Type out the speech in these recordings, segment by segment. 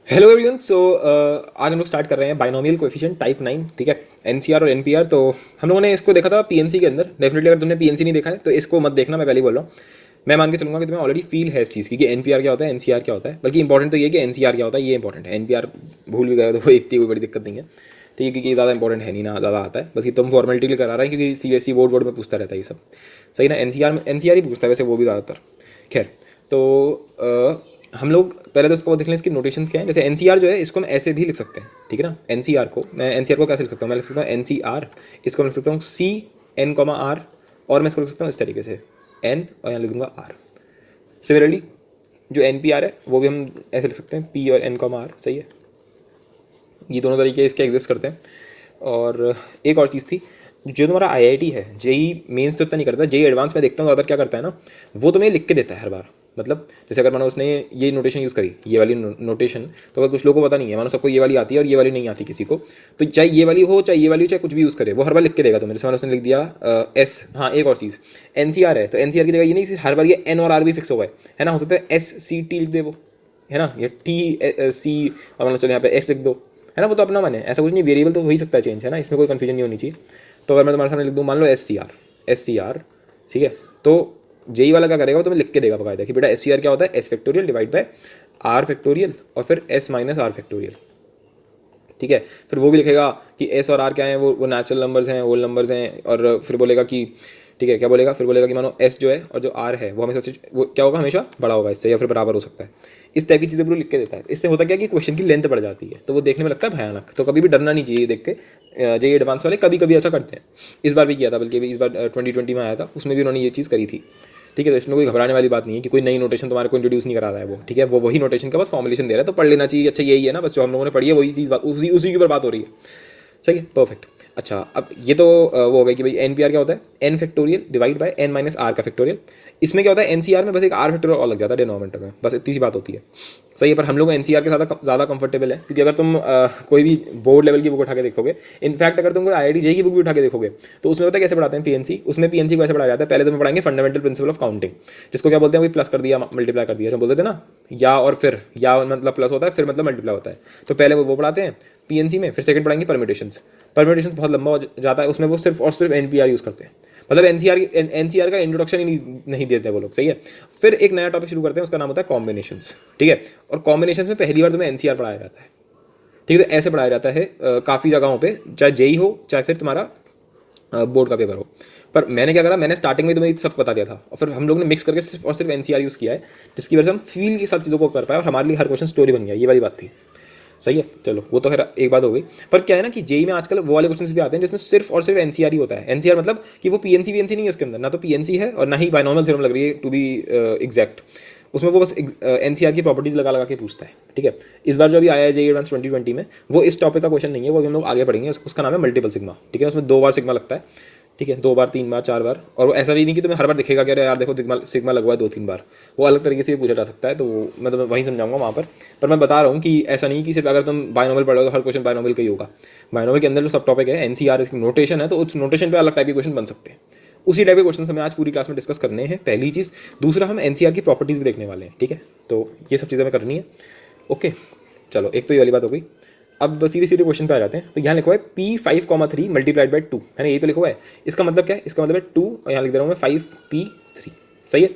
Hello everyone. आज हम लोग स्टार्ट कर रहे हैं बाइनोमियल कोएफिशिएंट टाइप 9। ठीक है, एनसीआर और एनपीआर। तो हम लोगों ने इसको देखा था पीएनसी के अंदर। डेफिनेटली अगर तुमने पीएनसी नहीं देखा है तो इसको मत देखना, मैं पहले ही बोल रहा हूँ। मैं मान के चलूंगा कि तुम्हें ऑलरेडी फील है इस चीज़ की कि एनपीआर क्या होता है, एनसीआर क्या होता है। बल्कि इंपॉर्टेंट तो ये है कि एनसीआर क्या होता है, ये इंपॉर्टेंट है। एनपीआर भूल भी गए तो कोई इतनी कोई बड़ी दिक्कत नहीं है। ठीक है, क्योंकि ज़्यादा इंपॉर्टेंट है नहीं ना, ज़्यादा आता है। बस ये तुम फॉर्मेलिटी के लिए करा रहा है क्योंकि सीबीएसई बोर्ड में पूछता रहता है ये सब। सही ना, एनसीआर ही पूछता है वैसे, वो भी ज़्यादातर। खैर, तो हम लोग पहले तो इसको वो देख लें, इसकी नोटेशंस क्या है। जैसे एनसीआर जो है इसको हम ऐसे भी लिख सकते हैं, ठीक है ना। एनसीआर को कैसे लिख सकता हूँ, मैं लिख सकता हूँ एनसीआर, इसको मैं लिख सकता हूँ सी एन कॉमा आर, और मैं इसको लिख सकता हूँ इस तरीके से एन और यहाँ लिख दूंगा आर। सिमिलरली जो एनपीआर है वो भी हम ऐसे लिख सकते हैं पी और एन कॉमा आर। सही है, ये दोनों तरीके इसके एग्जिस्ट करते हैं। और एक और चीज़ थी, जो तुम्हारा आईआईटी है, जेई मेंस तो इतना नहीं करता, जेई एडवांस में देखता हूँ ज़्यादा क्या करता है ना, वो तुम्हें लिख के देता है हर बार। मतलब जैसे अगर मानो उसने ये नोटेशन यूज़ करी, ये वाली नोटेशन, तो अगर कुछ लोगों को पता नहीं है, मानो सबको ये वाली आती है और ये वाली नहीं आती किसी को, तो चाहे ये वाली हो चाहे ये वाली हो चाहे कुछ भी यूज़ करे, वो हर बार लिख के देगा तुम्हें। जैसे मानो उसने लिख दिया एस। हाँ, एक और चीज़, एनसीआर है तो एनसीआर की जगह ये नहीं हर बार ये एन और आर भी फिक्स हो गए, है ना। हो सकता है एस सी टी लिख दे वो, है ना, या टी सी, और मतलब चलो यहाँ पे एस लिख दो, है ना। वो तो अपना मन है, ऐसा कुछ नहीं, वेरिएबल तो हो ही सकता है चेंज, है ना, इसमें कोई कन्फ्यूजन नहीं होनी चाहिए। तो अगर मैं तुम्हारे सामने लिख दूँ, मान लो एस सी आर, ठीक है, तो जेई वाला क्या करेगा, वो तुम्हें लिख के देगा बकायदा कि बेटा एस सी आर क्या होता है, S factorial divide by R factorial और फिर एस माइनस आर फैक्टोरियल। ठीक है, फिर वो भी लिखेगा कि एस और आर क्या है, वो नेचुरल नंबर्स हैं, होल नंबर्स हैं। और फिर बोलेगा कि ठीक है, क्या बोलेगा, फिर बोलेगा कि मानो एस जो है और जो आर है वो हमेशा से वो क्या होगा, हमेशा बड़ा होगा इससे या फिर बराबर हो सकता है। इस टाइप की चीज़ें पूरी लिख के देता है। इससे होता क्या कि क्वेश्चन की लेंथ बढ़ जाती है, तो वो देखने में लगता है भयानक। तो कभी भी डरना नहीं चाहिए देख के। जेई एडवांस वाले कभी कभी ऐसा करते हैं, इस बार भी किया था, बल्कि इस बार 2020 में आया था, उसमें भी उन्होंने ये चीज़ करी थी। ठीक है, तो इसमें कोई घबराने वाली बात नहीं है कि कोई नई नोटेशन तुम्हारे को इंट्रोड्यूस नहीं करा रहा है वो। ठीक है, वो वही नोटेशन का बस फॉर्मुलेशन दे रहा है, तो पढ़ लेना चाहिए। अच्छा यही है ना, बस जो हम लोगों ने पढ़ी है वही चीज़, बात उसी उसी के ऊपर बात हो रही है। सही है, परफेक्ट। अच्छा, अब ये तो वो हो गया कि भाई एन पी आर क्या होता है, N factorial divide by N minus are का फैक्टोरियल। इसमें क्या होता है, एन सी आर में बस एक आर फैक्टोरियल और लग जाता है डिनोमिनेटर में, बस इतनी सी बात होती है। सही है, पर हम लोग एन सी आर के साथ ज़्यादा कंफर्टेबल है, क्योंकि अगर तुम कोई भी बोर्ड लेवल की बुक उठा के देखोगे, इनफैक्ट अगर तुम कोई आई आई टी जेई की बुक भी उठा के देखोगे, तो उसमें पता है कैसे पढ़ाते हैं पीएनसी। उसमें पीएनसी को ऐसे पढ़ाया जाता है, पहले तुम्हें पढ़ाएंगे फंडामेंटल प्रिंसिपल ऑफ काउंटिंग, जिसको क्या बोलते हैं, वही प्लस कर दिया मल्टीप्लाई कर दिया, जो बोलते थे ना, या और फिर, या मतलब प्लस होता है, फिर मतलब मल्टीप्लाई होता है। तो पहले वो पढ़ाते हैं पीएनसी में, फिर सेकंड पढ़ाएंगे परमिटेशंस। परमिटेशंस बहुत लंबा हो जाता है, उसमें वो सिर्फ और सिर्फ एनपीआर यूज़ करते हैं। मतलब एनसीआर का इंट्रोडक्शन ही नहीं देते वो लोग। सही है, फिर एक नया टॉपिक शुरू करते हैं, उसका नाम होता है कॉम्बिनेशंस। ठीक है, और कॉम्बिनेशंस में पहली बार तुम्हें एनसीआर पढ़ाया जाता है। ठीक है, तो ऐसे पढ़ाया जाता है काफ़ी जगहों पे, चाहे जेई हो चाहे फिर तुम्हारा बोर्ड का पेपर हो। पर मैंने क्या करा, मैंने स्टार्टिंग में तुम्हें सब बता दिया था, और फिर हम लोग ने मिक्स करके सिर्फ और सिर्फ एनसीआर यूज़ किया है, जिसकी वजह से हम फील के साथ चीज़ों को कर पाए और हमारे लिए हर क्वेश्चन स्टोरी बन गया। ये वाली बात थी। सही है, चलो वो तो खैर एक बात हो गई। पर क्या है ना कि जेई में आजकल वो वाले क्वेश्चन भी आते हैं जिसमें सिर्फ और सिर्फ एनसीआर ही होता है। एनसीआर मतलब कि वो पीएनसी वीएनसी नहीं है उसके अंदर, ना तो पीएनसी है और ना ही बाइनोमियल थ्योरम लग रही है टू बी एग्जैक्ट। उसमें वो बस एनसीआर की प्रॉपर्टीज लगा लगा के पूछता है। ठीक है, इस बार जो अभी आया है जेई एडवांस 2020 में, वो इस टॉपिक का क्वेश्चन नहीं है, वो अभी हम लोग आगे पढ़ेंगे। उसका नाम है मल्टीपल सिग्मा। ठीक है, उसमें 2 बार सिग्मा लगता है। ठीक है, 2 बार 3 बार 4 बार, और वो ऐसा भी नहीं कि तुम्हें हर बार दिखेगा कि अरे यार देखो सिग्मा सिग्मा लगवा है 2-3 बार। वो अलग तरीके से भी पूछा जा सकता है, तो मैं तुम्हें वहीं समझाऊंगा वहाँ पर मैं बता रहा हूँ कि ऐसा नहीं कि सिर्फ अगर तुम बायनोमियल पढ़ रहे हो तो हर क्वेश्चन बायनोमियल का ही होगा। बायनोमियल के अंदर जो सब टॉपिक है एनसीआर इसकी नोटेशन है, तो उस नोटेशन पे अलग टाइप के क्वेश्चन बन सकते हैं। उसी टाइप के क्वेश्चन हमें आज पूरी क्लास में डिस्कस करने हैं, पहली चीज़। दूसरा, हम एनसीआर की प्रॉपर्टीज भी देखने वाले हैं। ठीक है, तो ये सब चीज़ें हमें करनी है। ओके, चलो एक तो ये वाली बात हो गई। अब सीधे सीधे क्वेश्चन पे आ जाते हैं। तो यहाँ लिखा हुआ है P5,3 मल्टीप्लाइड बाई 2, है ना, यही तो लिखा हुआ है। इसका मतलब क्या है, इसका मतलब है 2, और यहाँ लिख दे रहा हूँ मैं 5P3। सही है,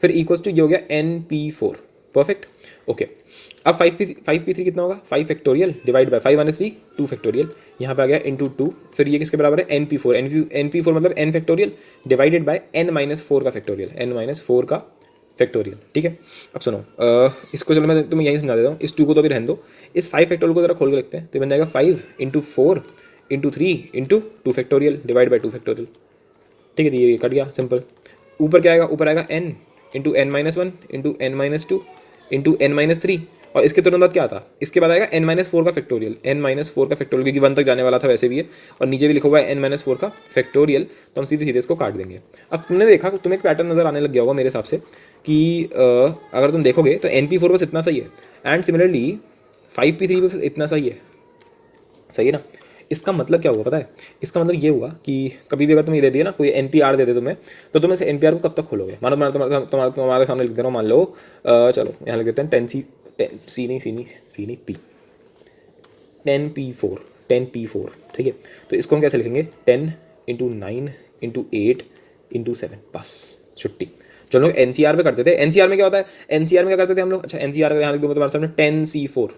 फिर इक्वल्स टू ये हो गया NP4। Perfect, okay. अब 5P3 कितना होगा, 5 factorial divide by 5 minus 3 2 factorial, यहाँ पे आ गया इंटू 2। फिर ये किसके बराबर है, NP4 मतलब n factorial divided bye n-4 का फैक्टोरियल, n-4 का फैक्टोरियल। ठीक है, अब सुनो, इसको चलो मैं तुम्हें यही समझा देता हूँ। इस 2 को तो अभी रहने दो, इस 5 फैक्टोरियल को जरा खोल के लिखते हैं। तो बन जाएगा 5 into 4 into 3 into 2 factorial divide by 2 factorial. ठीक है, तो ये कट गया सिंपल। ऊपर क्या आएगा, ऊपर आएगा n into n-1 into n-2 into n-3, और इसके तुरंत बाद क्या आता, इसके बाद आएगा n-4 का फैक्टोरियल, n-4 का फैक्टोरियल, क्योंकि 1 तक जाने वाला था वैसे भी है, और नीचे भी लिखा हुआ है n-4 का फैक्टोरियल। तो हम सीधे सीधे इसको काट देंगे। अब तुमने देखा, तुम्हें एक पैटर्न नजर आने लग गया होगा मेरे हिसाब से कि अगर तुम देखोगे तो NP4 बस इतना सही है, एंड सिमिलरली 5P3 बस इतना सही है। सही है ना। इसका मतलब क्या हुआ पता है, इसका मतलब ये हुआ कि कभी भी अगर तुम्हें दे दिया ना, कोई एनपीआर दे दे तुम्हें, तो तुम इस एनपीआर को कब तक खोलोगे। मानो तुम्हारे सामने लिख दे रहा हूँ, मान लो चलो यहाँ लिख देते हैं 10 सी नहीं पी, 10p4, 10p4, ठीक है। तो इसको हम कैसे लिखेंगे, 10 इंटू 9 इंटू 8 इंटू 7, बस छुट्टी। जो हम लोग एनसीआर में करते थे, एनसीआर में क्या होता है, एनसीआर में क्या करते थे हम लोग, अच्छा एनसीआर का यहाँ लिख दूँ तुम्हारे सामने 10c4,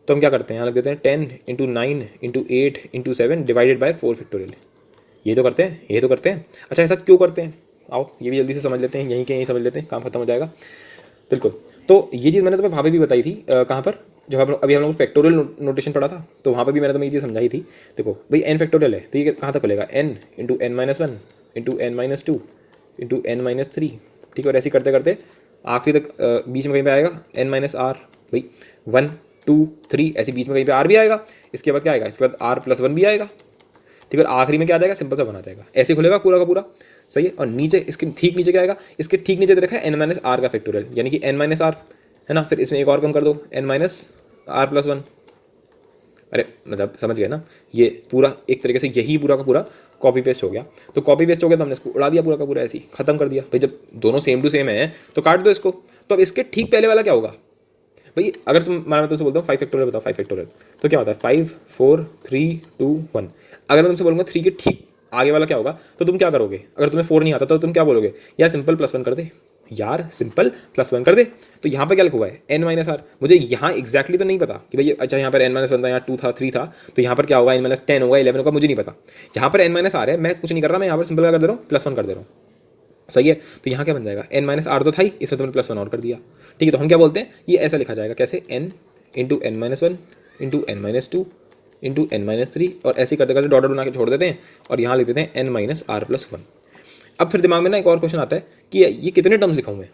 तो हम क्या करते हैं, यहाँ लिख देते हैं 10 into 9 into 8 into 7 divided by 4 factorial. ये तो करते हैं, ये तो करते हैं। अच्छा ऐसा क्यों करते हैं, आओ ये भी जल्दी से समझ लेते हैं, यहीं के यहीं समझ लेते हैं, काम खत्म हो जाएगा। बिल्कुल, तो ये चीज़ मैंने तुम्हें वहाँ पे भी बताई थी, कहाँ पर, जब अभी हम लोग फैक्टोरियल नोटेशन पढ़ा था, तो वहाँ पर भी मैंने तुम्हें ये चीज़ समझाई थी। देखो भाई एन फैक्टोरियल है, तो ये कहाँ तक खुलेगा, n into n minus one into n minus two into n minus three, ठीक है। और ऐसे करते करते आखिरी तक बीच में कहीं पे आएगा एन माइनस आर, भाई 1 2 3 ऐसे बीच में कहीं पे आर भी आएगा, इसके बाद क्या आएगा, इसके बाद आर प्लस वन भी आएगा, ठीक है। और आखिरी में क्या आ जाएगा, सिंपल सा बना जाएगा, ऐसे खुलेगा पूरा का पूरा, सही है। और नीचे इसके ठीक नीचे क्या आएगा, इसके ठीक नीचे दे रखा है एन माइनस आर का फैक्टोरियल, यानी कि एन माइनस आर है ना, फिर इसमें एक और कम कर दो n minus r plus one, अरे मतलब समझ गए ना, ये पूरा एक तरीके से यही पूरा का पूरा कॉपी पेस्ट हो गया। तो कॉपी पेस्ट हो गया तो हमने इसको उड़ा दिया पूरा का पूरा, ऐसे ही खत्म कर दिया। भाई जब दोनों सेम टू सेम है तो काट दो इसको। तो अब इसके ठीक पहले वाला क्या होगा भाई, अगर मैं तुमसे बोलता हूँ 5 फैक्टोरियल बताओ, 5 फैक्टोरियल तो क्या होता है, 5 4 3 2 1। अगर मैं तुमसे बोलूँगा 3 के ठीक आगे वाला क्या होगा, तो तुम क्या करोगे, अगर तुम्हें 4 नहीं आता तो तुम क्या बोलोगे, यार सिंपल प्लस वन कर दे, यार सिंपल प्लस वन कर दे। तो यहाँ पर क्या लिखा हुआ है, एन माइनस आर, मुझे यहाँ एक्जैक्टली तो नहीं पता कि भाई अच्छा यहाँ पर एन माइनस वन था, यहाँ 2 था 3 था, तो यहाँ पर क्या होगा, एन माइनस 10 होगा 11 होगा, मुझे नहीं पता। यहाँ पर एन माइनस आर है, मैं कुछ नहीं कर रहा, मैं यहाँ पर सिंपल क्या कर दे रहा हूँ, प्लस वन कर दे रहा हूँ, सही है। तो यहाँ क्या बन जाएगा, एन माइनस आर तो था ही, इसमें तुमने प्लस वन और कर दिया, ठीक है। तो हम क्या बोलते हैं, ये ऐसा लिखा जाएगा कैसे, n into n minus one into n minus two into n minus three, और ऐसे करते करते डॉट बना के छोड़ देते हैं, और यहाँ लिख देते हैं n minus r plus one. अब फिर दिमाग में ना एक और क्वेश्चन आता है कि ये कितने टर्म्स लिखा हुआ है,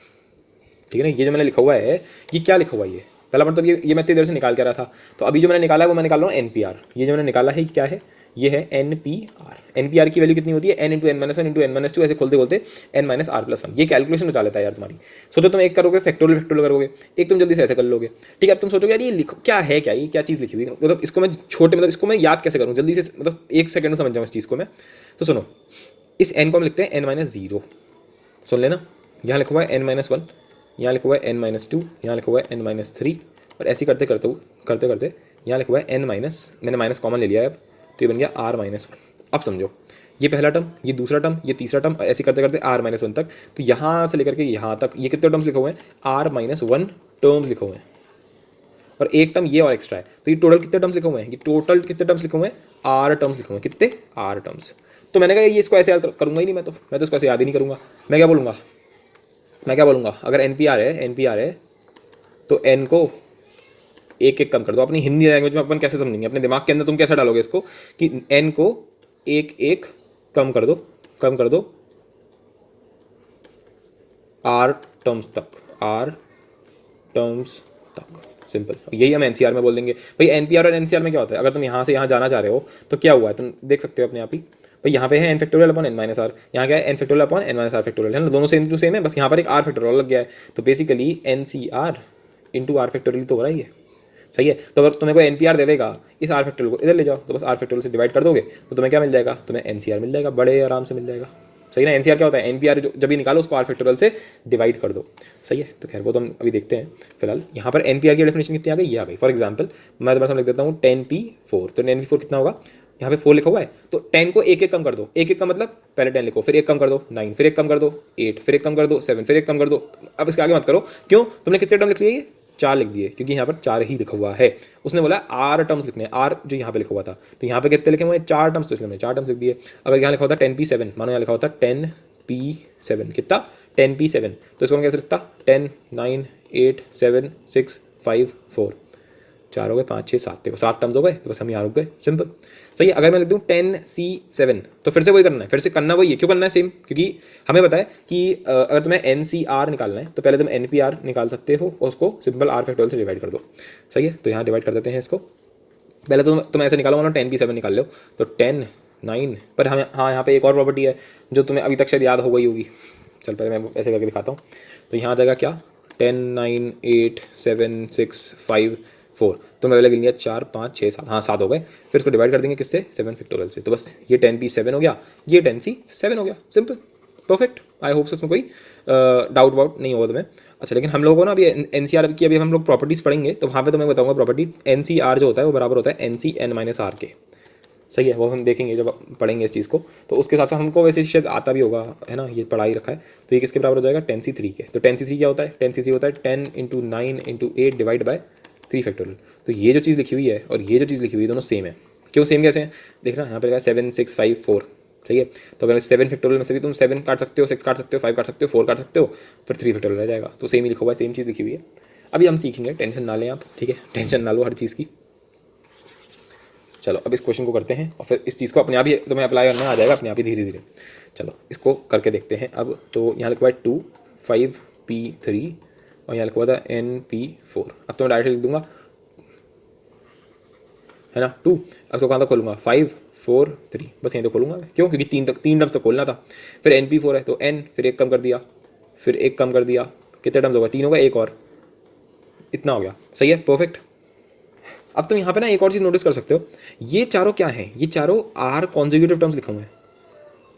ठीक है ना। ये जो मैंने लिखा हुआ है ये क्या लिखा हुआ है, ये पहला मतलब ये मैं इतनी देर से निकाल के रहा था, तो अभी जो मैंने निकाला है वो मैं निकाल रहा हूँ NPR। ये जो मैंने निकाला है ये क्या है, ये है NPR। NPR की वैल्यू कितनी होती है, n into n minus one into n minus two, ऐसे खोलते खोलते n minus r plus one. ये कैलकुलेशन बचा लेता है यार तुम्हारी। सोचो तुम एक करोगे फैक्टोरियल फैक्टोरियल करोगे, एक तुम जल्दी से ऐसे कर लोगे, ठीक है। अब तुम सोचोगे यार ये लिखो क्या है, क्या ये क्या चीज़ लिखी हुई, मतलब इसको मैं छोटे मतलब इसको मैं याद कैसे करूँ जल्दी से, मतलब एक सेकंड में समझ जाऊँ इस चीज़ को मैं। तो सुनो, इस n को हम लिखते हैं n माइनस जीरो, सुन लेना, यहाँ लिखा हुआ है n माइनस वन, यहाँ लिखा हुआ है n माइनस टू, यहाँ लिखा हुआ है n माइनस थ्री, और ऐसे करते करते करते करते यहाँ लिखा हुआ है n माइनस, मैंने माइनस कॉमन ले लिया है अब, तो ये बन गया r माइनस वन। अब समझो ये पहला टर्म, ये दूसरा टर्म, ये तीसरा टर्म, ऐसे करते करते r माइनस वन तक। तो यहाँ से लेकर के यहाँ तक ये कितने टर्म्स लिखे हुए हैं, r माइनस वन टर्म्स लिखे हुए हैं, और एक टर्म ये और एक्स्ट्रा है। तो ये टोटल कितने टर्म्स लिखे हुए हैं, ये टोटल कितने टर्म्स लिखे हुए हैं, r टर्म्स लिखे हुए हैं, कितने r टर्म्स। तो मैंने कहा ये इसको ऐसे याद करूंगा ही नहीं, मैं तो इसको ऐसे याद ही नहीं करूंगा। मैं क्या बोलूँगा, अगर NPR है तो n को एक एक कम कर दो। अपनी हिंदी लैंग्वेज में अपन कैसे समझेंगे, अपने दिमाग के अंदर तुम कैसे डालोगे इसको कि n को एक एक कम कर दो r टर्म्स तक, सिंपल। यही हम NCR में बोल देंगे। भाई NPR और NCR में क्या होता है, अगर तुम यहाँ से यहाँ जाना चाह रहे हो तो क्या हुआ है तुम देख सकते हो अपने आप ही। भाई यहाँ पे है n factorial upon n minus r, यहाँ क्या है n factorial upon n minus r factorial, है ना, दोनों सेम टू सेम है, बस यहाँ पर एक r फैक्टोरियल लग गया है। तो basically NCR into r factorial तो हो रहा ही है, सही है। तो अगर तुम्हें कोई NPR दे देगा, इस आर फैक्टोरियल को इधर ले जाओ, तो बस आर फैक्टोरियल से डिवाइड कर दोगे तो तुम्हें क्या मिल जाएगा, तुम्हें NCR मिल जाएगा, बड़े आराम से मिल जाएगा, सही ना। NCR क्या होता है, NPR जो जब भी निकालो उसको आर फैक्टोरियल से डिवाइड कर दो, सही है। तो खैर वो तो हम अभी देखते हैं। फिलहाल यहाँ पर NPR की डेफिनेशन कितनी आ गई, ये आ गई। फॉर एग्जाम्पल मैं तुम्हारे सामने लिख देता हूँ 10p4, तो 10p4 कितना होगा, यहाँ पे 4 लिखा हुआ है, तो 10 को एक एक कम कर दो, एक एक का मतलब पहले 10 लिखो, फिर एक कम कर दो 9, फिर एक कम कर दो 8, फिर एक कम कर दो 7, फिर एक कम कर दो। अब इसके आगे मत करो, क्यों, तुमने कितने टर्म लिख लिए, 4 लिख दिए, क्योंकि यहाँ पर 4 ही लिखा हुआ है। उसने बोला R टर्म्स लिखने, R जो यहाँ पे लिखा हुआ था, तो यहाँ पे कितने लिखे हुए हैं, 4 टर्म्स, तो इसलिए मैंने 4 टर्म्स लिख दिए। अगर यहाँ लिखा होता 10p7, मानो यहाँ लिखा होता 10p7, कितना 10p7, तो इसको मैं कैसे लिखता, 10 9 8 7 6 5 4, 4 हो गए, 5 6 7, देखो 7 टर्म्स हो गए, तो बस हम यहाँ रुक गए, सिंपल, सही है। अगर मैं लिख दूँ 10c7, तो फिर से वही करना है, फिर से करना वही है, क्यों करना है सेम, क्योंकि हमें पता है कि अगर तुम्हें NCR निकालना है तो पहले तुम NPR निकाल सकते हो और उसको सिंपल R फैक्टोरियल से डिवाइड कर दो, सही है। तो यहाँ डिवाइड कर देते हैं इसको, पहले तो तुम ऐसे निकालो, मानो 10p7 निकाल लो, तो 10 9, पर हमें हाँ यहाँ पे एक और प्रॉपर्टी है जो तुम्हें अभी तक शायद याद हो गई होगी, चल पहले मैं ऐसे करके दिखाता हूँ। तो यहाँ आ जाएगा क्या, 10 9 8 7 6 5 4, तो मैं पहले गिन लिया 4 5 6 7, हाँ 7 हो गए, फिर इसको डिवाइड कर देंगे किससे, 7 फैक्टोरियल से, तो बस ये 10p7 हो गया, ये 10c7 हो गया, सिंपल। परफेक्ट, आई होप उसमें कोई डाउट वाउट नहीं होगा तुम्हें। अच्छा, लेकिन हम लोगों को ना अभी एनसीआर की अभी हम लोग प्रॉपर्टीज़ पढ़ेंगे, तो वहाँ पे तो मैं बताऊंगा प्रॉपर्टी एनसीआर जो होता है वो बराबर होता है एनसी एन माइनस आर के। सही है, वो हम देखेंगे जब पढ़ेंगे इस चीज़ को। तो उसके साथ साथ हमको वैसे शायद आता भी होगा, है ना, ये पढ़ाई रखा है। तो ये किसके बराबर हो जाएगा, 10c3 के। तो 10c3 क्या होता है, 10c3 होता है 10 into 9 into 8 divide by 3 factorial. तो ये जो चीज़ लिखी हुई है और ये जो चीज़ लिखी हुई है दोनों सेम है। क्यों सेम कैसे हैं, देखना यहाँ पर 7 6 5 4। सही है, तो अगर 7 फैक्टोरियल में से भी तुम 7 काट सकते हो, 6 काट सकते हो, 5 काट सकते हो, 4 काट सकते हो, फिर 3 फैक्टोरियल रह जाएगा। तो सेम ही लिखा हुआ है, सेम चीज़ लिखी हुई है। अभी हम सीखेंगे, टेंशन ना लें आप, ठीक है, टेंशन ना लो हर चीज़ की। चलो अब इस क्वेश्चन को करते हैं और फिर इस चीज़ को अपने आप ही तुम्हें अप्लाई करना आ जाएगा अपने आप ही धीरे धीरे। चलो इसको करके देखते हैं अब। तो यहाँ लिखा हुआ है 2 5 P3 और यहाँ लिखा हुआ था NP4। अब तो मैं डायरेक्ट लिख दूंगा, है ना, 2। अब तो कहाँ तक खोलूंगा, 5 4 3, बस यहीं तो खोलूंगा मैं। क्यों, क्योंकि 3 टर्म्स तक खोलना था। फिर NP4 है तो N, फिर एक कम कर दिया, फिर एक कम कर दिया, कितने टर्म्स होगा, 3 होगा, एक और, इतना हो गया। सही है, परफेक्ट। अब तुम यहाँ पे ना एक और चीज़ नोटिस कर सकते हो, ये चारों क्या है, ये चारों आर कॉन्जिक्यूटिव टर्म्स लिखे हुए हैं।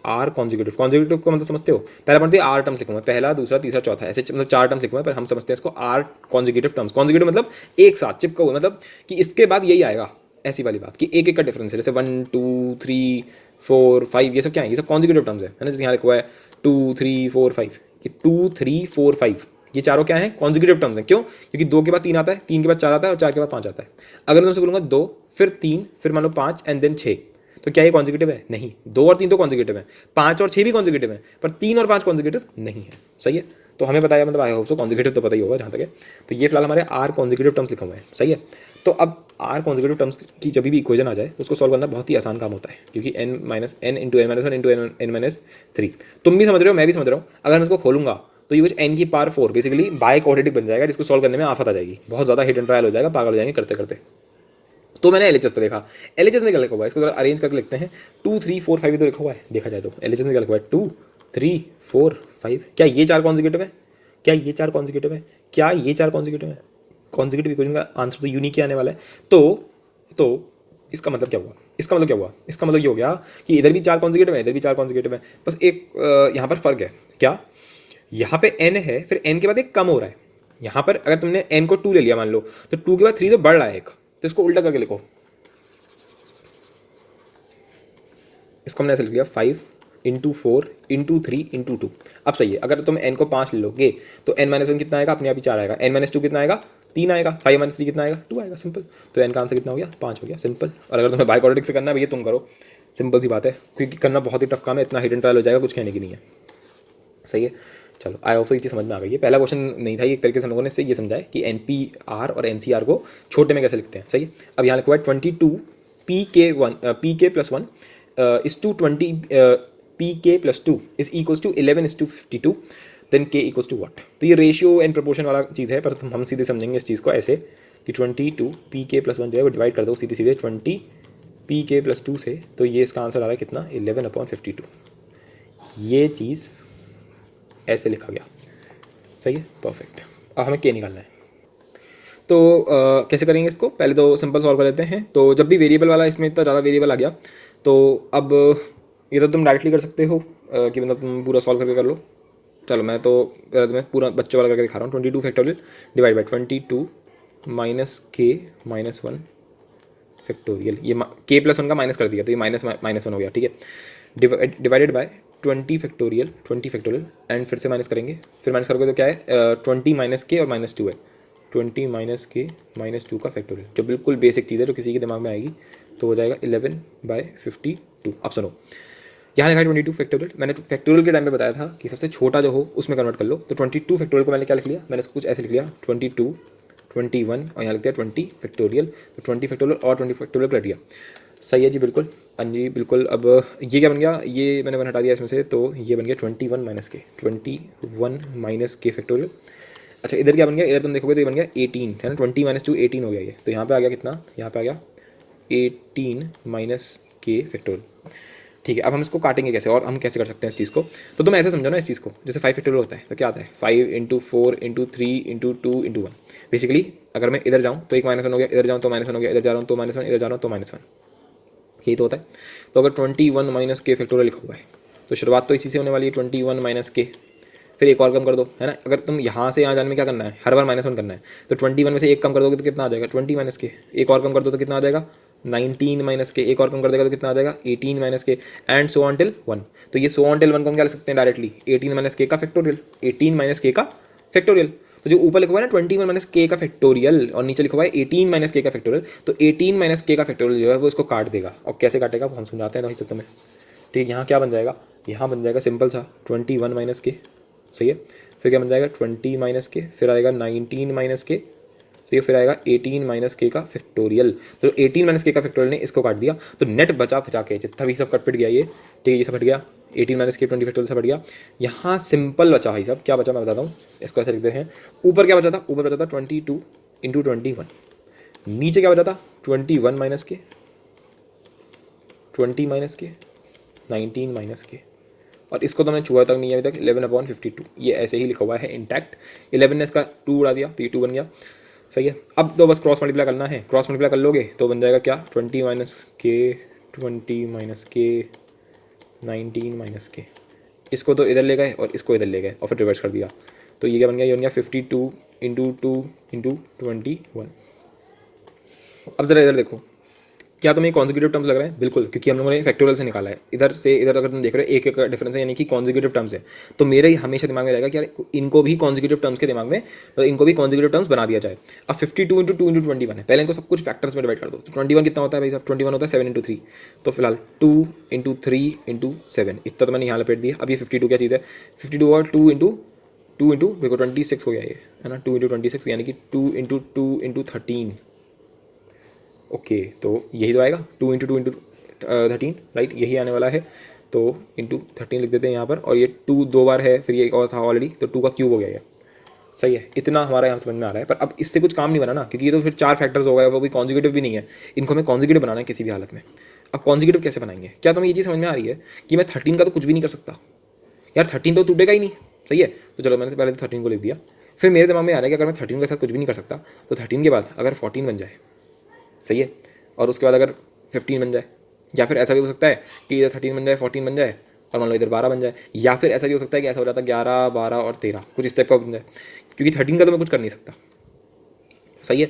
आर कॉन्जिक्यूटिव, कॉन्जिक्यूटिव को मतलब समझते हो, पहला पॉइंट आर टर्म्स लिखे हुए हैं, पहला दूसरा तीसरा चौथा, ऐसे मतलब 4 टर्म्स लिखे हुए हैं, पर हम समझते हैं इसको आर कॉन्जिक्यूटिव टर्म्स। कॉन्जिक्यूटिव मतलब एक साथ चिपका हुआ, मतलब कि इसके बाद यही आएगा, ऐसी वाली बात कि एक एक का डिफरेंस है। जैसे 1 2 3 4 5, ये सब क्या है, ये सब कॉन्जिक्यूटिव टर्म्स है ना। जैसे यहाँ लिखा हुआ है 2 3 4 5, ये 2 3 4 5, ये चारों क्या है, कॉन्जिक्यूटिव टर्म्स हैं। क्यों, क्योंकि 2 के बाद 3 आता है, 3 के बाद 4 आता है और 4 के बाद 5 आता है। अगर मैं तुमसे बोलूँगा 2 फिर 3 फिर मान लो 5 एंड देन 6, तो क्या ये कॉन्जिक्यूटिव है, नहीं। 2 और 3 तो कॉन्जिक्यूटिव है, 5 और 6 भी कॉन्जिक्यूटिव है, पर 3 और 5 कॉन्जिक्यूटिव नहीं है। सही है, तो हमें बताया, मतलब आई होप सो कॉन्जिक्यूटिव तो पता ही होगा जहाँ तक है। तो ये फिलहाल हमारे आर कॉन्जिक्यूटिव टर्म्स लिखा हुआ है। सही है, तो अब आर कॉन्जिक्यूटिव टर्म्स की जब भी इक्वेशन आ जाए उसको सॉल्व करना बहुत ही आसान काम होता है, क्योंकि n minus n into n minus one into n minus three, तुम भी समझ रहे हो मैं भी समझ रहा हूँ। अगर मैं इसको खोलूंगा तो ये कुछ n की पावर 4 बेसिकली बाय क्वाड्रेटिक बन जाएगा, जिसको सॉल्व करने में आफत आ जाएगी, बहुत ज़्यादा हिट एंड ट्रायल हो जाएगा, पागल हो जाएंगे करते करते। तो मैंने एलएचएस पे देखा, एलएचएस में क्या लिखा हुआ है, इसको जरा अरेंज करके लिखते हैं। 2 3 4 5 तो लिखा हुआ है, देखा जाए तो एलएचएस में क्या लिखा हुआ है, 2 3 4 5। क्या ये 4 कॉन्जिक्यूटिव है, क्या ये 4 कॉन्जिक्यूटिव है, क्या ये 4 कॉन्जिक्यूटिव है। कॉन्जिक्यूटिव इक्वेशन का आंसर तो यूनिक ही आने वाला है। तो इसका मतलब क्या हुआ, इसका मतलब क्या हुआ, इसका मतलब ये हो गया कि इधर भी 4 कॉन्जिक्यूटिव है, इधर भी 4 कॉन्जिक्यूटिव है। बस एक यहाँ पर फर्क है, क्या, यहाँ पे n है, फिर n के बाद एक कम हो रहा है। यहाँ पर अगर तुमने n को 2 ले लिया मान लो, तो 2 के बाद 3 तो बढ़ रहा है एक, तो इसको उल्टा करके लिखो। इसको हमने ऐसे लिख लिया 5 इंटू 4 इंटू 3 इंटू 2। अब सही है, अगर तुम n को 5 ले लोगे तो n माइनस वन कितना आएगा, अपने आप ही 4 आएगा। n माइनस टू कितना आएगा, 3 आएगा। 5 माइनस 3 कितना आएगा, 2 आएगा, सिंपल। तो n का आंसर कितना हो गया, 5 हो गया, सिंपल। और अगर तुम्हें बाय क्वाड्रेटिक से करना है भैया तुम करो, सिंपल सी बात है, क्योंकि करना बहुत ही टफ काम है, इतना हिडन ट्रायल हो जाएगा, कुछ कहने की नहीं है। सही है, चलो आई होप सो ये चीज़ समझ में आ गई है। पहला क्वेश्चन नहीं था, एक तरीके से हम लोगों ने इससे ये समझा है कि NPR और NCR को छोटे में कैसे लिखते हैं। सही है, अब यहाँ लिखा हुआ है 22 PK plus 1 is to 20 PK plus 2 is equals to 11:52, then K equals to what. तो ये रेशियो एंड प्रोपोर्शन वाला चीज़ है, पर हम सीधे समझेंगे इस चीज़ को ऐसे कि 22 PK प्लस 1 जो है वो डिवाइड कर दो सीधे सीधे 20 PK प्लस 2 से, तो ये इसका आंसर आ रहा है कितना, 11/52। ये चीज़ ऐसे लिखा गया। सही है, परफेक्ट। अब हमें के निकालना है, तो कैसे करेंगे इसको, पहले तो सिंपल सॉल्व कर लेते हैं। तो जब भी वेरिएबल वाला इसमें इतना ज़्यादा वेरिएबल आ गया, तो अब ये तो तुम डायरेक्टली कर सकते हो कि मतलब तुम पूरा सॉल्व करके कर लो। चलो मैं तो तुम्हें पूरा बच्चों वाला करके दिखा रहा हूँ। 22 फैक्टोरियल डिवाइड बाई 22 माइनस के माइनस 1 फैक्टोरियल, ये के प्लस 1 का माइनस कर दिया तो ये माइनस माइनस 1 हो गया, ठीक है। डिवाइडेड बाय 20 फैक्टोरियल एंड फिर से माइनस करेंगे, फिर माइनस करोगे तो क्या है, 20 माइनस के और माइनस 2 है, 20 माइनस के माइनस 2 का फैक्टोरियल, जो बिल्कुल बेसिक चीज़ है जो किसी के दिमाग में आएगी, तो हो जाएगा 11/52। अब सुनो, यहाँ लिखा है 22 फैक्टोरियल। मैंने फैक्टोरियल के टाइम पे बताया था कि सबसे छोटा जो हो उसमें कन्वर्ट कर लो। तो 22 फैक्टोरियल को मैंने क्या लिख लिया, मैंने कुछ ऐसे लिख लिया 22 21 और यहाँ लिखते हैं 20 फैक्टोरियल। तो 20 फैक्टोरियल और 20 फैक्टोरियल कर दिया। सही है जी, बिल्कुल। हाँ जी बिल्कुल। अब ये क्या बन गया, ये मैंने वन हटा दिया इसमें से, तो ये बन गया 21 माइनस के, 21 माइनस के फैक्टोरियल। अच्छा इधर क्या बन गया, इधर तुम देखोगे तो ये बन गया 18, है ना, 20 माइनस 2 18 हो गया ये। तो यहाँ पे आ गया कितना, यहाँ पे आ गया 18 माइनस के फैक्टोरियल। ठीक है, अब हम इसको काटेंगे कैसे और हम कैसे कर सकते हैं इस चीज़ को। तो तुम ऐसे समझो ना इस चीज़ को, जैसे 5 फैक्टोरियल होता है तो क्या आता है, 5 into 4 into 3 into 2 into 1। Basically अगर मैं इधर जाऊँ तो एक -1 हो गया, इधर जाऊँ तो -1 हो गया, इधर जा रहा हूँ तो -1, इधर जा रहा हूँ तो -1, यही तो होता है। तो अगर 21 माइनस के फैक्टोरियल लिखा हुआ है तो शुरुआत तो इसी से होने वाली है 21 माइनस के, फिर एक और कम कर दो, है ना। अगर तुम यहाँ से यहाँ जाने में क्या करना है, हर बार -1 करना है, तो 21 में से एक कम कर दोगे तो कितना आ जाएगा 20 माइनस के, एक और कम कर दो तो कितना आ जाएगा 19 माइनस के, एक और कम कर देगा तो कितना आ जाएगा 18 माइनस के, एंड सो ऑन टिल 1। तो ये सो ऑन टिल 1 को हम क्या लिख सकते हैं डायरेक्टली 18 माइनस के का फैक्टोरियल, 18 माइनस के का फैक्टोरियल। तो जो ऊपर लिखा हुआ है ना 21 माइनस के का फैक्टोरियल और नीचे लिखा हुआ है 18 माइनस के का फैक्टोरियल, तो 18 माइनस के का फैक्टोरियल जो है वो इसको काट देगा। और कैसे काटेगा वो हम समझाते हैं ना इस में। ठीक, यहाँ क्या बन जाएगा, यहाँ बन जाएगा सिंपल सा 21 माइनस के, सही है। फिर क्या बन जाएगा 20 माइनस के, फिर आएगा 19 माइनस के, सही है, फिर आएगा 18 माइनस के का फैक्टोरियल। तो 18 माइनस के का फैक्टोरियल ने इसको काट दिया, तो नेट बचा बचा के जितना भी सब कट पिट गया ये, ठीक है, ये सब हट गया, 18 माइनस के 20 फैक्टोरियल सब हट गया। यहाँ सिंपल बचा भाई सब, क्या बचा मैं बताता हूँ, इसको ऐसे लिखते हैं। ऊपर क्या बचा था, ऊपर बचा था 22 इंटू 21, नीचे क्या बचा था 21 माइनस के, 20 माइनस के, 19 माइनस के, और इसको तो मैंने छुआ तक नहीं है अभी तक, 11/52, ये ऐसे ही लिखा हुआ है इंटैक्ट। 11 ने इसका 2 उड़ा दिया तो ये 2 बन गया, सही है। अब तो बस क्रॉस मल्टीप्लाई करना है, क्रॉस मल्टीप्लाई कर लोगे तो बन जाएगा क्या 20 माइनस के, 20 माइनस के, 19 माइनस के, इसको तो इधर ले गए और इसको इधर ले गए और फिर रिवर्स कर दिया, तो ये क्या बन गया, ये बन गया 52 इंटू 2 इंटू 21। अब जरा इधर देखो, क्या तुम्हें कॉन्जिक्यूटिव टर्म्स लग रहे हैं, बिल्कुल, क्योंकि हम लोगों ने फैक्टोरियल से निकाला है। इधर से इधर अगर तुम देख रहे हो एक एक डिफरेंस है, यानी कि कॉन्जिक्यूटिव टर्म्स है। तो मेरे ही हमेशा दिमाग में रहेगा कि यार इनको भी कॉन्जिक्यूटिव टर्म्स के दिमाग में, तो इनको भी कॉन्जिक्यूटिव टर्म्स बना दिया जाए। अब 52 इंटू 2 इंटू 21 है, पहले इनको सब कुछ फैक्टर्स में डिवाइड कर दो। तो 21 कितना होता है भाई साहब, 21 होता है 7 इंटू 3, तो फिलहाल 2 इंटू 3 इंटू 7, इतना तो मैंने यहाँ लपेट दिया। अब ये 52 क्या चीज़ है, 52 और 2 इंटू देखो 26 हो गया ये, है ना, 2 इंटू 26 यानी कि 2 इंटू 2 इंटू 13। ओके, तो यही तो आएगा 2 इंटू 2 इंटू 13, राइट, यही आने वाला है। तो इंटू 13 लिख देते हैं यहाँ पर, और ये 2 2 बार है, फिर ये एक और था ऑलरेडी, तो 2 का क्यूब हो गया ये, सही है। इतना हमारा यहाँ समझ में आ रहा है, पर अब इससे कुछ काम नहीं बना ना, क्योंकि ये तो फिर 4 फैक्टर्स हो गए, वो भी कॉन्जिक्यूटिव भी नहीं है, इनको हमें कॉन्जिक्यूटिव बनाना है किसी भी हालत में। अब कॉन्जिक्यूटिव कैसे बनाएंगे, क्या तुम्हें ये चीज़ समझ में आ रही है कि मैं 13 का तो कुछ भी नहीं कर सकता यार, 13 तो टूटेगा ही नहीं, सही है। तो चलो मैंने पहले 13 को लिख दिया, फिर मेरे दिमाग में आ रहा है कि अगर मैं 13 के साथ कुछ भी नहीं कर सकता, तो 13 के बाद अगर 14 बन जाए, सही है, और उसके बाद अगर 15 बन जाए, या फिर ऐसा भी हो सकता है कि इधर 13 बन जाए 14 बन जाए और मान लो इधर 12 बन जाए, या फिर ऐसा भी हो सकता है कि ऐसा हो जाता है 11 12 और 13 कुछ इस टाइप का बन जाए, क्योंकि 13 का तो मैं कुछ कर नहीं सकता, सही है।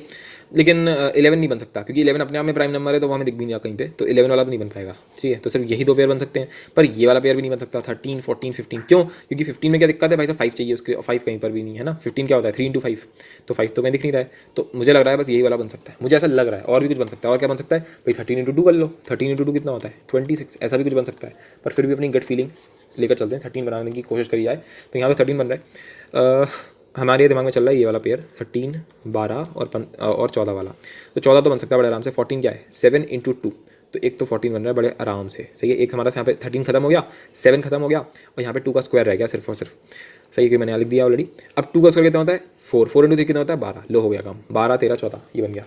लेकिन 11 नहीं बन सकता, क्योंकि 11 अपने आप में प्राइम नंबर है, तो वो हमें दिख भी नहीं कहीं पे, तो 11 वाला तो नहीं बन पाएगा, ठीक है। तो सिर्फ यही 2 पेयर बन सकते हैं, पर ये वाला पेयर भी नहीं बन सकता 13 14 15, क्यों, क्योंकि 15 में क्या दिक्कत है भाई साहब, 5 चाहिए उसके, और 5 कहीं पर भी नहीं है ना। 15 क्या होता है 3 इंटू 5, तो 5 तो कहीं दिख नहीं रहा है, तो मुझे लग रहा है बस यही वाला बन सकता है, मुझे ऐसा लग रहा है। और भी कुछ बन सकता है, और क्या बन सकता है भाई, 13 इंटू 2 कर लो, 13 इंटू 2 कितना होता है 26, ऐसा भी कुछ बन सकता है। पर फिर भी अपनी गट फीलिंग लेकर चलते हैं, 13 बनाने की कोशिश करी जाए। तो यहाँ पे 13 बन रहा है, हमारे दिमाग में चल रहा है ये वाला पेयर 13 12 और 14 वाला, तो 14 तो बन सकता है बड़े आराम से। 14 क्या है 7 इंटू 2, तो एक तो 14 बन रहा है बड़े आराम से, सही है। एक हमारा यहाँ पे 13 खत्म हो गया, 7 खत्म हो गया, और यहाँ पे 2 का स्क्वायर रह गया सिर्फ और सिर्फ, सही है, कि मैंने यहाँ लिख दिया ऑलरेडी। अब 2 का स्क्वायर कितना होता है 4, 4 इंटू 3 कितना होता है 12, लो हो गया काम, 12 13 14 ये बन गया,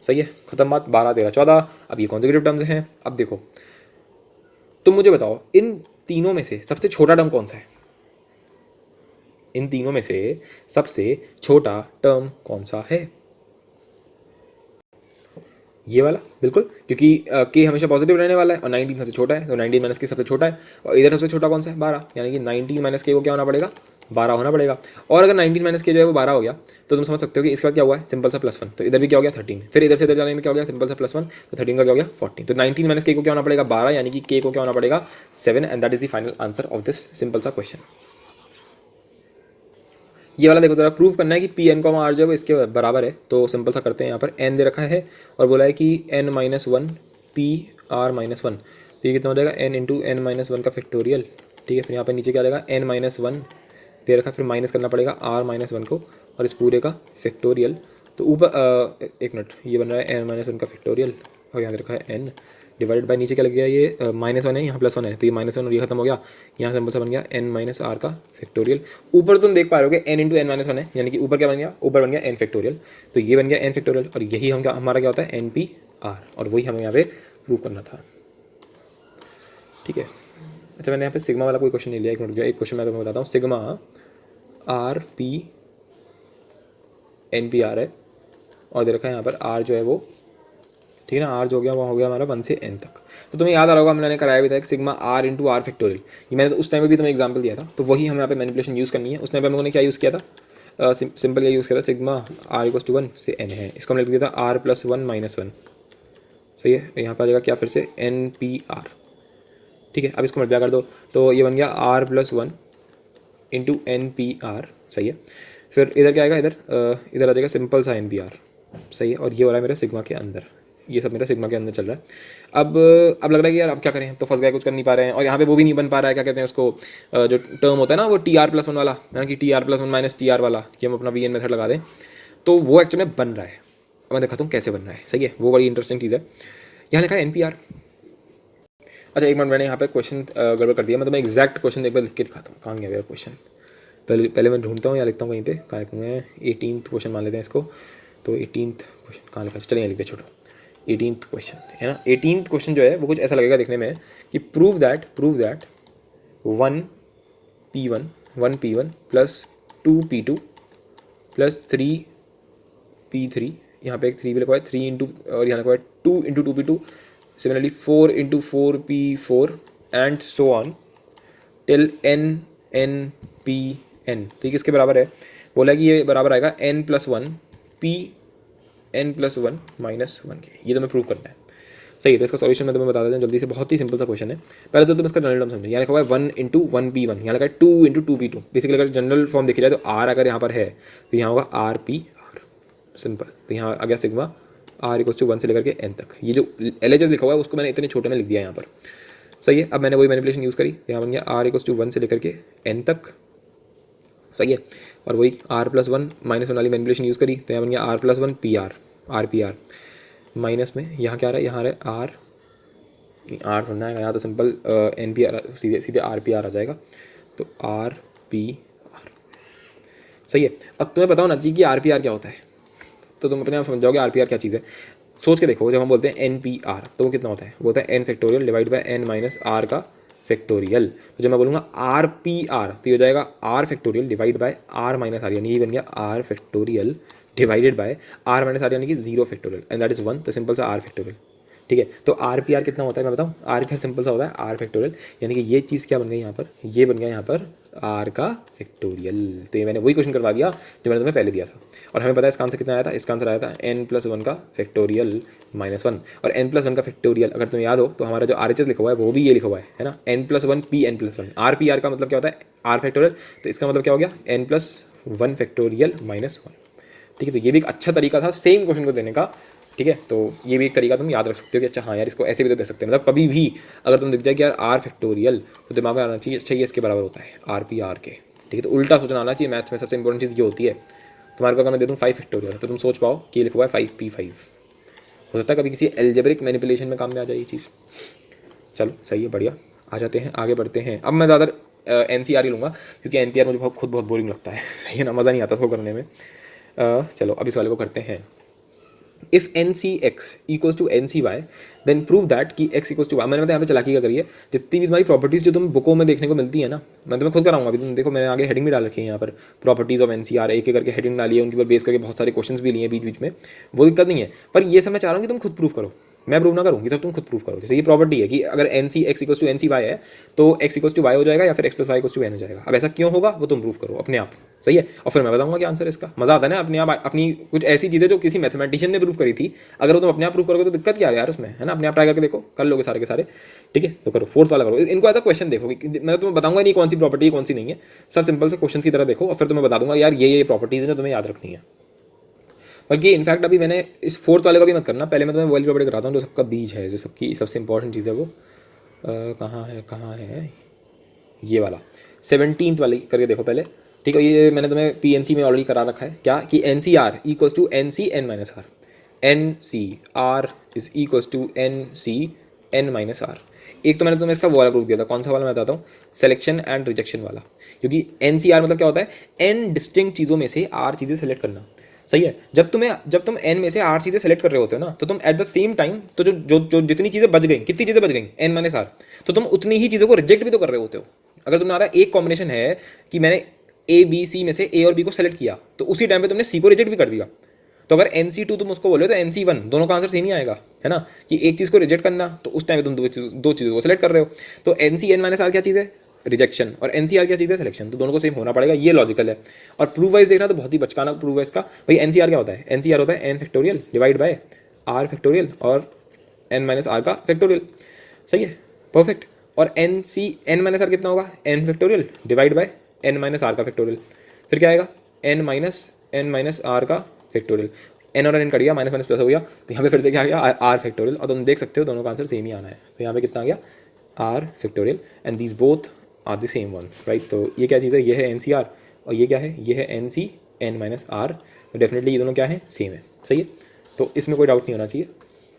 सही है, खत्म बात, 12 13 14। अब ये कॉन्जिक्यूटिव टर्म्स हैं। अब देखो तुम मुझे बताओ इन तीनों में से सबसे छोटा टर्म कौन सा है, इन तीनों में से सबसे छोटा टर्म कौन सा है, ये वाला, बिल्कुल, क्योंकि के हमेशा पॉजिटिव रहने वाला है और 19 सबसे छोटा है, तो 19 माइनस के सबसे छोटा है, और इधर सबसे छोटा कौन सा है 12, यानी कि 19 माइनस के को क्या होना पड़ेगा 12 होना पड़ेगा। और अगर 19 माइनस के जो है वो 12 हो गया, तो तुम समझ सकते हो कि इसके बाद क्या हुआ है सिंपल सा +1, तो इधर भी क्या हो गया 13, फिर इधर से इधर जाने में क्या हो गया सिंपल सा +1, तो 13 का क्या हो गया 14, तो 19 माइनस के को क्या होना पड़ेगा 12, यानी कि के को क्या होना पड़ेगा 7, and that is the final answer of this simple सा क्वेश्चन। ये वाला देखो जरा प्रूव करना है कि पी एन कॉमा आर जो है वो इसके बराबर है, तो सिंपल सा करते हैं। यहाँ पर एन दे रखा है और बोला है कि n minus one P r minus one, तो ये कितना हो जाएगा n into n minus one का फैक्टोरियल, ठीक है। फिर यहाँ पर नीचे क्या आ जाएगा एन माइनस वन दे रखा, फिर माइनस करना पड़ेगा आर माइनस वन को और इस पूरे का फैक्टोरियल। तो ऊपर एक मिनट, ये बन रहा है एन माइनस वन का फैक्टोरियल और यहाँ दे रखा है एन डिवाइडेड बाय नीचे क्या लग गया, ये -1 है, यहाँ +1 है, तो ये -1 और ये खत्म हो गया, यहाँ सिंपल सा बन गया n माइनस आर का फैक्टोरियल। ऊपर तुम देख पा रहे हो n into n minus one है, यानी कि ऊपर क्या बन गया, ऊपर बन गया n फैक्टोरियल, तो ये बन गया n फैक्टोरियल, और यही हम क्या हमारा क्या होता है एन पी आर, और वही हमें यहाँ पे प्रूव करना था, ठीक है। अच्छा मैंने यहाँ पे सिग्मा वाला कोई क्वेश्चन नहीं लिया, एक मिनट, एक क्वेश्चन मैं तुम्हें बताता हूँ। Sigma r P n P r है और दे रखा है यहाँ पर आर जो है वो ठीक है ना। आर जो हो गया वो हो गया हमारा 1 से n तक। तो तुम्हें याद आ रहा होगा मैंने कराया भी था sigma r into r factorial, ये मैंने तो उस टाइम पे भी तुम्हें एग्जाम्पल दिया था, तो वही हमें यहाँ पे मैनिपुलेशन यूज़ करनी है। उस टाइम पे हम लोगों ने क्या यूज़ किया था, सिंपल ये यूज़ किया था सिग्मा आर इक्वल्स टू 1 से n है, इसको हमने लिख दिया था आर प्लस 1 माइनस 1। सही है, यहाँ पर आ जाएगा क्या फिर से एन पी आर। ठीक है, अब इसको मल्टीप्लाई कर दो तो ये बन गया r plus 1 into n P r. सही है, फिर इधर क्या आएगा, इधर आ जाएगा सिंपल सा एन पी आर। सही है, और ये हो रहा है मेरा सिग्मा के अंदर, ये सब मेरा सिग्मा के अंदर चल रहा है। अब लग रहा है कि यार अब क्या करें, तो फंस गए, कुछ कर नहीं पा रहे हैं, और यहाँ पे वो भी नहीं बन पा रहा है, क्या कहते हैं उसको, जो टर्म होता है ना वो टी आर प्लस 1 वाला, है ना, कि T R plus 1 minus T R वाला, कि हम अपना वी एन मेथड लगा दें, तो वो एक्चुअली में बन रहा है। अब मैं दिखाता हूँ कैसे बन रहा है। सही है, वो बड़ी इंटरेस्टिंग चीज़ है। यहाँ लिखा है एन पी आर। अच्छा एक मिनट, मैंने यहाँ पे क्वेश्चन गड़बड़ कर दिया, मैं तुम्हें एग्जैक्ट क्वेश्चन एक बार लिख के दिखाता हूँ, कहाँ गया मेरा क्वेश्चन। पहले मैं ढूंढता हूँ या लिखता हूँ कहीं पे, कहाँ लिखूँ मैं, 18th क्वेश्चन मान लेते हैं इसको। तो 18th क्वेश्चन कहाँ लिखा है, चलिए लिखते छोड़ो, 18th क्वेश्चन है ना। 18th क्वेश्चन जो है वो कुछ ऐसा लगेगा देखने में कि prove that 1p1 plus 2p2 plus 3p3, यहाँ पे एक 3 भी लिखा है, 3 इंटू और यहाँ लिखा है 2 into 2p2, similarly 4 into 4p4 and so on till n तो ये किसके बराबर है, बोला कि ये बराबर आएगा n plus 1 p n plus 1 minus 1 के। ये तुम्हें प्रूव करना है। सही है, तो इसका सॉल्यूशन मैं तुम्हें बता देता हूँ जल्दी से, बहुत ही सिंपल सा क्वेश्चन है। पहले तो तुम इसका जनरल टर्म समझो, यहाँ लिखा हुआ है 1 इंटू 1p1, यहाँ लिखा है 2 इंटू 2p2। बेसिकली अगर जनरल फॉर्म देखी जाए तो r अगर यहाँ पर है तो यहाँ होगा आर पी आर, सिंपल। तो यहाँ आ गया सिग्मा आर इक्वल्स टू 1 से लेकर के n तक। ये जो LHS लिखा हुआ है उसको मैंने इतने छोटे में लिख दिया यहाँ पर। सही है, अब मैंने वही मैनिपुलेशन यूज़ करी, यहाँ बन गया आर इक्वल्स टू 1 से लेकर के n तक। सही है, और वही आर प्लस 1 माइनस 1 वाली मैनिपुलेशन यूज़ करी, तो यहाँ बन गया r plus 1 P r minus में यहाँ क्या आ रहा है, यहाँ आ रहा है आर सुनना है, यहाँ तो सिंपल एन पी आर, सीधे आर पी आर आ जाएगा, तो आर पी आर। सही है, अब तुम्हें पता होना चाहिए कि आर पी आर क्या होता है, तो तुम अपने आप समझ जाओगे आर पी आर क्या चीज़ है। सोच के देखो, जब हम बोलते हैं एन पी आर तो वो कितना होता है, वो होता है N factorial divide by N minus are का फैक्टोरियल। तो जब मैं बोलूँगा आर पी आर तो ये हो जाएगा r factorial divide by r minus r, यानी ये बन गया r factorial divided by r minus r, यानी कि 0 फैक्टोरियल, एंड दैट इज 1, तो सिंपल सा आर फैक्टोरियल। ठीक है, तो आर पी आर कितना होता है मैं बताऊँ, आर पी आर सिंपल सा होता है आर फैक्टोरियल, यानी कि ये चीज़ क्या बन गई यहाँ पर, ये बन गया यहाँ पर आर का फैक्टोरियल। तो ये मैंने वही क्वेश्चन करवा दिया जो मैंने तुम्हें पहले दिया था, और हमें पता है इसका आंसर कितना आया था, इसका आंसर आया था n प्लस 1 का फैक्टोरियल माइनस 1, और n प्लस 1 का फैक्टोरियल अगर तुम्हें याद हो तो हमारा जो RHS लिखा हुआ है वो भी ये लिखा हुआ है ना, n plus 1 p n plus 1। R P R का मतलब क्या होता है, आर फैक्टोरियल, तो इसका मतलब क्या हो गया n प्लस 1 फैक्टोरियल माइनस 1। ठीक है, तो ये भी एक अच्छा तरीका था सेम क्वेश्चन को देने का। ठीक है, तो ये भी एक तरीका तुम याद रख सकते हो कि अच्छा हाँ यार इसको ऐसे भी तो दे सकते हैं, मतलब कभी भी अगर तुम दिख जाए कि यार आर फैक्टोरियल, तो दिमाग में आना चाहिए अच्छा ये इसके बराबर होता है आर पी आर के। ठीक है, तो उल्टा सोचना आना चाहिए मैथ्स में, सबसे इंपॉर्टेंट चीज़ ये होती है। तुम्हारे को अगर मैं दे दूँ 5 फैक्टोरियल तो तुम सोच पाओ कि ये लिखा हुआ है 5p5, हो सकता है कभी किसी एल्जेब्रिक मैनिपुलेशन में काम में आ जाए ये चीज़। चलो सही है, बढ़िया, आ जाते हैं आगे बढ़ते हैं। अब मैं ज़्यादा NCR ही लूँगा क्योंकि NPR मुझे बहुत बोरिंग लगता है। सही है ना, मज़ा नहीं आता उसको करने में। चलो अब इस वाले को करते हैं। If NCX equals to NCY then prove that कि x इक्वल्स टू y। मैंने बताया यहाँ पे चलाकी क्या करिए, जितनी भी तुम्हारी प्रॉपर्टीज़ जो तुम बुकों में देखने को मिलती है ना, मैं तुम्हें खुद कराऊंगा अभी। तुम देखो मैंने आगे हेडिंग भी डाल रखी है यहाँ पर, प्रॉपर्टीज़ ऑफ NCR, एक एक करके हेडिंग डाली है, उनके ऊपर बेस करके बहुत सारे क्वेश्चंस भी लिए हैं बीच बीच में, वो दिक्कत नहीं है। पर ये सब मैं चाह रहा हूँ कि तुम खुद प्रूव करो, मैं प्रूव ना करूँ, ये सब तुम खुद प्रूव करो। जैसे ये प्रॉपर्टी है कि अगर NCX इक्वल्स टू NCY है तो x इक्वल्स टू y हो जाएगा या फिर x plus y equals to n हो जाएगा। अब ऐसा क्यों होगा वो तुम प्रूव करो अपने आप। सही है, और फिर मैं बताऊंगा क्या आंसर है इसका। मजा आता है ना अपने आप, अपनी कुछ ऐसी चीज़ें जो किसी मैथमेटिशियन ने प्रूव करी थी, अगर वो तुम अपने आप प्रूव करोगे तो दिक्कत क्या है यार उसमें, है ना। अपने आप ट्राई करके देखो, कर लोगे सारे के सारे। ठीक है, तो करो, फोर्थ वाला करो। इनको ऐसा क्वेश्चन देखो, मैं तुम्हें बताऊंगा नहीं कौन सी प्रॉपर्टी है कौन सी नहीं है, सब सिंपल से क्वेश्चन की तरह देखो, और फिर तुम्हें बता दूंगा यार ये प्रॉपर्टीज़ है तुम्हें याद रखनी है। बल्कि इनफैक्ट अभी मैंने इस फोर्थ वाले का भी मत करना, पहले मैं तुम्हें वाली प्रॉपर्टी कराता हूँ जो सबका बीज है, जो सबकी सबसे इंपॉर्टेंट चीज़ है वो कहाँ है ये वाला 17th वाली करके देखो पहले। ठीक है, ये मैंने तुम्हें PNC में ऑलरेडी करा रखा है क्या, कि NCR equals to NC n minus r, NCR is equals to NC n minus r. एक तो मैंने तुम्हें इसका वो वाला प्रूफ दिया था, कौन सा वाला मैं बताता हूँ, सिलेक्शन एंड रिजेक्शन वाला। क्योंकि NCR मतलब क्या होता है, n डिस्टिंक्ट चीज़ों में से r चीज़ें सेलेक्ट करना। सही है, जब तुम n में से r चीज़ें सेलेक्ट कर रहे होते हो ना, तो तुम एट द सेम टाइम तो जो जितनी चीज़ें बच गई, कितनी चीज़ें बच गई n माइनस आर, तो तुम उतनी ही चीज़ों को रिजेक्ट भी तो कर रहे होते हो। अगर तुम्हारा एक कॉम्बिनेशन है कि मैंने A B C में से A और B को सेलेक्ट किया, तो उसी टाइम पे तुमने C को रिजेक्ट भी कर दिया। तो अगर NC2 तुम उसको बोले तो NC1, दोनों का आंसर सेम ही आएगा, है ना, कि एक चीज़ को रिजेक्ट करना, तो उस टाइम पे तुम दो चीज़ों को सेलेक्ट कर रहे हो। तो NCN-R क्या चीज़ है, रिजेक्शन, और NCR क्या चीज़ है, सिलेक्शन, तो दोनों को सेम होना पड़ेगा, ये लॉजिकल है। और प्रूफ वाइज देखना तो बहुत ही बचकाना प्रूफ है इसका भाई। NCR क्या होता है, NCR होता है n divide by R factorial और n-R का फैक्टोरियल, सही है, परफेक्ट। और n-R कितना होगा, n डिवाइड बाय n-R का फैक्टोरियल, फिर क्या आएगा n-R का फैक्टोरियल, n और n कट गया, माइनस माइनस प्लस हो गया, तो यहाँ पे फिर से क्या आ गया r फैक्टोरियल, और तुम देख सकते हो दोनों का आंसर सेम ही आना है। तो यहाँ पे कितना आ गया r factorial, and these both are the same one, right. तो ये क्या चीज़ है, ये है NCR, और ये क्या है, ये है NCN-R, तो डेफिनेटली ये दोनों क्या है, सेम है, सही है। तो इसमें कोई डाउट नहीं होना चाहिए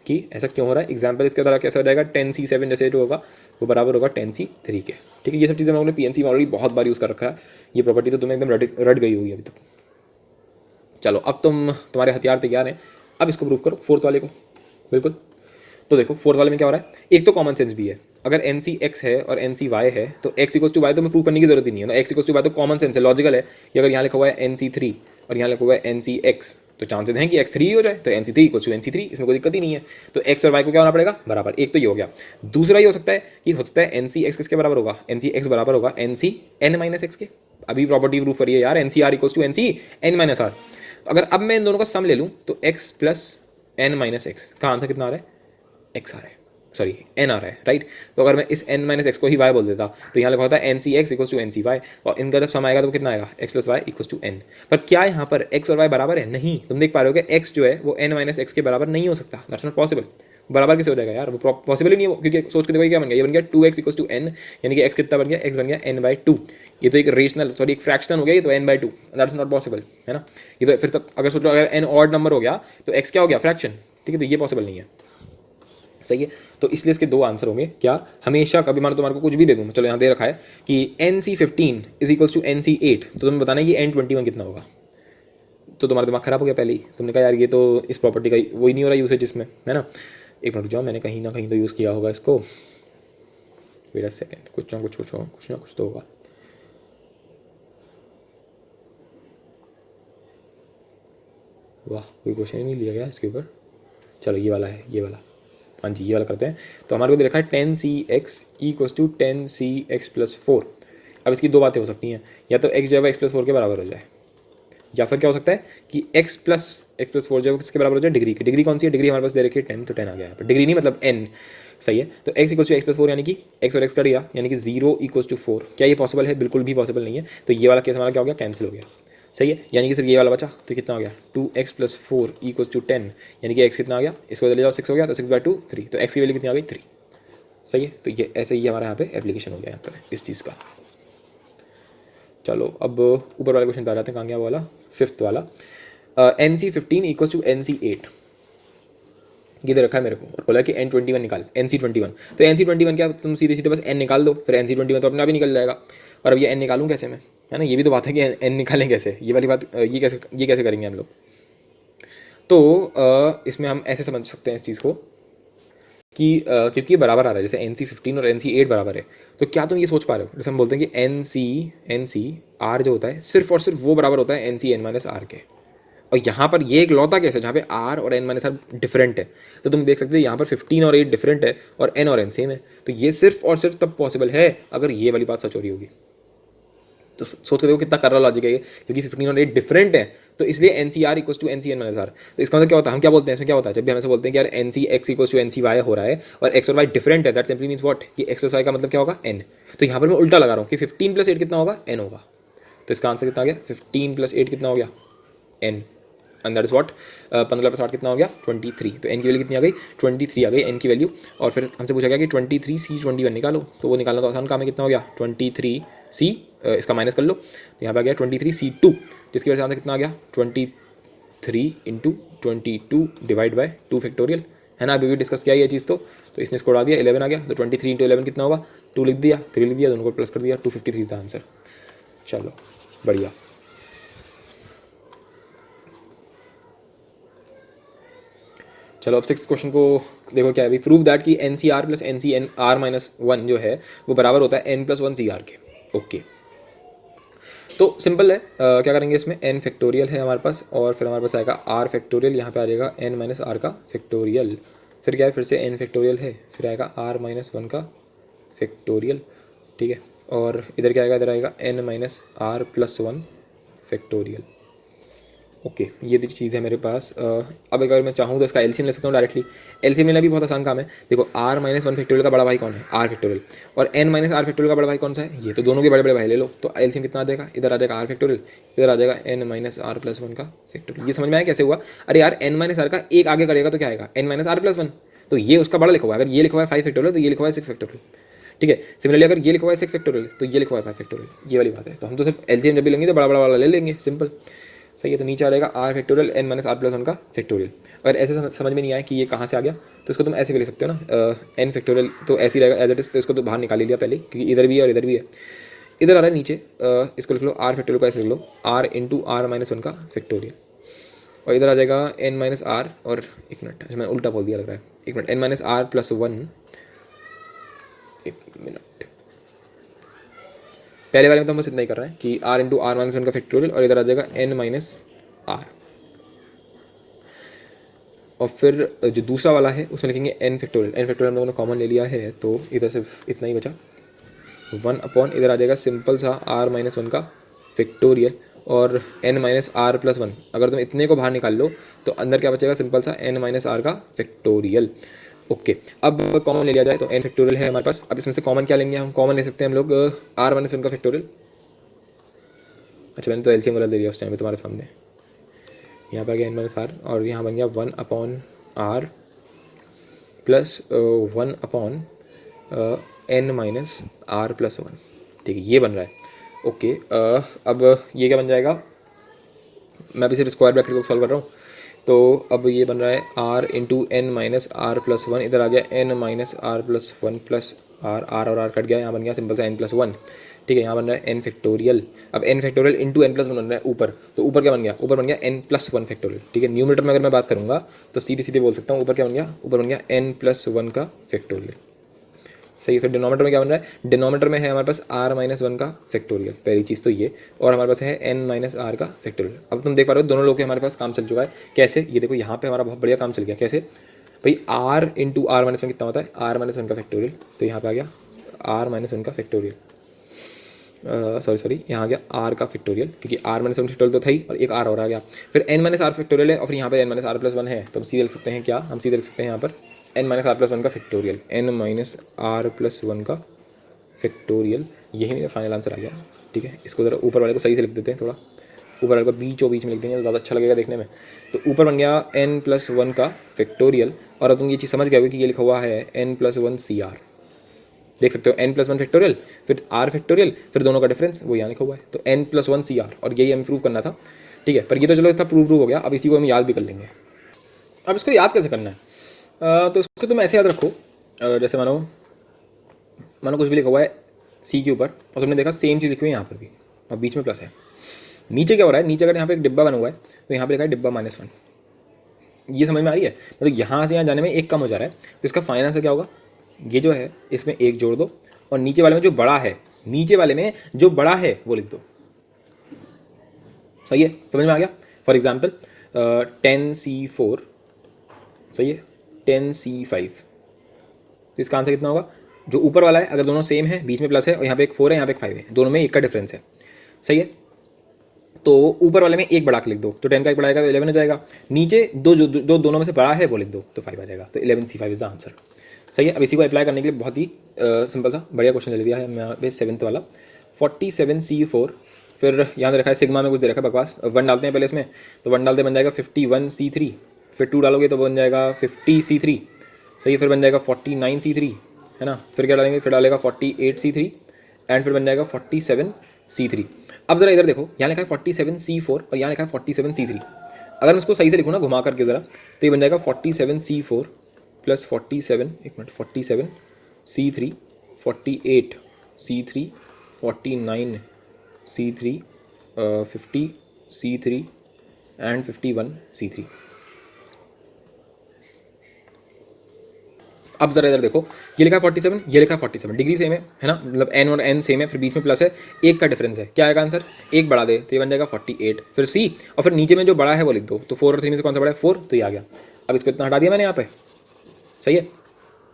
कि ऐसा क्यों हो रहा है। एग्जाम्पल इसके द्वारा कैसा हो जाएगा, 10C7 जैसे जो होगा वो बराबर होगा 10C3 के, ठीक है। ये सब चीज़ें हम लोगों ने PNC में ऑलरेडी बहुत बार यूज़ कर रखा है, ये प्रॉपर्टी तो तुम्हें एकदम रट गई होगी अभी तक। चलो अब तुम्हारे हथियार तैयार हैं, अब इसको प्रूव करो फोर्थ वाले को, बिल्कुल। तो देखो फोर्थ वाले में क्या हो रहा है, एक तो कॉमन सेंस भी है, अगर NCX है और NCY है तो x इक्वल टू वाई तो मैं प्रूव करने की जरूरत ही नहीं है ना, x इक्वल टू वाई तो कॉमन सेंस है, लॉजिकल है कि अगर यहाँ लिखा हुआ है NC3 और यहाँ लिखा हुआ है NCX तो चांसेस हैं कि x 3 ही हो जाए, तो NC3 इक्वल टू NC3, इसमें कोई दिक्कत ही नहीं है। तो x और y को क्या होना पड़ेगा, बराबर, एक तो ये हो गया। दूसरा ये हो सकता है कि NCX किसके बराबर होगा, NCX बराबर होगा NCN-X के, अभी प्रॉपर्टी प्रूफ करिए यार, NCR इक्वल टू NCN-R। अगर अब मैं इन दोनों का सम ले लूँ तो x प्लस n-x का आंसर कितना आ रहा है, x आ रहा है, सॉरी n आ रहा है, राइट। तो अगर मैं इस n-x को ही y बोल देता तो यहाँ लिखा होता है NCX इक्वल टू NCY, और इनका जब सम आएगा तो कितना आएगा, x plus y equal to n। पर क्या यहाँ पर x और y बराबर है, नहीं, तुम देख पा रहे हो कि x जो है वो n-x के बराबर नहीं हो सकता, दैट्स नॉट पॉसिबल। बराबर कैसे हो जाएगा यार, वो पॉसिबल ही नहीं है वो, क्योंकि सोच के देखो ये क्या बन गया, ये बन गया 2x इक्वल टू n, यानी कि x कितना बन गया, x बन गया n/2, ये तो एक रेशनल सॉरी एक फ्रैक्शन हो गया, ये तो n/2, दैट्स नॉट पॉसिबल, है ना। ये तो फिर तक अगर सोचो अगर n ऑड नंबर हो गया तो x क्या हो गया, फ्रैक्शन, ठीक है, तो ये पॉसिबल नहीं है, सही है। तो इसलिए इसके दो आंसर होंगे, क्या, हमेशा कभी मान तुम्हारे को कुछ भी दे दूँ, चलो यहाँ दे रखा है कि NC15 is equals to NC8, तो तुम्हें बताना है कि N21 कितना होगा, तो तुम्हारा दिमाग खराब हो गया पहले ही, तुमने कहा यार ये तो इस प्रॉपर्टी का वही नहीं हो रहा यूसेज इसमें, है ना। एक मिनट जाओ, मैंने कहीं ना कहीं तो यूज़ किया होगा इसको, वेट अ सेकंड, कुछ ना कुछ तो होगा। वाह, कोई क्वेश्चन ही नहीं लिया गया इसके ऊपर, चलो ये वाला है, ये वाला, हाँ जी ये वाला करते हैं। तो हमारे को दे रखा है 10CX equals to 10CX plus 4। अब इसकी दो बातें हो सकती हैं, या तो x जो है x प्लस 4 के बराबर हो जाए, या फिर क्या हो सकता है कि x प्लस 4 जो है किसके बराबर हो जाए, डिग्री की। डिग्री कौन सी है, डिग्री हमारे पास दे रखी है 10, तो 10 आ गया यहाँ पर, डिग्री नहीं मतलब n, सही है। तो x equals to x plus 4 यानी कि x और x कट गया, यानी कि 0 इक्वल्स टू 4, क्या ये पॉसिबल है, बिल्कुल भी पॉसिबल नहीं है। तो ये वाला केस हमारा क्या हो गया, कैंसिल हो गया, सही है, यानी कि सिर्फ ये वाला बचा, तो कितना हो गया 2x प्लस 4 इक्वल्स टू 10, यानी कि x कितना आ गया, इसको ले जाओ 6 हो गया, तो 6/2 3, तो x की वैल्यू कितनी आ गई 3, सही है। तो ये ऐसे ही हमारा यहाँ पे एप्लीकेशन हो गया यहाँ पर इस चीज़ का। चलो अब ऊपर वाले क्वेश्चन पे आ जाते हैं, कहाँ गया वाला, फिफ्थ वाला, NC15 इक्वल्स टू NC8, ये दे रखा है मेरे को, और बोला कि N21 निकाल, NC21, तो NC21 क्या, तुम सीधे सीधे बस n निकाल दो, फिर NC21 तो अपने आप ही निकल जाएगा। और अब ये n निकालूं कैसे मैं, है ना, ये भी तो बात है कि n निकालें कैसे, ये वाली बात, ये कैसे करेंगे हम लोग। तो इसमें हम ऐसे समझ सकते हैं इस चीज़ को कि क्योंकि ये बराबर आ रहा है, जैसे NC15 और NC8 बराबर है, तो क्या तुम ये सोच पा रहे हो, जैसे हम बोलते हैं कि NCR जो होता है सिर्फ और सिर्फ वो बराबर होता है NCN-R के, और यहाँ पर ये एक लौता केस है जहाँ पे R और N-R डिफरेंट है। तो तुम देख सकते हो यहाँ पर 15 और 8 डिफरेंट है और N और N सेम है, तो ये सिर्फ और सिर्फ तब पॉसिबल है अगर ये वाली बात सच हो रही होगी। तो सोच के देखो कितना कर रहा लॉजिक है ये, क्योंकि 15 और 8 डिफरेंट है, तो इसलिए NCR इक्वल्स टू NCN-R। तो इसका मतलब क्या होता है, हम क्या बोलते हैं इसमें, क्या होता है जब भी हम ऐसे बोलते हैं कि यार NCX इक्वल्स टू NCY हो रहा है और x और y डिफरेंट है, दैट सिंपली मीन्स व्हाट, कि x प्लस y का मतलब क्या होगा n। तो यहाँ पर मैं उल्टा लगा रहा हूँ कि 15 प्लस 8 कितना होगा, n होगा, तो इसका आंसर कितना आ गया, 15 प्लस 8 कितना हो गया, n, and that is what, 15 plus 8 कितना हो गया 23, तो n की वैल्यू कितनी आ गई 23 आ गई n की वैल्यू। और फिर हमसे पूछा गया कि 23C21 निकालो, तो वो निकालना तो आसान काम है, कितना हो गया 23C, इसका माइनस कर लो, तो यहाँ पे आ गया 23C2, जिसकी वजह से आंसर कितना आ गया 23 इंटू 22 डिवाइड बाय 2 फैक्टोरियल, है ना, अभी भी डिस्कस किया ये चीज़। तो इसने इसको उड़ा दिया, 11 आ गया, तो 23 इंटू 11 कितना होगा, 2 लिख दिया, 3 लिख दिया, दोनों को प्लस कर दिया, 253 था आंसर। चलो बढ़िया। चलो अब सिक्स क्वेश्चन को देखो क्या है, प्रूव दैट कि NCR प्लस NCN-R-1 जो है वो बराबर होता है N+1 CR के। ओके, तो सिंपल है, क्या करेंगे इसमें n फैक्टोरियल है हमारे पास, और फिर हमारे पास आएगा r फैक्टोरियल, यहाँ पे आ जाएगा n माइनस आर का फैक्टोरियल, फिर क्या है फिर से n फैक्टोरियल है, फिर आएगा r माइनस वन का फैक्टोरियल, ठीक है, और इधर क्या आएगा, इधर आएगा n minus r plus one factorial. Okay, ये चीज़ है मेरे पास। अब अगर मैं चाहूँ तो इसका एलसीएम ले सकता हूँ डायरेक्टली। एलसीएम लेना भी बहुत आसान काम है। देखो r माइनस वन फैक्टोरियल का बड़ा भाई कौन है, r फैक्टोरियल, और n माइनस आर फैक्टोरियल का बड़ा भाई कौन सा है, ये तो दोनों के बड़े बड़े भाई ले लो। तो एलसीएम कितना आ जाएगा, इधर आ जाएगा r फैक्टोरियल, इधर आ जाएगा n minus r plus one का फैक्टोरियल। ये समझ में आया कैसे हुआ? अरे यार n माइनस आर का एक आगे करेगा तो क्या आएगा, n minus r plus one, तो ये उसका बड़ा लिखा हुआ है। अगर ये लिखा हुआ है फाइव फैक्टोरियल तो ये लिखा हुआ है सिक्स फैक्टोरियल, ठीक है। सिमिलरली अगर ये लिखा हुआ है सिक्स फैक्टोरियल तो ये लिखा हुआ है फाइव फैक्टोरियल, ये वाली बात है। तो हम तो सिर्फ एलसीएम जब भी लेंगे तो बड़ा बड़ा वाला ले लेंगे, सिंपल, सही है। तो नीचे आ जाएगा r factorial n minus r plus one का फैक्टोरियल। अगर ऐसे समझ में नहीं आया कि ये कहाँ से आ गया तो इसको तुम ऐसे भी ले सकते हो ना, n फैक्टोरियल तो ऐसे ही रहेगा एज इट इज, तो इसको तो बाहर निकाल ही लिया पहले, क्योंकि इधर भी है और इधर भी है। इधर आ रहा है नीचे, इसको लिख लो आर फैक्टोरियल को ऐसे लिख लो, r into r minus one का फैक्टोरियल, और इधर आ जाएगा n माइनस आर, और एक मिनट, अच्छा मैंने उल्टा बोल दिया लग रहा है, एक minute, n minus r plus one, एक मिनट, पहले वाले में तो हम बस इतना ही कर रहे हैं कि r into r minus one का फैक्टोरियल, और इधर आ जाएगा n माइनस आर, और फिर जो दूसरा वाला है उसमें लिखेंगे n फैक्टोरियल। n फैक्टोरियल हम लोगों ने कॉमन ले लिया है तो इधर सिर्फ इतना ही बचा, वन अपॉन, इधर आ जाएगा सिंपल सा r माइनस वन का फैक्टोरियल, और n minus r plus one. अगर तुम इतने को बाहर निकाल लो तो अंदर क्या बचेगा, सिंपल सा n माइनस आर का फैक्टोरियल। ओके, अब कॉमन ले लिया जाए तो n फैक्टोरियल है हमारे पास। अब इसमें से कॉमन क्या लेंगे, हम कॉमन ले सकते हैं हम लोग r माइनस वन का फैक्टोरियल। अच्छा मैंने तो एलसीएम वाला ले लिया उस टाइम में तुम्हारे सामने, यहाँ पर आ गया n माइनस आर, और यहाँ बन गया one upon r plus one upon n minus r plus one, ठीक है, ये बन रहा है। ओके, अब ये क्या बन जाएगा, मैं अभी सिर्फ स्क्वायर ब्रैकेट को सॉल्व कर रहा हूँ। तो अब ये बन रहा है r into n minus r plus one, इधर आ गया n minus r plus one plus r, r और r कट गया, यहाँ बन गया सिंपल सा n प्लस वन, ठीक है। यहाँ बन रहा है n फैक्टोरियल। अब n factorial into n plus one बन रहा है ऊपर, तो ऊपर क्या बन गया, ऊपर बन गया n प्लस वन फैक्टोरियल, ठीक है। न्यूमरेटर में अगर मैं बात करूँगा तो सीधे सीधे बोल सकता हूँ, ऊपर क्या बन गया, ऊपर बन गया n प्लस वन का फैक्टोरियल, सही है। फिर डिनोमीटर में क्या बन रहा है, डिनोमीटर में है हमारे पास r माइनस वन का फैक्टोरियल, पहली चीज़ तो ये, और हमारे पास है n माइनस आर का फैक्टोरियल। अब तुम देख पा रहे हो दोनों लोग के हमारे पास काम चल चुका है, कैसे, ये देखो यहाँ पे हमारा बहुत बढ़िया काम चल गया, कैसे भाई, r into r minus one कितना होता है, r माइनस वन का फैक्टोरियल, तो यहाँ पे आ गया r माइनस वन का फैक्टोरियल, सॉरी यहाँ आ गया r का फैक्टोरियल, क्योंकि r माइनस वन फैक्टोरियल तो था ही, और एक r और आ गया। फिर n माइनस आर फैक्टोरियल है, और फिर यहाँ पे n minus r plus one है, तो हम सीधे लिख सकते हैं क्या, हम सीधे लिख सकते हैं यहाँ पर n minus r plus one का factorial, n minus r plus one का फैक्टोरियल, यही मेरा फाइनल आंसर आ गया, ठीक है। इसको ज़रा ऊपर वाले को सही से लिख देते हैं, थोड़ा ऊपर वाले को बीचों बीच में लिख देंगे तो ज़्यादा अच्छा लगेगा देखने में। तो ऊपर बन गया n प्लस वन का फैक्टोरियल, और अब तुम ये चीज़ समझ गए होगे कि ये लिखा हुआ है n plus one C r, देख सकते हो n प्लस वन फैक्टोरियल फिर r फैक्टोरियल, फिर दोनों का डिफरेंस वो यहाँ लिखा हुआ है, तो n plus one C r, और यही हमें प्रूव करना था, ठीक है। पर ये तो चलो इसका प्रूव हो गया, अब इसी को हम याद भी कर लेंगे। अब इसको याद कैसे करना है, तो इसको तुम ऐसे याद रखो, जैसे मानो कुछ भी लिखा हुआ है सी के ऊपर, और तुमने देखा सेम चीज़ लिखी हुई है यहाँ पर भी, और बीच में प्लस है। नीचे क्या हो रहा है, नीचे अगर यहाँ पे एक डिब्बा बना हुआ है तो यहाँ पे लिखा है डिब्बा माइनस वन, ये समझ में आ रही है, मतलब यहाँ से यहाँ जाने में एक कम हो जा रहा है, तो इसका फाइनल आंसर क्या होगा, ये जो है इसमें एक जोड़ दो, और नीचे वाले में जो बड़ा है, नीचे वाले में जो बड़ा है वो लिख दो, सही है, समझ में आ गया। फॉर एग्जाम्पल 10C4, सही है, 10C5, तो इसका आंसर कितना होगा, जो ऊपर वाला है अगर दोनों सेम है, बीच में प्लस है, और यहाँ पे एक 4 है, यहाँ पे एक 5 है, दोनों में एक का डिफरेंस है, सही है। तो ऊपर वाले में एक बढ़ा के लिख दो, तो 10 का एक बढ़ाएगा तो 11 हो जाएगा, नीचे जो दोनों में से बड़ा है वो लिख दो तो 5 आ जाएगा, तो 11C5 इज द आंसर, सही है। अब इसी को अप्लाई करने के लिए बहुत ही सिंपल सा बढ़िया क्वेश्चन ले दिया है यहाँ पे, 7th वाला 47C4, फिर यहाँ रखा है सिग्मा में कुछ दे रखा है बकवास, 1 डालते हैं पहले इसमें, तो 1 डालते बन जाएगा 51C3, फिर 2 डालोगे तो बन जाएगा 50C3, सही है, फिर बन जाएगा 49C3, है ना, फिर क्या डालेंगे, फिर डालेगा 48C3, एंड फिर बन जाएगा 47C3। अब जरा इधर देखो, यहाँ लिखा है 47C4 और यहाँ लिखा है 47C3, अगर मैं इसको सही से लिखूँ ना घुमा करके ज़रा, तो ये बन जाएगा 47C4 प्लस 47, एक minute, 47C3, 48C3, 49C3, 50C3 and 51C3। अब जरा इधर देखो, ये लिखा है 47, ये लिखा है 47, डिग्री सेम है ना, मतलब n और n सेम है, फिर बीच में प्लस है, एक का डिफरेंस है, क्या आएगा आंसर, एक बढ़ा दे तो ये बन जाएगा 48, फिर सी, और फिर नीचे में जो बड़ा है वो लिख दो, तो 4 और 3 में से कौन सा बड़ा है, 4, तो ये आ गया। अब इसको इतना हटा दिया मैंने यहाँ पे, सही है,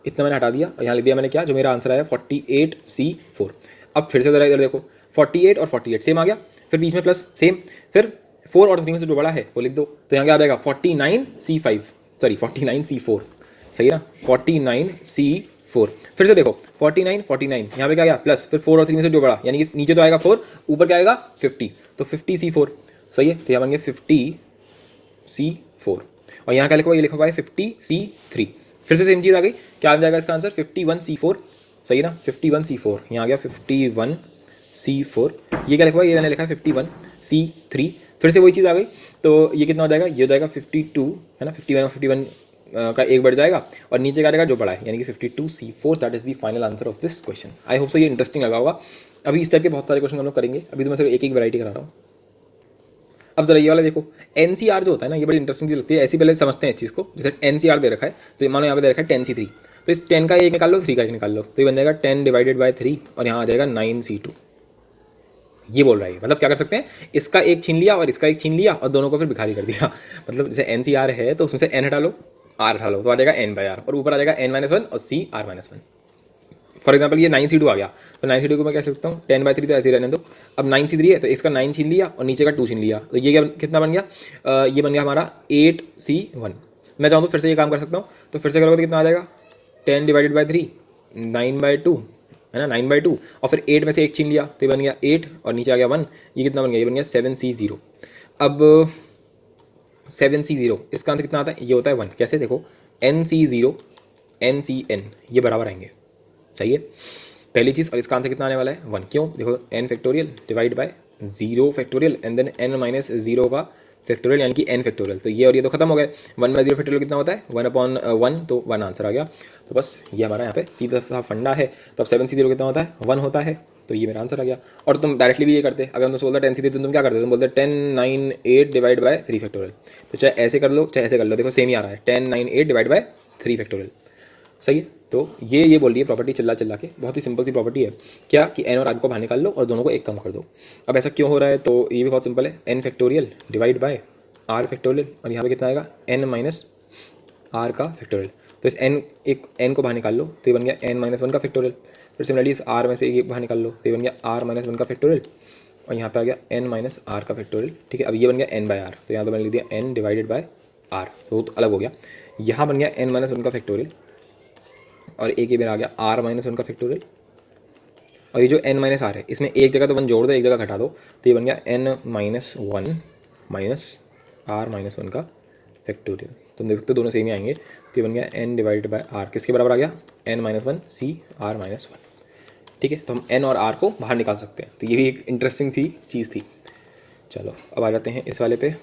इतना मैंने हटा दिया और यहाँ लिख दिया मैंने क्या, जो मेरा आंसर आया 48C4। अब फिर से जरा इधर देखो, 48 और 48 सेम आ गया, फिर बीच में प्लस सेम, फिर 4 और 3 में से जो बड़ा है वो लिख दो, तो यहाँ क्या आ जाएगा 49C5, सॉरी 49C4, सही है ना, 49C4। फिर से देखो 49 49, यहाँ पे क्या गया प्लस, फिर 4 और 3 में से जो बड़ा, यानी कि नीचे तो आएगा 4, ऊपर क्या आएगा 50, तो 50C4, सही है, तो यहाँ बन गया 50C4, और यहाँ क्या लिखा हुआ, ये लिखा हुआ है 50C3। फिर से सेम चीज़ आ गई, क्या आ जाएगा इसका आंसर 51C4, सही ना, 51C4, यहाँ आ गया 51C4, ये क्या लिखा हुआ है, ये मैंने लिखा है 51C3, फिर से वही चीज़ आ गई, तो ये कितना हो जाएगा, ये हो जाएगा 52 है ना, 51 और 51 का एक बढ़ जाएगा, और नीचे क्या रहेगा जो बड़ा है, यानी कि 52C4, that is the final answer of this question. I hope so ये इंटरेस्टिंग लगा होगा। अभी इस टाइप के बहुत सारे क्वेश्चन हम लोग करेंगे, अभी तो मैं सिर्फ एक एक वैरायटी करा रहा हूँ। अब जरा ये वाला देखो, एनसीआर जो होता है ना, ये बड़ी इंटरेस्टिंग चीज लगती है, ऐसी पहले समझते हैं इस चीज़ को। जैसे एनसीआर दे रखा है, तो मानो यहाँ पे दे रखा है 10C3, तो इस 10 का एक निकाल लो, 3 का एक निकाल लो, तो ये बन जाएगा 10 डिवाइडेड बाय 3, और यहाँ आ जाएगा 9C2। ये बोल रहा है, मतलब क्या कर सकते हैं, इसका एक छीन लिया और इसका एक छीन लिया और दोनों को फिर भिखारी कर दिया। मतलब जैसे एनसीआर है तो उसमें से एन हटा लो, आर हटा लो, तो आ जाएगा n/r, और ऊपर आ जाएगा n-1 और CR-1। फॉर एग्जाम्पल ये 9C2 आ गया, तो 9C2 को मैं कैसे लिखता हूँ, 10/3, तो ऐसे ही रहने दो। अब 9C3 है तो इसका 9 छीन लिया और नीचे का 2 छीन लिया, तो ये क्या कितना बन गया, ये बन गया हमारा 8C1। मैं चाहूँ तो फिर से ये काम कर सकता हूँ, तो फिर से करोगे तो कितना आ जाएगा, 10/3, 9/2 है ना, 9/2, और फिर 8 में से एक छीन लिया तो ये बन गया 8, और नीचे आ गया 1, ये कितना बन गया, ये बन गया 7C0। अब 7C0 इसका आंसर कितना आता है, ये होता है 1। कैसे देखो, NC0 NCN ये बराबर आएंगे, सही है, पहली चीज़। और इसका आंसर कितना आने वाला है 1, क्यों, देखो n factorial divide by 0 factorial and then n-0 का फैक्टोरियल, यानी कि n फैक्टोरियल, तो ये और ये तो खत्म हो गए। 1/0 फैक्टोरियल कितना होता है, 1/1, तो 1 आंसर आ गया। तो बस ये हमारा यहाँ पे सीधा सा फंडा है। तो अब 7C0 कितना होता है, 1 होता है, तो ये मेरा आंसर आ गया। और तुम डायरेक्टली भी ये करते, अगर तुम बोलते 10C3 तो तुम क्या करते, तुम बोलते 10 9 8 डिवाइड बाय 3 फैक्टोरियल, तो चाहे ऐसे कर लो चाहे ऐसे कर लो, देखो सेम ही आ रहा है, 10 9 8 डिवाइड बाय 3 फैक्टोरियल, सही है। तो ये बोल रही है प्रॉपर्टी चिल्ला चिल्ला के, बहुत ही सिंपल सी प्रॉपर्टी है, क्या कि n और r को बाहर निकाल लो और दोनों को एक कम कर दो। अब ऐसा क्यों हो रहा है, तो ये भी बहुत सिंपल है, n factorial divide bye r factorial, और यहाँ पे कितना आएगा n माइनस r का फैक्टोरियल, तो इस n को बाहर निकाल लो तो ये बन गया n-1 का फैक्टोरियल, फिर सिमिलरली इस r में से एक बाहर निकाल लो तो ये बन गया r-1 का फैक्टोरियल, और यहाँ पे आ गया n-r का फैक्टोरियल, ठीक है। अब ये बन गया n/r, तो यहाँ तो मैंने लिख दिया n डिवाइडेड बाय r, तो अलग हो गया। यहाँ बन गया n-1 का फैक्टोरियल, और एक ये मेरा आ गया r-1 का फैक्टोरियल, और ये जो n-r है इसमें एक जगह तो 1 जोड़ दो, एक जगह घटा दो, तो ये बन गया n-1 माइनस r-1 का फैक्टोरियल। तुम देख सकते हो दोनों सेम ही आएंगे, तो ये बन गया n डिवाइडेड बाय r, किसके बराबर आ गया, n-1 CR-1, ठीक है। तो हम n और r को बाहर निकाल सकते हैं, तो ये भी एक इंटरेस्टिंग सी चीज़ थी। चलो अब आ जाते हैं इस वाले पे,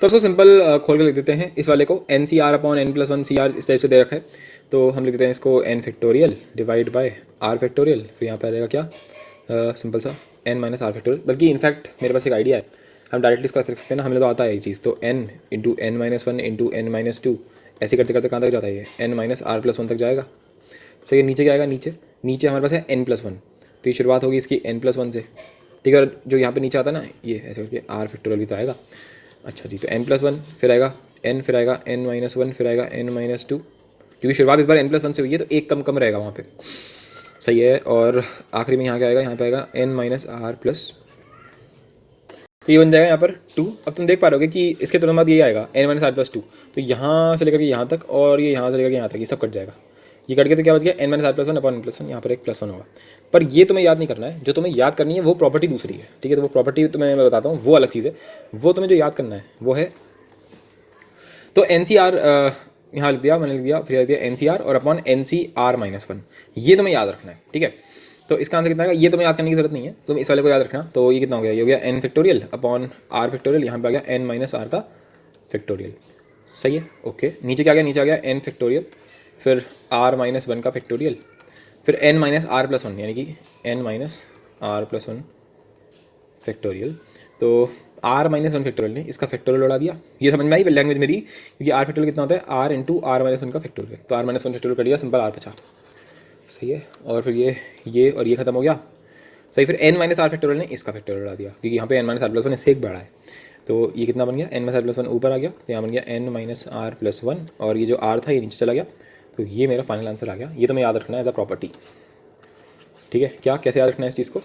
तो उसको सिंपल खोल के लिख देते हैं इस वाले को, NCR/n+1 CR इस टाइप से दे रखा है, तो हम लिख देते हैं इसको n factorial divide bye r factorial, फिर यहाँ पे आ जाएगा क्या, सिंपल सा n-r फैक्टोरियल। बल्कि इनफैक्ट मेरे पास एक आइडिया है, हम डायरेक्टली इसको ऐसे लिख सकते हैं ना, हमें तो आता है ये चीज़, तो n into n-1 into n-2, ऐसे करते करते कहाँ तक जाता है ये n-r+1 तक जाएगा, सही है। नीचे क्या आएगा, नीचे हमारे पास है n+1, तो ये शुरुआत होगी इसकी n+1 से, ठीक है। और जो यहाँ पे नीचे आता है ना, ये ऐसे करके r फैक्टोरियल भी तो आएगा। अच्छा जी, तो n+1 फिर आएगा n, फिर आएगा n-1, फिर आएगा n-2, क्योंकि शुरुआत इस बार n+1 से हुई है तो एक कम कम रहेगा वहाँ पे, सही है। और आखिरी में यहाँ क्या आएगा, यहाँ पे आएगा n-r+, तो ये बन जाएगा यहाँ पर 2। अब तुम देख पा रहे हो कि इसके तुरंत बाद ये आएगा n-r+2, तो यहाँ से लेकर के यहाँ तक और ये यहाँ से लेकर के यहाँ तक ये सब कट जाएगा, ये कट के तो क्या बच गया n-r+1 अपॉन n+1, यहाँ पर एक +1 होगा। पर ये तुम्हें याद नहीं करना है, जो तुम्हें याद करनी है वो प्रॉपर्टी दूसरी है, ठीक है। तो वो प्रॉपर्टी तुम्हें मैं बताता हूँ, वो अलग चीज़ है, वो तुम्हें जो याद करना है वो है, तो NCR यहाँ लिख दिया मैंने, लिख दिया, फिर लिख दिया NCR और अपॉन NCR-1, ये तुम्हें याद रखना है, ठीक है। तो इसका आंसर कितना है ये तुम्हें याद करने की जरूरत नहीं है, तुम इस वाले को याद रखना। तो ये कितना हो गया, ये हो गया n factorial upon r factorial, यहाँ पे आ गया n-r का फैक्टोरियल, सही है, ओके। नीचे क्या आ गया, नीचे आ गया n फैक्टोरियल, फिर r-1 का फैक्टोरियल, फिर n-r+1 यानी कि n-r+1 फैक्टोरियल, तो आर माइनस वन फैक्टोरियल ने इसका फैक्टोरियल उड़ा दिया। ये समझ में आई लैंग्वेज मेरी, क्योंकि आर फैक्टोरियल कितना होता है, r into r minus one का फैक्टोरियल। तो आर माइनस वन फैक्टोरियल कर दिया, सिंपल आर बचा। सही है। और फिर ये और ये खत्म हो गया। सही। फिर एन माइनस आर फैक्टोरियल ने इसका फैक्टोरियल उड़ा दिया, क्योंकि यहाँ पे n minus r plus one इससे एक बड़ा है। तो ये कितना बन गया, n minus r plus one ऊपर आ गया, तो यहाँ बन गया n minus r plus one, और ये जो आर था ये नीचे चला गया। तो ये मेरा फाइनल आंसर आ गया। ये तो मैं याद रखना है एज अ प्रॉपर्टी। ठीक है, क्या कैसे याद रखना है इस चीज़ को?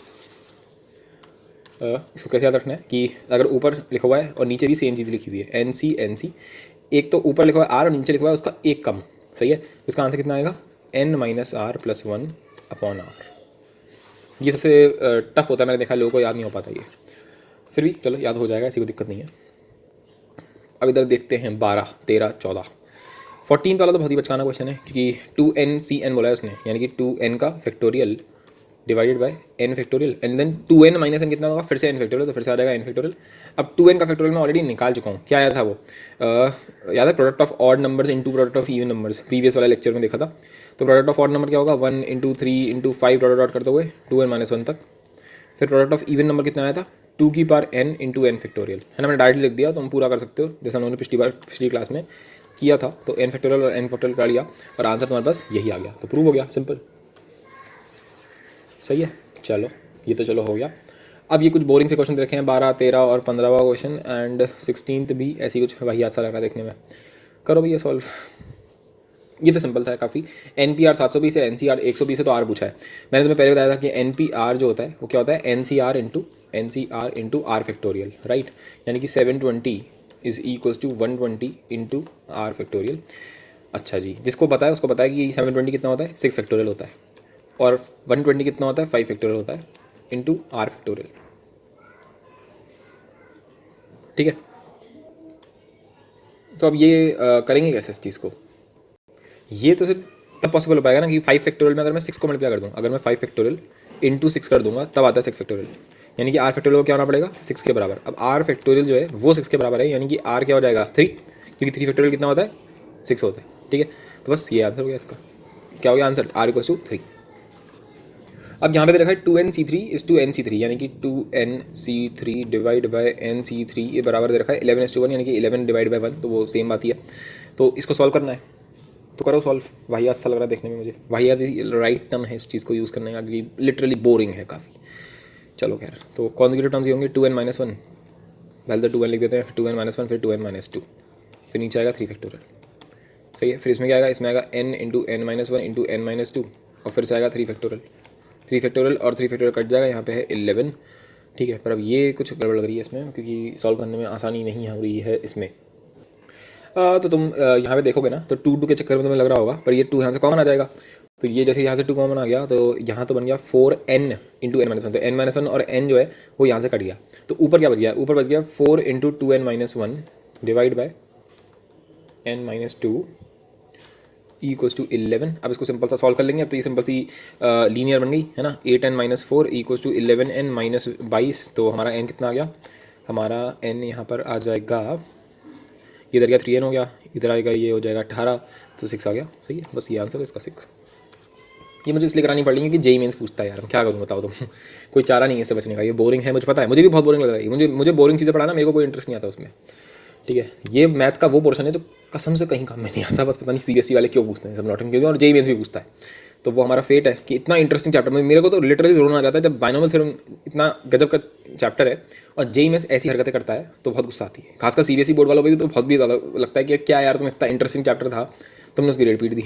इसको कैसे याद रखना है कि अगर ऊपर लिखा हुआ है और नीचे भी सेम चीज़ लिखी हुई है, एन सी, एक तो ऊपर लिखा हुआ है आर और नीचे लिखा हुआ है उसका एक कम। सही है। इसका आंसर कितना आएगा, n minus r plus one upon r. ये सबसे टफ होता है, मैंने देखा लोगों को याद नहीं हो पाता ये, फिर भी चलो याद हो जाएगा, ऐसी कोई दिक्कत नहीं है। अब इधर देखते हैं 12, 13, 14, 14 वाला तो बहुत ही बचकाना क्वेश्चन है, क्योंकि 2n बोला है उसने, यानी कि 2n का factorial divided by n factorial, and then 2n minus n कितना होगा, फिर से n फैक्टोरियल, तो फिर से आ जाएगा n फैक्टोरियल। अब 2n का फैक्टोरियल मैं ऑलरेडी निकाल चुका हूँ। क्या आया था वो, याद है, product of odd numbers into product of even numbers, previous वाला लेक्चर में देखा था। तो प्रोडक्ट ऑफ ऑड नंबर क्या होगा, 1 इंटू 3 इंटू 5 डॉट डॉट करते हुए 2n माइनस वन तक। फिर प्रोडक्ट ऑफ इवन नंबर कितना आया था, 2 की power n into n factorial, है ना। मैंने डायरेक्टली लिख दिया, तो हम पूरा कर सकते हो जैसा उन्होंने पिछली क्लास में किया था। तो n फैक्टोरियल और n फैक्टोरियल कर लिया और आंसर तुम्हारे पास यही आ गया, तो प्रूव हो गया, सिंपल। सही है। चलो ये तो चलो हो गया। अब ये कुछ बोरिंग से क्वेश्चन देखे हैं, 12, 13 और 15वां क्वेश्चन, एंड 16th भी ऐसी कुछ वही याद सा लग रहा है देखने में। करो भैया सॉल्व। ये तो सिंपल था काफ़ी। NPR 720 है, NCR 120 है, तो आर पूछा है। मैंने तुम्हें पहले बताया था कि NPR जो होता है वो क्या होता है, NCR into r factorial, right. यानी कि 720 is equals to 120 into r factorial. अच्छा जी, जिसको पता है उसको पता है कि 720 कितना होता है, 6 फैक्टोरियल होता है, और 120 कितना होता है, 5 फैक्टोरियल होता है इंटू आर फैक्टोरियल। ठीक है। तो अब ये करेंगे कैसे इस चीज़ को, ये तो सिर्फ तब पॉसिबल हो पाएगा ना कि 5 फैक्टोरियल में अगर मैं 6 को मल्टीप्लाई कर दूँ, अगर मैं 5 फैक्टोरियल इंटू 6 कर दूंगा तब आता है 6 फैक्टोरियल। यानी कि आर फैक्टोरियल को क्या होना पड़ेगा, 6 के बराबर। अब आर फैक्टोरियल जो है वो 6 के बराबर है, यानी कि आर क्या हो जाएगा, 3, क्योंकि 3 फैक्टोरियल कितना होता है, 6 होता है। ठीक है, तो बस ये आंसर हो गया इसका। क्या हो गया आंसर, आर इक्वल्स टू 3। अब यहाँ पे दे रखा है 2nc3 इज टू nc3, यानी कि 2nc3 डिवाइड बाय nc3, ये बराबर दे रखा है 11:1, यानी कि 11 डिवाइड बाय 1, तो वो सेम आती है। तो इसको सॉल्व करना है, तो करो सॉल्व। वाहियात अच्छा लग रहा है देखने में मुझे, वाहियात राइट टर्म है इस चीज़ को यूज़ करने का, क्योंकि लिटरली बोरिंग है काफ़ी। चलो खैर, तो कॉन्जिक्यूटिव टर्म्स ये होंगे 2n माइनस वन, पहले तो 2n लिख देते हैं, 2n माइनस वन, फिर 2n माइनस टू, फिर नीचे आएगा 3 फैक्टोरियल। सही है। फिर इसमें क्या आएगा, इसमें आएगा n into n minus one into n minus two, और फिर से आएगा 3 फैक्टोरियल। 3 फैक्टोरियल और 3 फैक्टोरियल कट जाएगा, यहाँ पे है 11। ठीक है, पर अब ये कुछ गड़बड़ लग रही है इसमें, क्योंकि सॉल्व करने में आसानी नहीं हो रही है इसमें। तो तुम यहाँ पे देखोगे ना, तो 2 के चक्कर में तुम्हें लग रहा होगा, पर ये 2 यहाँ से कॉमन आ जाएगा। तो ये जैसे यहाँ से 2 कॉमन आ गया, तो यहाँ तो बन गया 4n into n minus one, तो n माइनस वन और n जो है वो यहाँ से कट गया। तो ऊपर क्या बच गया, ऊपर बच गया 4 into 2n minus one divide by n minus two equals to 11। अब इसको सिंपल सा सॉल्व कर लेंगे। अब तो ये सिंपल सी लीनियर बन गई है ना, 8n minus four equals to 11n minus 22। तो हमारा n कितना आ गया, हमारा n यहाँ पर आ जाएगा, इधर गया 3n हो गया, इधर आएगा ये हो जाएगा 18, तो 6 आ गया। सही है, बस ये आंसर है इसका 6। ये मुझे इसलिए करानी पड़ी क्योंकि जेई मेंस पूछता है यार, मैं क्या करूँ बताओ तुम। कोई चारा नहीं है इससे बचने का, ये बोरिंग है, मुझे पता है, मुझे भी बहुत बोरिंग लग रहा है। मुझे बोरिंग चीज़ें पढ़ाना, मेरे को कोई इंटरेस्ट नहीं आता उसमें। ठीक है, ये मैथ का वो पोर्शन है जो कसम से कहीं काम में नहीं आता, बस पता नहीं सीबीएसई वाले क्यों पूछते हैं सब नॉटिंग, क्योंकि और जेई मेंस भी पूछता है। तो वो हमारा फेट है कि इतना इंटरेस्टिंग चैप्टर में मेरे को तो लिटरली रोना आ जाता है जब बाइनोमियल थ्योरम इतना गजब का चैप्टर है और जेई मेंस ऐसी हरकतें करता है, तो बहुत गुस्सा आती है। खासकर सीबीएसई बोर्ड वालों को भी तो बहुत भी ज़्यादा लगता है कि क्या यार तुम इतना इंटरेस्टिंग चैप्टर था, तुमने उसकी रेट पीट दी।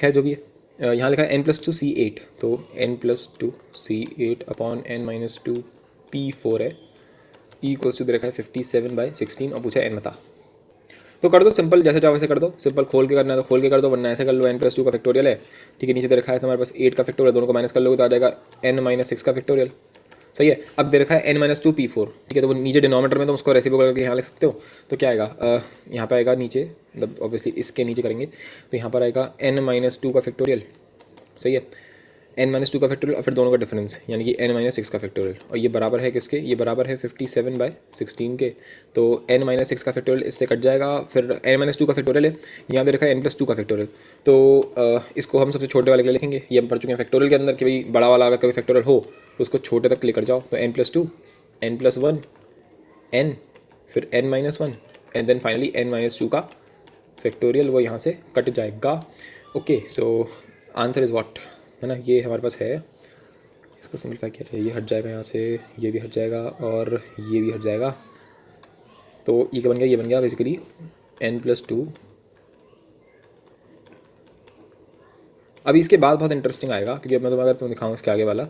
खैर जो भी है, यहाँ लिखा है n+2c8, तो n+2c8 upon n minus to p4 है, इक्वल्स टू दे रखा है 57/16, और पूछा n बता। तो कर दो सिंपल, जैसे चाहो वैसे कर दो, सिंपल खोल के करना है तो खोल के कर दो, वरना ऐसे कर लो, n+2 का फैक्टोरियल है। ठीक है, नीचे दे रखा है तुम्हारे पास 8 का फैक्टोरियल, दोनों को माइनस कर लोगे तो आ जाएगा n-6 का फैक्टोरियल। सही है। अब दे रखा है n-2 p4, ठीक है, तो वो नीचे डिनोमिनेटर में तो उसको रेसिप्रोकल करके यहाँ लिख सकते हो। तो क्या आएगा, यहाँ पे आएगा नीचे, मतलब ऑब्वियसली इसके नीचे करेंगे तो यहाँ पर आएगा n-2 का फैक्टोरियल। सही है, n-2 का फैक्टोरियल और फिर दोनों का डिफरेंस, यानी कि n-6 का फैक्टोरियल, और ये बराबर है किसके, ये बराबर है 57/16 के। तो n-6 का फैक्टोरियल इससे कट जाएगा, फिर n-2 का फैक्टोरियल है, यहाँ दे रखा है n+2 का फैक्टोरियल। तो इसको हम सबसे छोटे वाले के लिए लिखेंगे, ये हम पढ़ चुके हैं फैक्टोरियल के अंदर कि भाई बड़ा वाला अगर कभी फैक्टोरियल हो तो उसको छोटे तक लेकर जाओ। तो n+2, n+1, n, फिर n-1 and then finally n-2 का फैक्टोरियल, वो यहाँ से कट जाएगा। Okay, so answer is what, है ना, ये हमारे पास है। इसको सिंपलीफाई किया जाए, ये हट जाएगा यहाँ से, ये भी हट जाएगा और ये भी हट जाएगा। तो ये क्या बन गया, ये बन गया बेसिकली n+2। अभी इसके बाद बहुत इंटरेस्टिंग आएगा, क्योंकि अब मैं तुम्हें अगर तुम्हें दिखाऊँ इसके आगे वाला,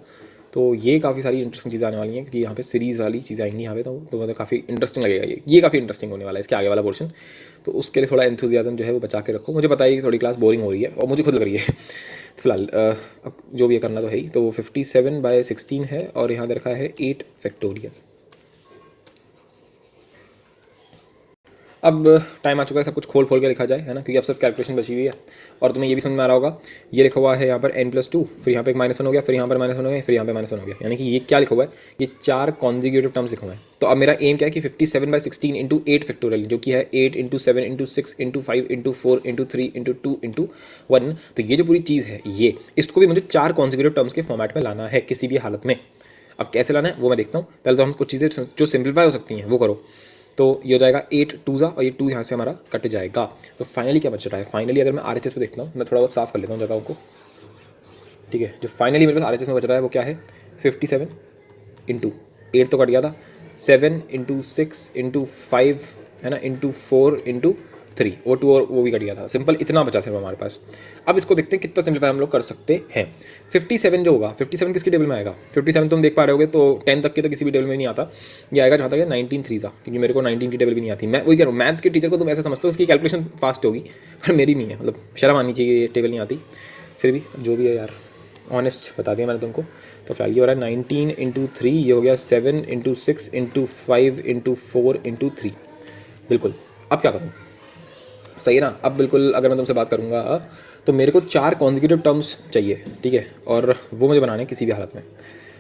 तो ये काफ़ी सारी इंटरेस्टिंग चीज़ें आने वाली हैं, क्योंकि यहाँ पे सीरीज़ वाली चीज़ें आएंगी यहाँ पे, तो मतलब काफ़ी इंटरेस्टिंग लगेगा ये काफ़ी इंटरेस्टिंग होने वाला है इसके आगे वाला पोर्शन। तो उसके लिए थोड़ा एंथुजियाज्म जो है वो बचा के रखो। मुझे पता है कि थोड़ी क्लास बोरिंग हो रही है और मुझे खुद लग रही है फिलहाल, अब जो भी ये करना तो है ही। तो 57/16 है और यहाँ दे रखा है 8 फैक्टोरियल। अब टाइम आ चुका है सब कुछ खोल के लिखा जाए, है ना, क्योंकि अब सिर्फ कैलकुलेशन बची हुई है। और तुम्हें ये भी समझ में आ रहा होगा, ये लिखा हुआ है यहाँ पर n+2, फिर यहाँ पे एक -1 हो गया, फिर यहाँ पर -1 हो गया, फिर यहाँ पे -1 हो गया, यानी कि ये क्या लिखा हुआ है, ये 4 कॉन्जिक्यूटिव टर्म्स लिखा हुआ है। तो अब मेरा एम क्या है कि 57/16 इंटू 8 फैक्टोरियल, जो कि है 8 into 7 into 6 into 5 into 4 into 3 into 2 into 1। तो ये जो पूरी चीज़ है, ये इसको भी मुझे 4 कॉन्जिक्यूटिव टर्म्स के फॉर्मेट में लाना है किसी भी हालत में। अब कैसे लाना है वो मैं देखता हूँ। पहले तो हम कुछ चीज़ें जो सिंप्लीफाई हो सकती हैं वो करो। तो ये हो जाएगा 8 2 और ये 2 यहाँ से हमारा कट जाएगा। तो फाइनली क्या बच रहा है, फाइनली अगर मैं RHS पे देखता हूँ, मैं थोड़ा बहुत साफ कर लेता हूँ जगहों को, ठीक है। जो फाइनली मेरे पास RHS में बच रहा है वो क्या है, 57 इंटू 8 तो कट गया था, 7 इंटू 6 इंटू 5, है ना, इंटू 4 इंटू 3, वो 2 और वो भी कट गया था। सिंपल इतना बचा सिर्फ हमारे पास। अब इसको देखते हैं कितना सिंपलीफाई हम लोग कर सकते हैं। 57 जो होगा, 57 किसकी टेबल में आएगा, 57 तुम देख पा रहे होगे तो 10 तक के तो किसी भी टेबल में नहीं आता। ये आएगा जहाँ तक है 19 3 क्योंकि मेरे को 19 की टेबल भी नहीं आती। मैं वही कह रहा हूँ, मैथ्स के टीचर को तुम ऐसा समझते हो उसकी कैलकुलेशन फास्ट होगी, पर मेरी नहीं है। मतलब शर्म आनी चाहिए, ये टेबल नहीं आती। फिर भी जो भी है यार, ऑनेस्ट बता दिया मैंने तुमको। तो फिलहाल ये हो रहा है 19 इंटू 3, ये हो गया 7 इंटू 6 इंटू 5 इंटू 4 इंटू 3। बिल्कुल, अब क्या करूँ, सही है ना। अब बिल्कुल अगर मैं तुमसे बात करूँगा तो मेरे को 4 कॉन्जिक्यूटिव टर्म्स चाहिए, ठीक है, और वो मुझे बनाने किसी भी हालत में।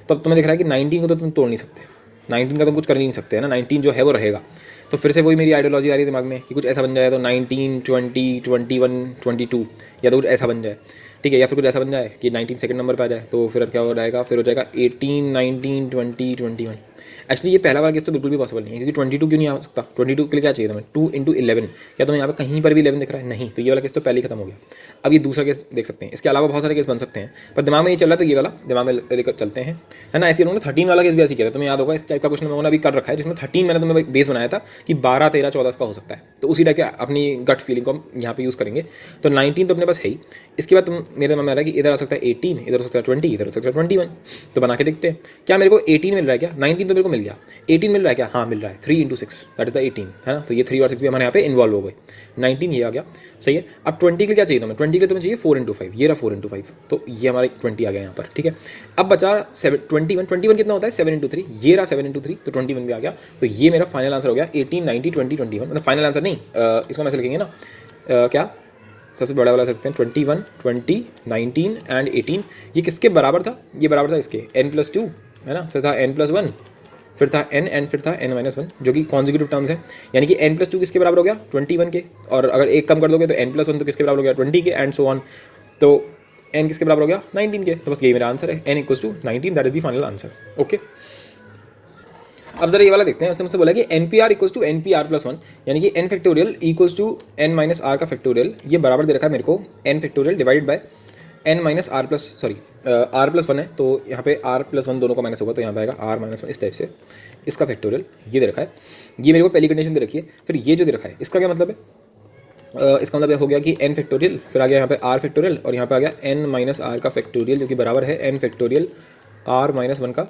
तो अब तुम्हें दिख रहा है कि 19 को तो तुम तोड़ नहीं सकते, 19 का तुम कुछ कर नहीं सकते, है ना, 19 जो है वो रहेगा। तो फिर से वही मेरी आइडियोलॉजी आ रही है दिमाग में कि कुछ ऐसा बन जाए, तो 19 20 21 22, या तो कुछ ऐसा बन जाए, ठीक है, या फिर कुछ ऐसा बन जाए कि 19 सेकंड नंबर पर आ जाए। तो फिर क्या हो जाएगा, फिर हो जाएगा 18 19 20 21। एक्चुअली ये पहला वाला केस तो बिल्कुल भी पॉसिबल नहीं है, क्योंकि 22 क्यों नहीं आ सकता, 22 के लिए क्या चाहिए तुम्हें, 2 इंटू 11। क्या तुम्हें यहाँ पे कहीं पर भी 11 दिख रहा है, नहीं, तो ये वाला केस तो पहले ही खत्म हो गया। अब ये दूसरा केस देख सकते हैं, इसके अलावा बहुत सारे केस बन सकते हैं, पर दिमाग में ये चल रहा है तो ये वाला दिमाग में लेकर चलते हैं, है ना। ऐसे उन्होंने 13 वाला केस भी ऐसे किया था, तुम्हें याद होगा, इस टाइप का क्वेश्चन मैंने अभी कर रखा है, जिसमें 13 मैंने तुम्हें बेस बनाया था कि 12 13 14 का हो सकता है। तो उसी टाइप के अपनी गट फीलिंग को हम यहाँ पे यूज़ करेंगे। तो 19 तो अपने पास है ही। इसके बाद तुम मेरे मन में आ रहा है कि इधर आ सकता है 18, इधर हो सकता है 20, इधर हो सकता है 21। तो बना के देखते हैं, क्या मेरे को 18 मिल रहा है, क्या 19 तो मेरे को मिल गया, 18 मिल रहा है क्या, हाँ मिल रहा है, 3 इंटू 6 दैट इज द 18, है ना। तो ये 3 और 6 भी हमारे यहाँ पे इन्वॉल्व हो गए, 19 ये आ गया, सही है। अब 20 के लिए क्या चाहिए तुम्हें, 20 के लिए तुम्हें चाहिए 4 इंटू 5, ये रहा 4 इंटू 5, तो ये हमारे 20 आ गया यहाँ पर, ठीक है। अब बचा 21 कितना होता है, 7 इंटू 3, ये रहा 7 इंटू 3, तो 21 भी आ गया। तो ये मेरा फाइनल आंसर हो गया 18 90 20 21। मतलब फाइनल आंसर नहीं, इसको मैं ऐसे लिखेंगे ना, क्या सबसे बड़ा वाला सकते हैं 21 20 19 एंड 18। ये किसके बराबर था, ये बराबर था इसके n+2, है ना, फिर था n+1, फिर था n एंड फिर था n-1, जो कि कॉन्जिक्यूटिव टर्म्स है। यानी कि n+2 किसके बराबर हो गया, 21 के, और अगर एक कम कर दोगे तो n+1 तो किसके बराबर हो गया, 20 के, एंड सो ऑन। तो n किसके बराबर हो गया, 19 के। तो बस यही मेरा आंसर है, n = 19, that is the final answer. Okay, अब जरा ये वाला देखते हैं। उसने मुझसे बोला कि NPR = NPR+1, यानी कि n factorial equals to n-r का फैक्टोरियल। ये बराबर दे रखा है मेरे को n factorial divided bye r+1 है। तो यहाँ पे r+1 दोनों का माइनस होगा, तो यहाँ पे आएगा r-1 इस टाइप से, इसका फैक्टोरियल ये दे रखा है। ये मेरे को पहली कंडीशन दे रखी है। फिर ये जो दे रखा है इसका क्या मतलब है, इसका मतलब हो गया कि n फैक्टोरियल, फिर आ गया यहाँ पे r फैक्टोरियल, और यहाँ पे आ गया n-r का फैक्टोरियल, जो कि बराबर है n फैक्टोरियल r-1 का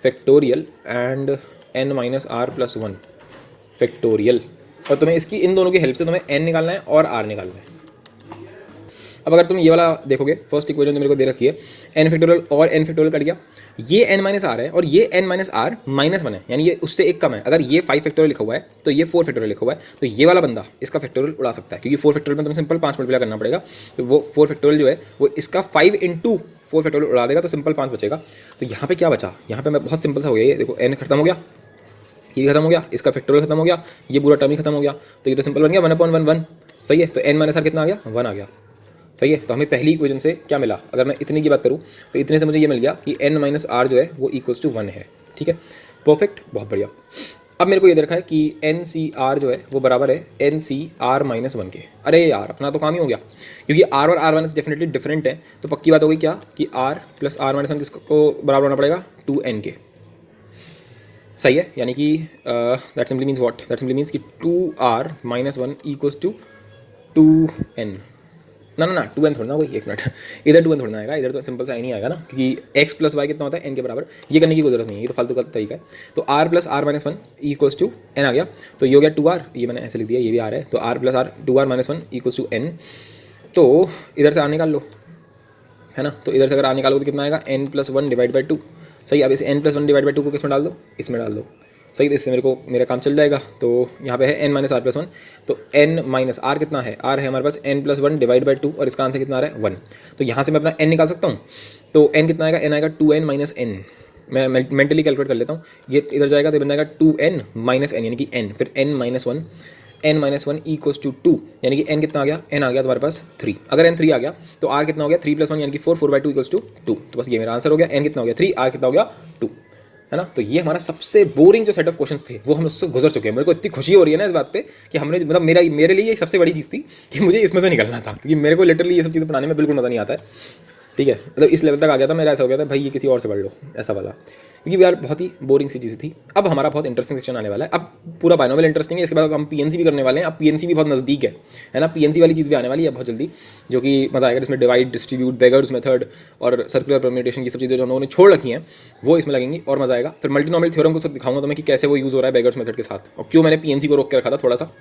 फैक्टोरियल एंड n-r+1 फैक्टोरियल। और तुम्हें इसकी इन दोनों की हेल्प से तुम्हें n निकालना है और r निकालना है। अब अगर तुम ये वाला देखोगे, फर्स्ट इक्वेशन जो मेरे को दे रखी है, n फैक्टोरियल और n फैक्टोरियल कट गया, ये n-r है और ये n-r -1 है, यानी ये उससे एक कम है। अगर ये 5 फैक्टोरियल लिखा हुआ है तो ये 4 फैक्टोरियल लिखा हुआ है, तो ये वाला बंदा इसका फैक्टोरियल उड़ा सकता है, क्योंकि 4 फैक्टोरियल में तुम्हें सिंपल 5 मल्टीप्लाई करना पड़ेगा। तो वो 4 फैक्टोरियल जो है वो इसका 5 इंटू 4 फैक्टोरियल उड़ा देगा, तो सिंपल 5 बचेगा। तो यहाँ पे क्या बचा, यहाँ पे मैं बहुत सिंपल सा हो गया, ये देखो n खत्म हो गया, ये खत्म हो गया, इसका फैक्टोरियल खत्म हो गया, ये पूरा टर्म ही खत्म हो गया। तो ये तो सिंपल बन गया 1/1, सही है। तो n-r कितना आ गया, 1 आ गया, सही है। तो हमें पहली इक्वेशन से क्या मिला, अगर मैं इतने की बात करूँ तो इतने से मुझे ये मिल गया कि n-r जो है वो = 1 है, ठीक है, परफेक्ट, बहुत बढ़िया। अब मेरे को ये दे रखा है कि एन सी आर जो है वो बराबर है एन सी आर माइनस वन के। अरे यार अपना तो काम ही हो गया, क्योंकि आर और आर माइनस डेफिनेटली डिफरेंट है, तो पक्की बात हो गई क्या कि r plus r minus one किसको बराबर होना पड़ेगा, टू एन के। सही है, यानी कि that simply means what, that simply means कि two r minus one equals to two n. ना ना ना, टू एन थोड़ा ना, वही एक मिनट, इधर टू एन थोड़ा ना आएगा, इधर तो सिंपल सा ही नहीं आएगा ना, क्योंकि एक्स प्लस वाई कितना होता है एन के बराबर। ये करने की कोई जरूरत नहीं है, ये तो फालतू का तरीका है। तो r plus r minus one equals to n आ गया, तो ये हो गया टू आर, ये मैंने ऐसे लिख दिया, ये भी आर है, तो r plus r to r minus one equals to n. तो इधर से आर निकाल लो, है ना, तो इधर से अगर आर निकालोगे तो कितना आएगा, n plus one divide by two. सही, अब इसे n plus one divide by two को किस में डाल दो, इसमें डाल दो। सही, तो इससे मेरे को मेरा काम चल जाएगा। तो यहाँ पे है n minus r plus one, तो एन माइनस आर कितना है, आर है हमारे पास n plus one divide by two, और इसका आंसर कितना आ रहा है, वन। तो यहाँ से मैं अपना एन निकाल सकता हूँ, तो एन कितना आएगा, एन आएगा टू एन माइनस एन। मैं मेंटली कैलकुलेट कर लेता हूँ, ये इधर जाएगा तो बन जाएगा टू एन माइनस एन, यानी कि एन, फिर n minus one, n minus one equals to two, यानी कि एन कितना आ गया, एन आ गया तुम्हारे पास थ्री। अगर एन थ्री आ गया तो आर कितना हो गया, थ्री प्लस वन यानी कि four, four by two equals to two. तो बस ये मेरा आंसर हो गया, एन कितना हो गया थ्री, आर कितना हो गया टू, है ना। तो ये हमारा सबसे बोरिंग जो सेट ऑफ क्वेश्चंस थे वो हम उससे गुजर चुके हैं। मेरे को इतनी खुशी हो रही है ना इस बात पे कि हमने, मतलब मेरे लिए ये सबसे बड़ी चीज़ थी कि मुझे इसमें से निकलना था, क्योंकि मेरे को लिटरली ये सब चीज़ें पढ़ाने में बिल्कुल मज़ा नहीं आता है। ठीक है, मतलब इस लेवल तक आ गया था मेरा, ऐसा हो गया था भाई ये किसी और से पढ़ लो ऐसा वाला, क्योंकि यार बहुत ही बोरिंग सी चीज़ थी। अब हमारा बहुत इंटरेस्टिंग सेक्शन आने वाला है, अब पूरा बाइनोमियल इंटरेस्टिंग है, इसके बाद हम पीएनसी भी करने वाले हैं। अब पीएनसी भी बहुत नज़दीक है ना, पीएनसी वाली चीज़ भी आने वाली है बहुत जल्दी, जो कि मज़ा आएगा, जिसमें डिवाइड, डिस्ट्रीब्यूट, बेगर्स मेथड और सर्कुलर परम्यूटेशन, ये सब चीज़ें जो हम लोगों ने छोड़ रखी हैं वो इसमें लगेंगी और मज़ा आएगा। फिर मल्टीनॉमियल थ्योरम को सब दिखाऊंगा तुम्हें कि कैसे वो यूज़ हो रहा है बेगर्स मेथड के साथ, और क्यों मैंने पीएनसी को रोक के रखा था थोड़ा सा।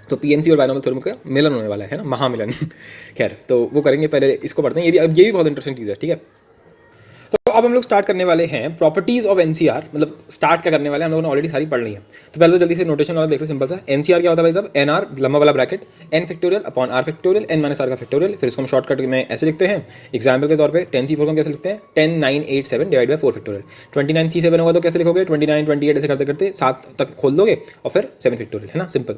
तो पीएनसी और बाइनोमियल थ्योरम का मिलन होने वाला है ना, महामिलन खैर, तो वो करेंगे, पहले इसको पढ़ते हैं। ये भी बहुत इंटरेस्टिंग चीज़ है। ठीक है, तो अब हम लोग स्टार्ट करने वाले हैं प्रॉपर्टीज ऑफ एनसीआर, मतलब स्टार्ट क्या करने वाले हैं, हम लोगों ने ऑलरेडी सारी पढ़ ली है। तो पहले तो जल्दी से नोटेशन वाला देख लो, सिंपल सा। एनसीआर क्या होता है भाई साहब, एन आर लंबा वाला bracket, n factorial upon r factorial, n minus are का फैक्टोरियल, फिर इसको हम शॉर्टकट में ऐसे लिखते हैं एग्जाम्पल के तौर पे 10C4 को हम कैसे लिखते हैं, 10 9 8 7 डिवाइड बाई 4 फैक्टोरियल। 29C7 होगा तो कैसे लिखोगे, 29 28 ऐसे करते करते 7 तक खोल दोगे और फिर 7 फैक्टोरियल, है ना, सिंपल।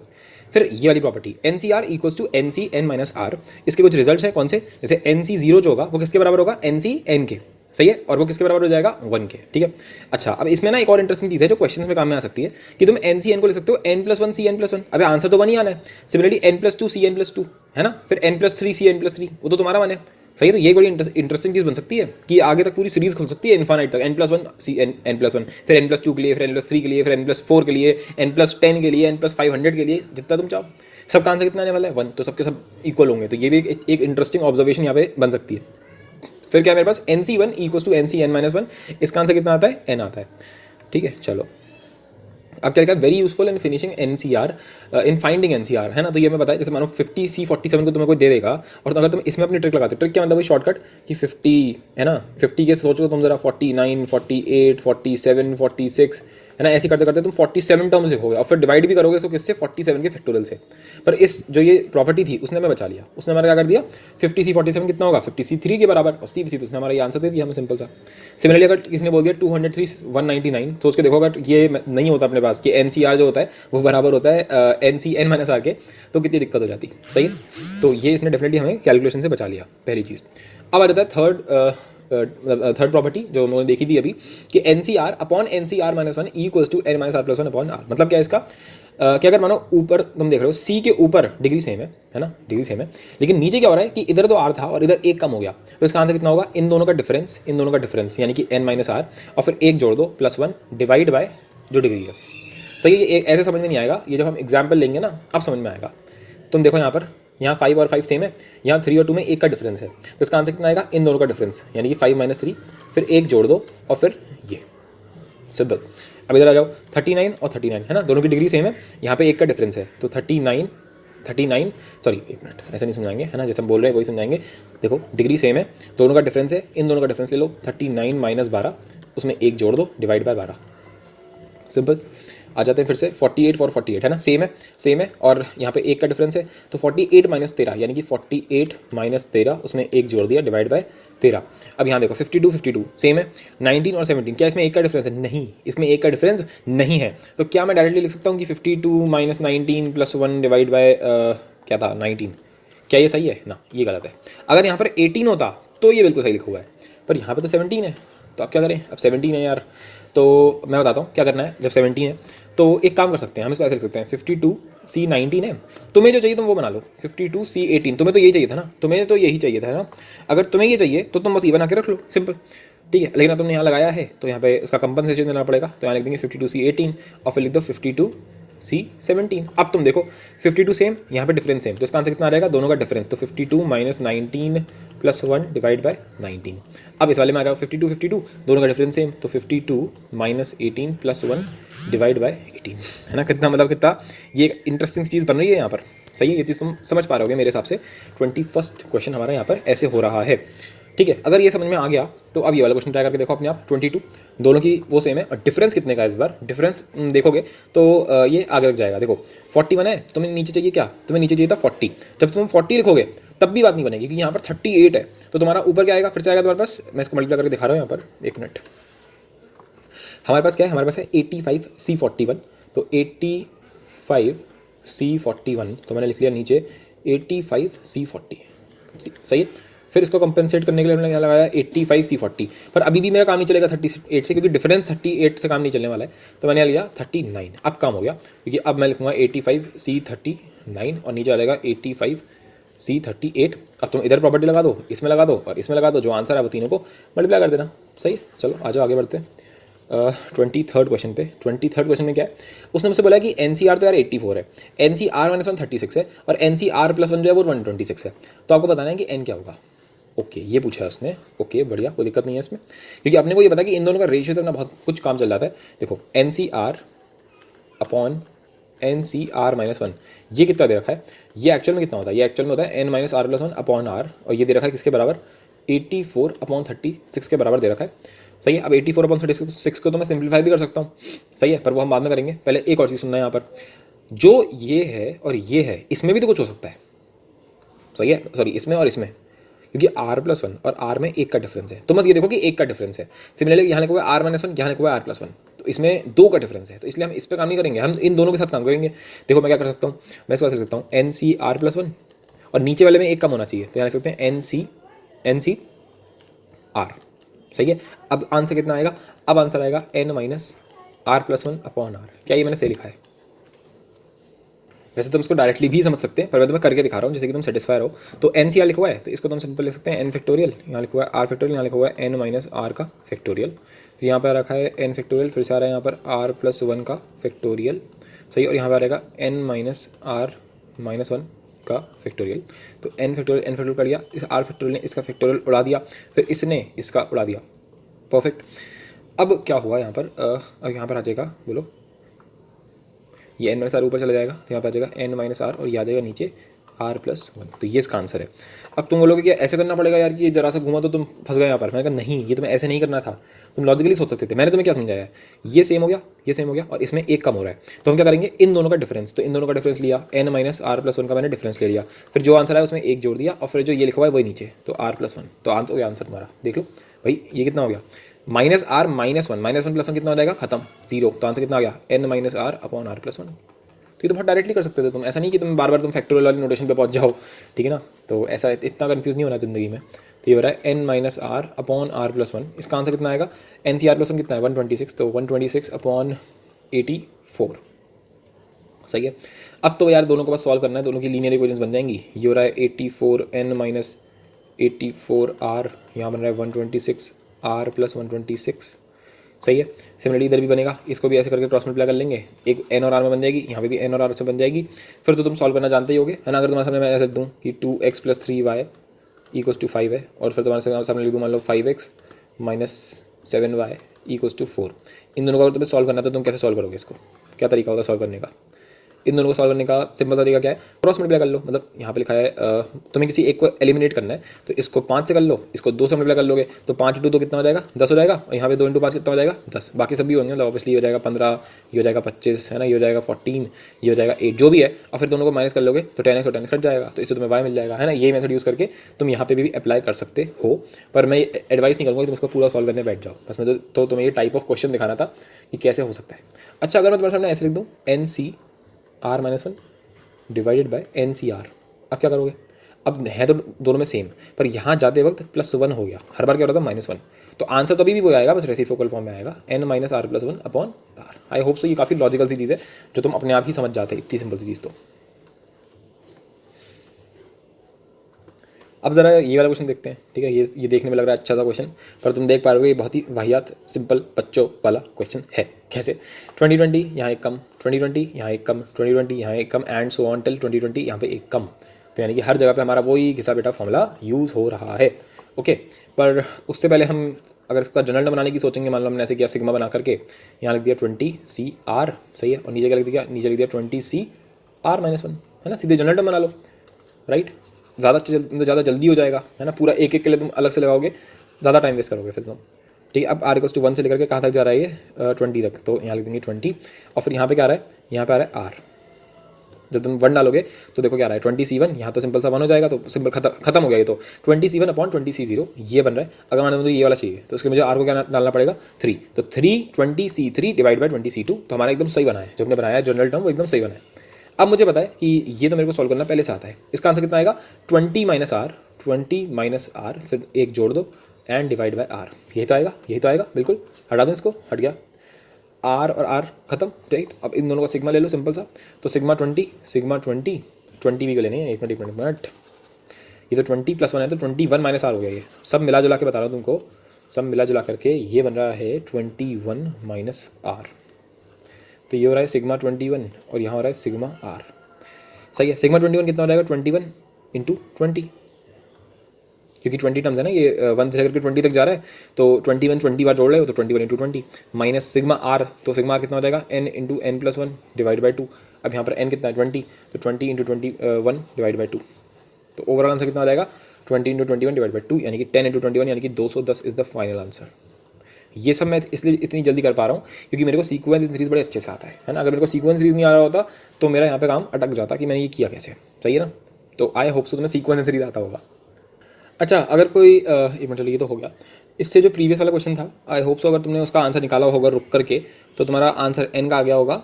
फिर ये वाली property n C r equals to n C n minus r, इसके कुछ रिजल्ट है कौन से, जैसे एन सी जीरो जो होगा वो किसके बराबर होगा, एन सी एन के, सही है, और वो किसके बराबर हो जाएगा, वन के। ठीक है, अच्छा अब इसमें ना एक और इंटरेस्टिंग चीज़ है जो क्वेश्चंस में काम में आ सकती है, कि तुम एन सी एन को लिख सकते हो n plus one C n plus one, अबे आंसर तो वन ही आना है। Similarly n plus two C n plus two, है ना, फिर n plus three C n plus three, वो तो तुम्हारा वन है। सही है, तो ये बड़ी इंटरेस्टिंग चीज़ बन सकती है कि आगे तक पूरी सीरीज खुल सकती है इन्फानाइट तक, n plus one C n plus one, फिर एन प्लस टू के लिए, फिर एन प्लस थ्री के लिए, फिर एन प्लस फोर के लिए, एन प्लस 10 के लिए, एन प्लस 500 के लिए, जितना तुम चाहो। सबका आंसर कितना आने वाला है, वन, तो सबके सब इक्वल होंगे। तो ये भी एक इंटरेस्टिंग ऑब्जर्वेशन यहाँ पे बन सकती है। फिर क्या मेरे पास n C one equals to n C n minus one, इसका आंसर कितना आता है, एन आता है। ठीक है, चलो अब क्या लिखा है, very useful in finishing NCR, in finding NCR, है ना। तो ये मैं बताया, जैसे मानो 50C47 को तुम्हें कोई दे देगा, और तो अगर तुम इसमें अपनी ट्रिक लगाते हो, ट्रिक क्या मतलब वही शॉर्टकट कि 50, है ना, 50 के सोचो तुम जरा 49 48 47 46, है ना, ऐसे करते करते तुम 47 टर्म्स लिखोगे और फिर डिवाइड भी करोगे, तो किससे, 47 के फैक्टोरियल से। पर इस जो ये प्रॉपर्टी थी उसने हमें बचा लिया, उसने हमारा क्या कर दिया, 50C47 कितना होगा, 50C3 के बराबर, और सी तो उसने हमारा ये आंसर दे दिया हमें, सिंपल सा। सिमिलरली अगर किसी ने बोल दिया 203 199, सोच के देखो अगर ये नहीं होता अपने पास कि एनसीआर जो होता है वो बराबर होता है एनसीएन माइनस आर के, तो कितनी दिक्कत हो जाती, सही है। तो ये इसने डेफिनेटली हमें कैलकुलेशन से बचा लिया, पहली चीज़। अब आ जाता है थर्ड प्रॉपर्टी जो उन्होंने देखी थी अभी, कि n C r upon n C r minus one equals to n minus r plus one upon r. मतलब क्या है इसका, क्या अगर मानो ऊपर तुम देख रहे हो सी के ऊपर डिग्री सेम है ना, डिग्री सेम है, लेकिन नीचे क्या हो रहा है कि इधर तो आर था और इधर एक कम हो गया, तो इसका आंसर कितना होगा, इन दोनों का डिफरेंस, इन दोनों का डिफरेंस यानी कि एन माइनस आर, और फिर एक जोड़ दो प्लस वन डिवाइड बाय जो डिग्री है। सही है, ये ऐसे समझ में नहीं आएगा, ये जब हम एग्जाम्पल लेंगे ना अब समझ में आएगा। तुम देखो यहाँ 5 और 5 सेम है, यहाँ 3 और 2 में एक का डिफरेंस है, तो इसका आंसर कितना आएगा, इन दोनों का डिफरेंस यानी कि 5 माइनस 3, फिर एक जोड़ दो और फिर ये, सिंपल। अब इधर आ जाओ, 39 और 39, है ना, दोनों की डिग्री सेम है, यहाँ पे एक का डिफरेंस है, तो 39 सॉरी एक मिनट, ऐसे नहीं समझाएंगे, है ना, जैसे हम बोल रहे हैं वही समझाएंगे। देखो डिग्री सेम है, दोनों का डिफरेंस है, इन दोनों का डिफरेंस ले लो, 39 माइनस 12, उसमें एक जोड़ दो डिवाइड बाय 12, सिंपल। आ जाते हैं फिर से 48 फॉर 48, है ना, सेम है, और यहाँ पे एक का डिफरेंस है, तो 48 माइनस 13 यानी कि 48 माइनस 13, उसमें एक जोड़ दिया डिवाइड बाय 13। अब यहाँ देखो 52 सेम है, 19 और 17, क्या इसमें एक का डिफरेंस है, नहीं, इसमें एक का डिफरेंस नहीं है। तो क्या मैं डायरेक्टली लिख सकता हूँ कि 52 माइनस 19 प्लस 1 डिवाइड बाय क्या था 19, क्या ये सही है ना, ये गलत है। अगर यहाँ पर 18 होता तो ये बिल्कुल सही लिखा हुआ है, पर यहाँ पर तो 17 है, तो अब क्या करें, अब 17 है यार, तो मैं बताता हूँ क्या करना है। जब 17 है तो एक काम कर सकते हैं, हम इसको ऐसे लिख सकते हैं 52C19 है, तुम्हें जो चाहिए तुम वो बना लो 52C18, तुम्हें तो यही चाहिए था ना, तुम्हें तो यही चाहिए था ना, अगर तुम्हें ये चाहिए तो तुम बस ये बना के रख लो, सिंपल, ठीक है। लेकिन तुमने यहाँ लगाया है तो यहाँ पे इसका कंपनसेशन देना पड़ेगा, तो यहाँ लिख देंगे 52C18 और फिर लिख दो 52C17। अब तुम देखो 52 सेम, यहाँ पे डिफरेंस सेम, तो इसका आंसर कितना आ जाएगा, दोनों का डिफरेंस, तो 52 - 19 + 1 डिवाइड बाय 19। अब इस वाले में आ जाओ 52 52, दोनों का डिफरेंस सेम, तो 52 - 18 + 1 डिवाइड बाय 18, है ना। कितना मतलब कितना ये एक इंटरेस्टिंग चीज़ बन रही है यहाँ पर, सही है, ये चीज़ तुम समझ पा रहे होगे मेरे हिसाब से। 21st क्वेश्चन हमारा यहाँ पर ऐसे हो रहा है, ठीक है। अगर ये समझ में आ गया तो अब ये वाला क्वेश्चन ट्राई करके देखो अपने आप। 22 दोनों की वो सेम है, और डिफरेंस कितने का है इस बार, डिफरेंस देखोगे तो ये आगे तक जाएगा। देखो 41 है, तुम्हें नीचे चाहिए क्या, तुम्हें नीचे चाहिए था 40, जब तुम 40 लिखोगे तब भी बात नहीं बनेगी, क्योंकि यहाँ पर 38 है, तो तुम्हारा ऊपर क्या आएगा, फिर से आएगा तुम्हारे पास, मैं इसको मल्टीप्लाई करके दिखा रहा हूँ यहाँ पर, एक मिनट। हमारे पास क्या है, हमारे पास है 85C41, तो 85C41, तो मैंने लिख लिया नीचे 85C40, सही है। फिर इसको कंपेंसेट करने के लिए मैंने यहाँ लगाया 85C40, पर अभी भी मेरा काम नहीं चलेगा 38 से, क्योंकि डिफरेंस 38 से काम नहीं चलने वाला है, तो मैंने लिया 39। अब काम हो गया, क्योंकि अब मैं लिखूंगा 85C39 और नीचे आ जाएगा 85C38। अब तुम इधर प्रॉपर्टी लगा दो, इसमें लगा दो और इसमें लगा दो, जो आंसर है वो तीनों को मल्टीप्लाई कर देना, सही है। चलो आ जाओ आगे बढ़ते हैं 23rd क्वेश्चन पे। 23rd क्वेश्चन में क्या है, उसने मुझसे बोला कि NCR तो यार 84 है, NCR - 1 36 है, और NCR + 1 जो है वो 126 है, तो आपको बताना है कि N क्या होगा। ओके ये पूछा है उसने, ओके बढ़िया, कोई दिक्कत नहीं है इसमें, क्योंकि अपने को ये पता कि इन दोनों का रेशियो से अपना बहुत कुछ काम चल जाता है। देखो NCR अपॉन NCR - 1 ये कितना दे रखा है, ये एक्चुअल में कितना होता है, ये एक्चुअल में होता है N - R + 1 अपॉन R, और ये दे रखा है किसके बराबर, 84/36 के बराबर दे रखा है, सही है। अब 84/36 को तो मैं सिंप्लीफाई भी कर सकता हूँ, सही है, पर वो हम बाद में करेंगे। पहले एक और चीज़ सुनना है यहाँ पर, जो ये है और ये है, इसमें भी तो कुछ हो सकता है, सही है, सॉरी इसमें और इसमें, क्योंकि R+1 और R में 1 का डिफरेंस है, तो बस ये देखो कि 1 का डिफरेंस है। सिमिलरली यहाँ लिखा हुआ है R - 1, यहाँ लिखा हुआ है R+1, तो इसमें 2 का डिफरेंस है, तो इसलिए हम इस पर काम नहीं करेंगे, हम इन दोनों के साथ काम करेंगे। देखो मैं क्या कर सकता हूँ, मैं इसको ऐसे लिख सकता हूँ NCR+1, और नीचे वाले में 1 कम होना चाहिए, तो यहाँ लिख सकते हैं NCR, सही है। अब आंसर कितना आएगा, अब आंसर आएगा N - R+1 अपॉन R। क्या ये मैंने सही लिखा है, वैसे तुम इसको डायरेक्टली भी समझ सकते हैं, पर मैं तुम्हें करके दिखा रहा हूँ जैसे कि तुम सेटिस्फाई हो। तो NCR लिखा हुआ है, तो इसको तुम सिंपल लिख सकते हैं N फैक्टोरियल, यहाँ लिखा हुआ है R फैक्टोरियल, यहाँ लिखा हुआ है N - R का फैक्टोरियल, फिर यहाँ पर रखा है N फैक्टोरियल, फिर से आ रहा है यहाँ पर R+1 का फैक्टोरियल, सही, और यहाँ पर रहेगा N - R - 1 का फैक्टोरियल। तो N फैक्टोरियल कर दिया, इस R फैक्टोरियल ने इसका फैक्टोरियल उड़ा दिया, फिर इसने इसका उड़ा दिया, परफेक्ट। अब क्या हुआ यहाँ पर, अब यहाँ पर आ जाएगा, बोलो, ये N - R ऊपर चला जाएगा, तो यहाँ पर आ जाएगा N - R, और ये आ जाएगा नीचे R+1, तो ये इसका आंसर है। अब तुम बोलोगे कि ऐसे करना पड़ेगा यार, कि ये जरा सा घुमा तो तुम फंस गए यहाँ पर। मैंने कहा नहीं, ये तुम्हें ऐसे नहीं करना था, तुम लॉजिकली सोच सकते थे। मैंने तुम्हें क्या समझाया है, ये सेम हो गया, ये सेम हो गया, और इसमें 1 कम हो रहा है, तो हम क्या करेंगे, इन दोनों का डिफरेंस, तो इन दोनों का डिफरेंस लिया, N - R+1 का मैंने डिफरेंस ले लिया, फिर जो आंसर है उसमें 1 जोड़ दिया, और फिर जो ये लिखा हुआ है वही नीचे, तो R+1, तो आंसर हो गया, आंसर तुम्हारा देख लो भाई, ये कितना हो गया, -R - 1 -1 + 1 कितना हो जाएगा, खत्म, 0, तो आंसर कितना आ गया, N - R अपॉन R+1। तो ये तो बहुत डायरेक्टली कर सकते थे तुम, ऐसा नहीं कि तुम बार बार तुम फैक्टोरियल वाली नोटेशन पे पहुंच जाओ, ठीक है ना। तो ऐसा इतना कंफ्यूज नहीं होना ज़िंदगी में। तो ये हो रहा है N - R अपॉन R+1, इसका आंसर कितना आएगा, NCR+1 कितना है 126, तो 126 अपॉन 84, सही है। अब तो यार दोनों को बस सॉल्व करना है, दोनों की लीनियर इक्वेशंस बन जाएंगी। ये हो रहा है 84 N - 84 R, यहाँ बन रहा है 126 R + 126, सही है। सिमिलरली इधर भी बनेगा, इसको भी ऐसे करके क्रॉस मल्टीप्लाई कर लेंगे, एक N और R में बन जाएगी, यहाँ पे भी N और R से बन जाएगी। फिर तो तुम सॉल्व करना जानते ही होगे, है ना। अगर तुम्हारे सामने मैं ऐसे दूँ कि 2x + 3y = 5 है, और फिर तुम्हारे सामने लिख दूँ मान लो 5x - 7y = 4, इन दोनों का अगर तुम्हें सॉल्व करना है तो तुम कैसे सॉल्व करोगे इसको, क्या तरीका होगा सॉल्व करने का। इन दोनों को सॉल्व करने का सिंपल तरीका क्या है, क्रॉस मल्टीप्लाई कर लो। मतलब यहाँ पे लिखा है तुम्हें किसी एक को एलिमिनेट करना है, तो इसको 5 से कर लो, इसको 2 से मल्टीप्लाई कर लोगे, तो 5 × 2 कितना हो जाएगा, 10 हो जाएगा, और यहाँ पे 2 × 5 कितना हो जाएगा, 10, बाकी सब भी होंगे, मतलब ऑब्वियसली हो जाएगा 15, ये हो जाएगा 25, है ना, ये हो जाएगा 14, ये हो जाएगा 8, जो भी है, और फिर दोनों को माइनस कर लोगे तो 10x और 10x कट जाएगा, तो इससे तुम्हें y मिल जाएगा, है ना। ये मेथड यूज़ करके तुम यहाँ पे भी अप्लाई कर सकते हो, पर मैं एडवाइस नहीं करूँगा कि तुम उसको पूरा सॉल्व करने बैठ जाओ, बस मैं तो तुम्हें ये टाइप ऑफ क्वेश्चन दिखाना था कि कैसे हो सकता है। अच्छा, अगर मैं तुम्हारे सामने ऐसे लिख दूँ NCR - 1 डिवाइडेड बाय NCR, अब क्या करोगे, अब है तो दोनों में सेम, पर यहाँ जाते वक्त +1 हो गया, हर बार क्या हो रहा था -1, तो आंसर तो अभी भी वो आएगा, बस रेसिप्रोकल फॉर्म में आएगा, n minus r plus 1 upon r. I hope so ये काफ़ी लॉजिकल सी चीज़ है जो तुम अपने आप ही समझ जाते हैं, इतनी सिंपल सी चीज़। तो अब ज़रा ये वाला क्वेश्चन देखते हैं, ठीक है। ये देखने में लग रहा है अच्छा सा क्वेश्चन, पर तुम देख पा रहे हो ये बहुत ही वाहियात सिंपल बच्चों वाला क्वेश्चन है। कैसे 2020 यहाँ एक कम, 2020 यहाँ एक कम, 2020 यहाँ एक कम, एंड सो ऑन टिल 2020 यहाँ पे एक कम। तो यानी कि हर जगह पे हमारा वही घिसा बेटा फॉर्मूला यूज़ हो रहा है। ओके, पर उससे पहले हम अगर इसका जनरल टर्म बनाने की सोचेंगे, मान लो हमने ऐसे किया, सिग्मा बना करके यहाँ लिख दिया 20CR, सही है, और नीचे क्या लिख दिया, नीचे लिख दिया 20CR-1, है ना। सीधे जनरल टर्म बना लो, राइट। ज़्यादा जल्दी हो जाएगा, है ना। पूरा एक एक के लिए तुम अलग से लगाओगे, ज़्यादा टाइम वेस्ट करोगे फिर तुम, ठीक है। अब R=1 से लेकर के कहाँ तक जा रहा है ये 20 तक, तो यहाँ लिख देंगे 20, और फिर यहाँ पे क्या आ रहा है, यहाँ पे आ रहा है R। जब तुम 1 डालोगे तो देखो क्या आ रहा है 20C1, यहाँ तो सिंपल सा 1 हो जाएगा, तो सिंपल खत्म हो गया ये तो 20C1 अपॉन 20C0 ये बन रहा है। अगर मान लो मुझे ये वाला चाहिए तो उसके मुझे R को क्या डालना पड़ेगा 3, तो 3 20C3 डिवाइड बाई 20C2, तो हमारा एकदम सही बना है, जो हमने बनाया है जनरल टर्म वो एकदम सही बना है। अब मुझे पता है कि ये तो मेरे को सॉल्व करना पहले से आता है। इसका आंसर कितना आएगा 20 माइनस आर, फिर एक जोड़ दो एंड डिवाइड बाय आर, यही तो आएगा, यही तो आएगा, बिल्कुल। हटा दो इसको, हट गया, आर और आर खत्म, राइट। अब इन दोनों का सिग्मा ले लो सिंपल सा, तो सिग्मा 20 भी को लेने हैं, एक मिनट, ये तो 20 + 1 है तो 21 माइनस आर हो गया। ये सब मिला जुला के बता रहा हूँ तुमको, सब मिला जुला करके ये बन रहा है 21 माइनस आर। तो ये हो रहा है सिग्मा 21 और यहाँ हो रहा है सिग्मा आर, सही है। सिग्मा 21 कितना हो जाएगा 21 × 20, क्योंकि 20 टर्म्स है ना, ये 1 से लेकर के 20 तक जा रहा है, तो 21 20 बार जोड़ रहे हो तो 21 × 20 माइनस सिग्मा आर, तो सिग्मा आर कितना हो जाएगा n × n+1 डिवाइड बाई 2। अब यहाँ पर n कितना है 20, तो 20 × 21 डिवाइड बाई 2, तो ओवरऑल आंसर कितना हो जाएगा 20 × 21 डिवाइड बाई 2, यानी कि 10 × 21 यानी कि 210 इज द फाइनल आंसर। ये सब मैं इसलिए इतनी जल्दी कर पा रहा हूँ क्योंकि मेरे को सीक्वेंस सीरीज बड़े अच्छे से आता है ना। अगर मेरे को सीक्वेंस सीरीज नहीं आ रहा होता तो मेरा यहाँ पे काम अटक जाता कि मैंने ये किया कैसे, सही है ना। तो आई होप सो तुम्हें सीक्वेंस सीरीज आता होगा। अच्छा, अगर कोई एक मिनट, ये तो हो गया। इससे जो प्रीवियस वाला क्वेश्चन था, आई होप सो अगर तुमने उसका आंसर निकाला होगा रुक करके, तो तुम्हारा आंसर n का आ गया होगा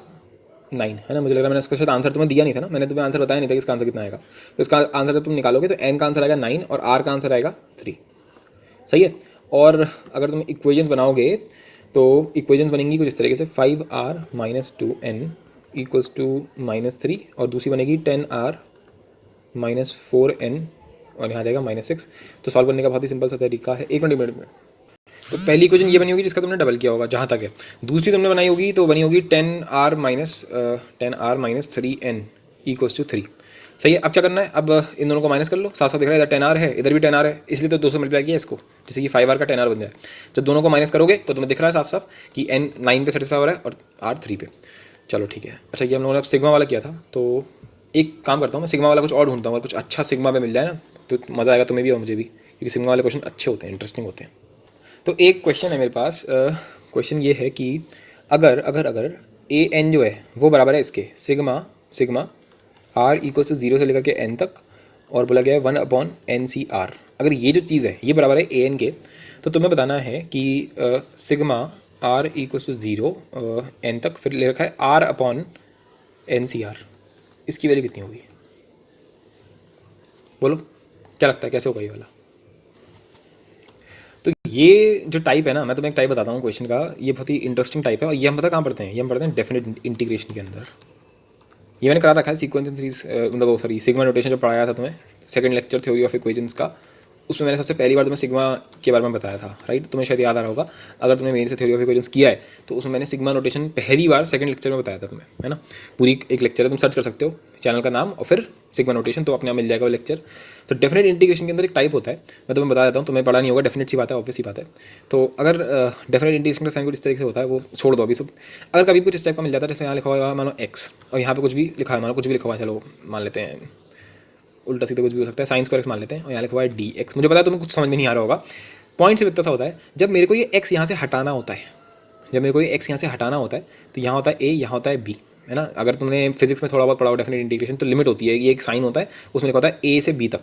9, है ना। मुझे लग रहा है मैंने उसका शायद आंसर तुम्हें दिया नहीं था ना, मैंने तुम्हें आंसर बताया नहीं था कि इसका आंसर कितना आएगा। तो इसका आंसर जब तुम निकालोगे तो n का आंसर आएगा 9 और r का आंसर आएगा 3, सही है। और अगर तुम इक्वेशंस बनाओगे तो इक्वेशंस बनेंगी कुछ इस तरीके से, 5r - 2n = -3, और दूसरी बनेगी 10r - 4n, और यहाँ जाएगा -6। तो सॉल्व करने का बहुत ही सिंपल सा तरीका है। एक मिनट। तो पहली इक्वेशन ये बनी होगी जिसका तुमने डबल किया होगा जहाँ तक है। दूसरी तुमने बनाई होगी तो बनी होगी 10r - 3n = 3, सही है। अब क्या करना है, अब इन दोनों को माइनस कर लो, साथ साथ दिख रहा है इधर 10r है इधर भी 10r है, इसलिए तो 2 से मल्टीप्लाई किया इसको, जैसे कि 5r का 10r बन जाए। जब दोनों को माइनस करोगे तो तुम्हें दिख रहा है साफ साफ कि n 9 पे सेटिस्फाई हो रहा है और r 3 पे। चलो ठीक है। अच्छा, ये हम लोगों ने सिग्मा वाला किया था, तो एक काम करता हूँ मैं, सिग्मा वाला कुछ और ढूंढता हूँ, और कुछ अच्छा सिग्मा पे मिल जाए ना तो मज़ा आएगा तुम्हें भी और मुझे भी, क्योंकि सिग्मा वाले क्वेश्चन अच्छे होते हैं, इंटरेस्टिंग होते हैं। तो एक क्वेश्चन है मेरे पास, क्वेश्चन ये है कि अगर ए एन जो है वो बराबर है इसके सिग्मा r = 0 से लेकर के n तक, और बोला गया है 1/NCR, अगर ये जो चीज़ है ये बराबर है ए एन के, तो तुम्हें बताना है कि सिग्मा r = 0 n तक, फिर ले रखा है r/NCR, इसकी वैल्यू कितनी होगी? बोलो क्या लगता है कैसे होगा ये वाला? तो ये जो टाइप है ना, मैं तुम्हें एक टाइप बताता हूँ क्वेश्चन का, ये बहुत ही इंटरेस्टिंग टाइप है, और ये हम पता कहाँ पढ़ते हैं, ये हम पढ़ते हैं डेफिनेट इंटीग्रेशन के अंदर। ये मैंने करा रखा है सीक्वेंस सीरीज, मतलब वो सॉरी सिग्मा नोटेशन जो पढ़ाया था तुम्हें second lecture theory of equations का, उसमें मैंने सबसे पहली बार तुम्हें सिग्मा के बारे में बताया था, राइट। तुम्हें शायद याद आ रहा होगा अगर तुमने मेरे से थ्योरी ऑफ इक्वेशंस किया है, तो उसमें मैंने सिग्मा नोटेशन पहली बार सेकंड लेक्चर में बताया था तुम्हें, है ना। पूरी एक लेक्चर है, तुम सर्च कर सकते हो चैनल का नाम और फिर सिग्मा नोटेशन, तो अपने आप मिल जाएगा वो लेक्चर। तो डेफिनेट इंटीग्रेशन के अंदर एक टाइप होता है, मैं तुम्हें बता देता हूँ, तुम्हें पढ़ा नहीं होगा, डेफिनेट सी बात है, ऑब्वियस सी बात है। तो अगर डेफिनेट इंटीग्रेशन का साइन कुछ इस तरीके से होता है, वो छोड़ दो अभी सब। अगर कभी कुछ इस टाइप का मिल जाता है, जैसे यहाँ लिखा हुआ मानो x, और यहाँ पे कुछ भी लिखा है, मानो कुछ भी लिखा हुआ है, चलो मान लेते हैं उल्टा सीधा कुछ भी हो सकता है, साइन स्क्वायर x मान लेते हैं, और यहाँ लिखा हुआ है dx। मुझे पता है तुम्हें कुछ समझ में नहीं आ रहा होगा, पॉइंट से इतना सा होता है, जब मेरे को ये x यहाँ से हटाना होता है, जब मेरे को ये x यहाँ से हटाना होता है, तो यहाँ होता है a, यहाँ होता है b, है ना। अगर तुमने फिजिक्स में थोड़ा बहुत पढ़ा हो डेफिनेट इंटीग्रेशन, तो लिमिट होती है, ये एक साइन होता है, उसमें लिखा होता है a से b तक,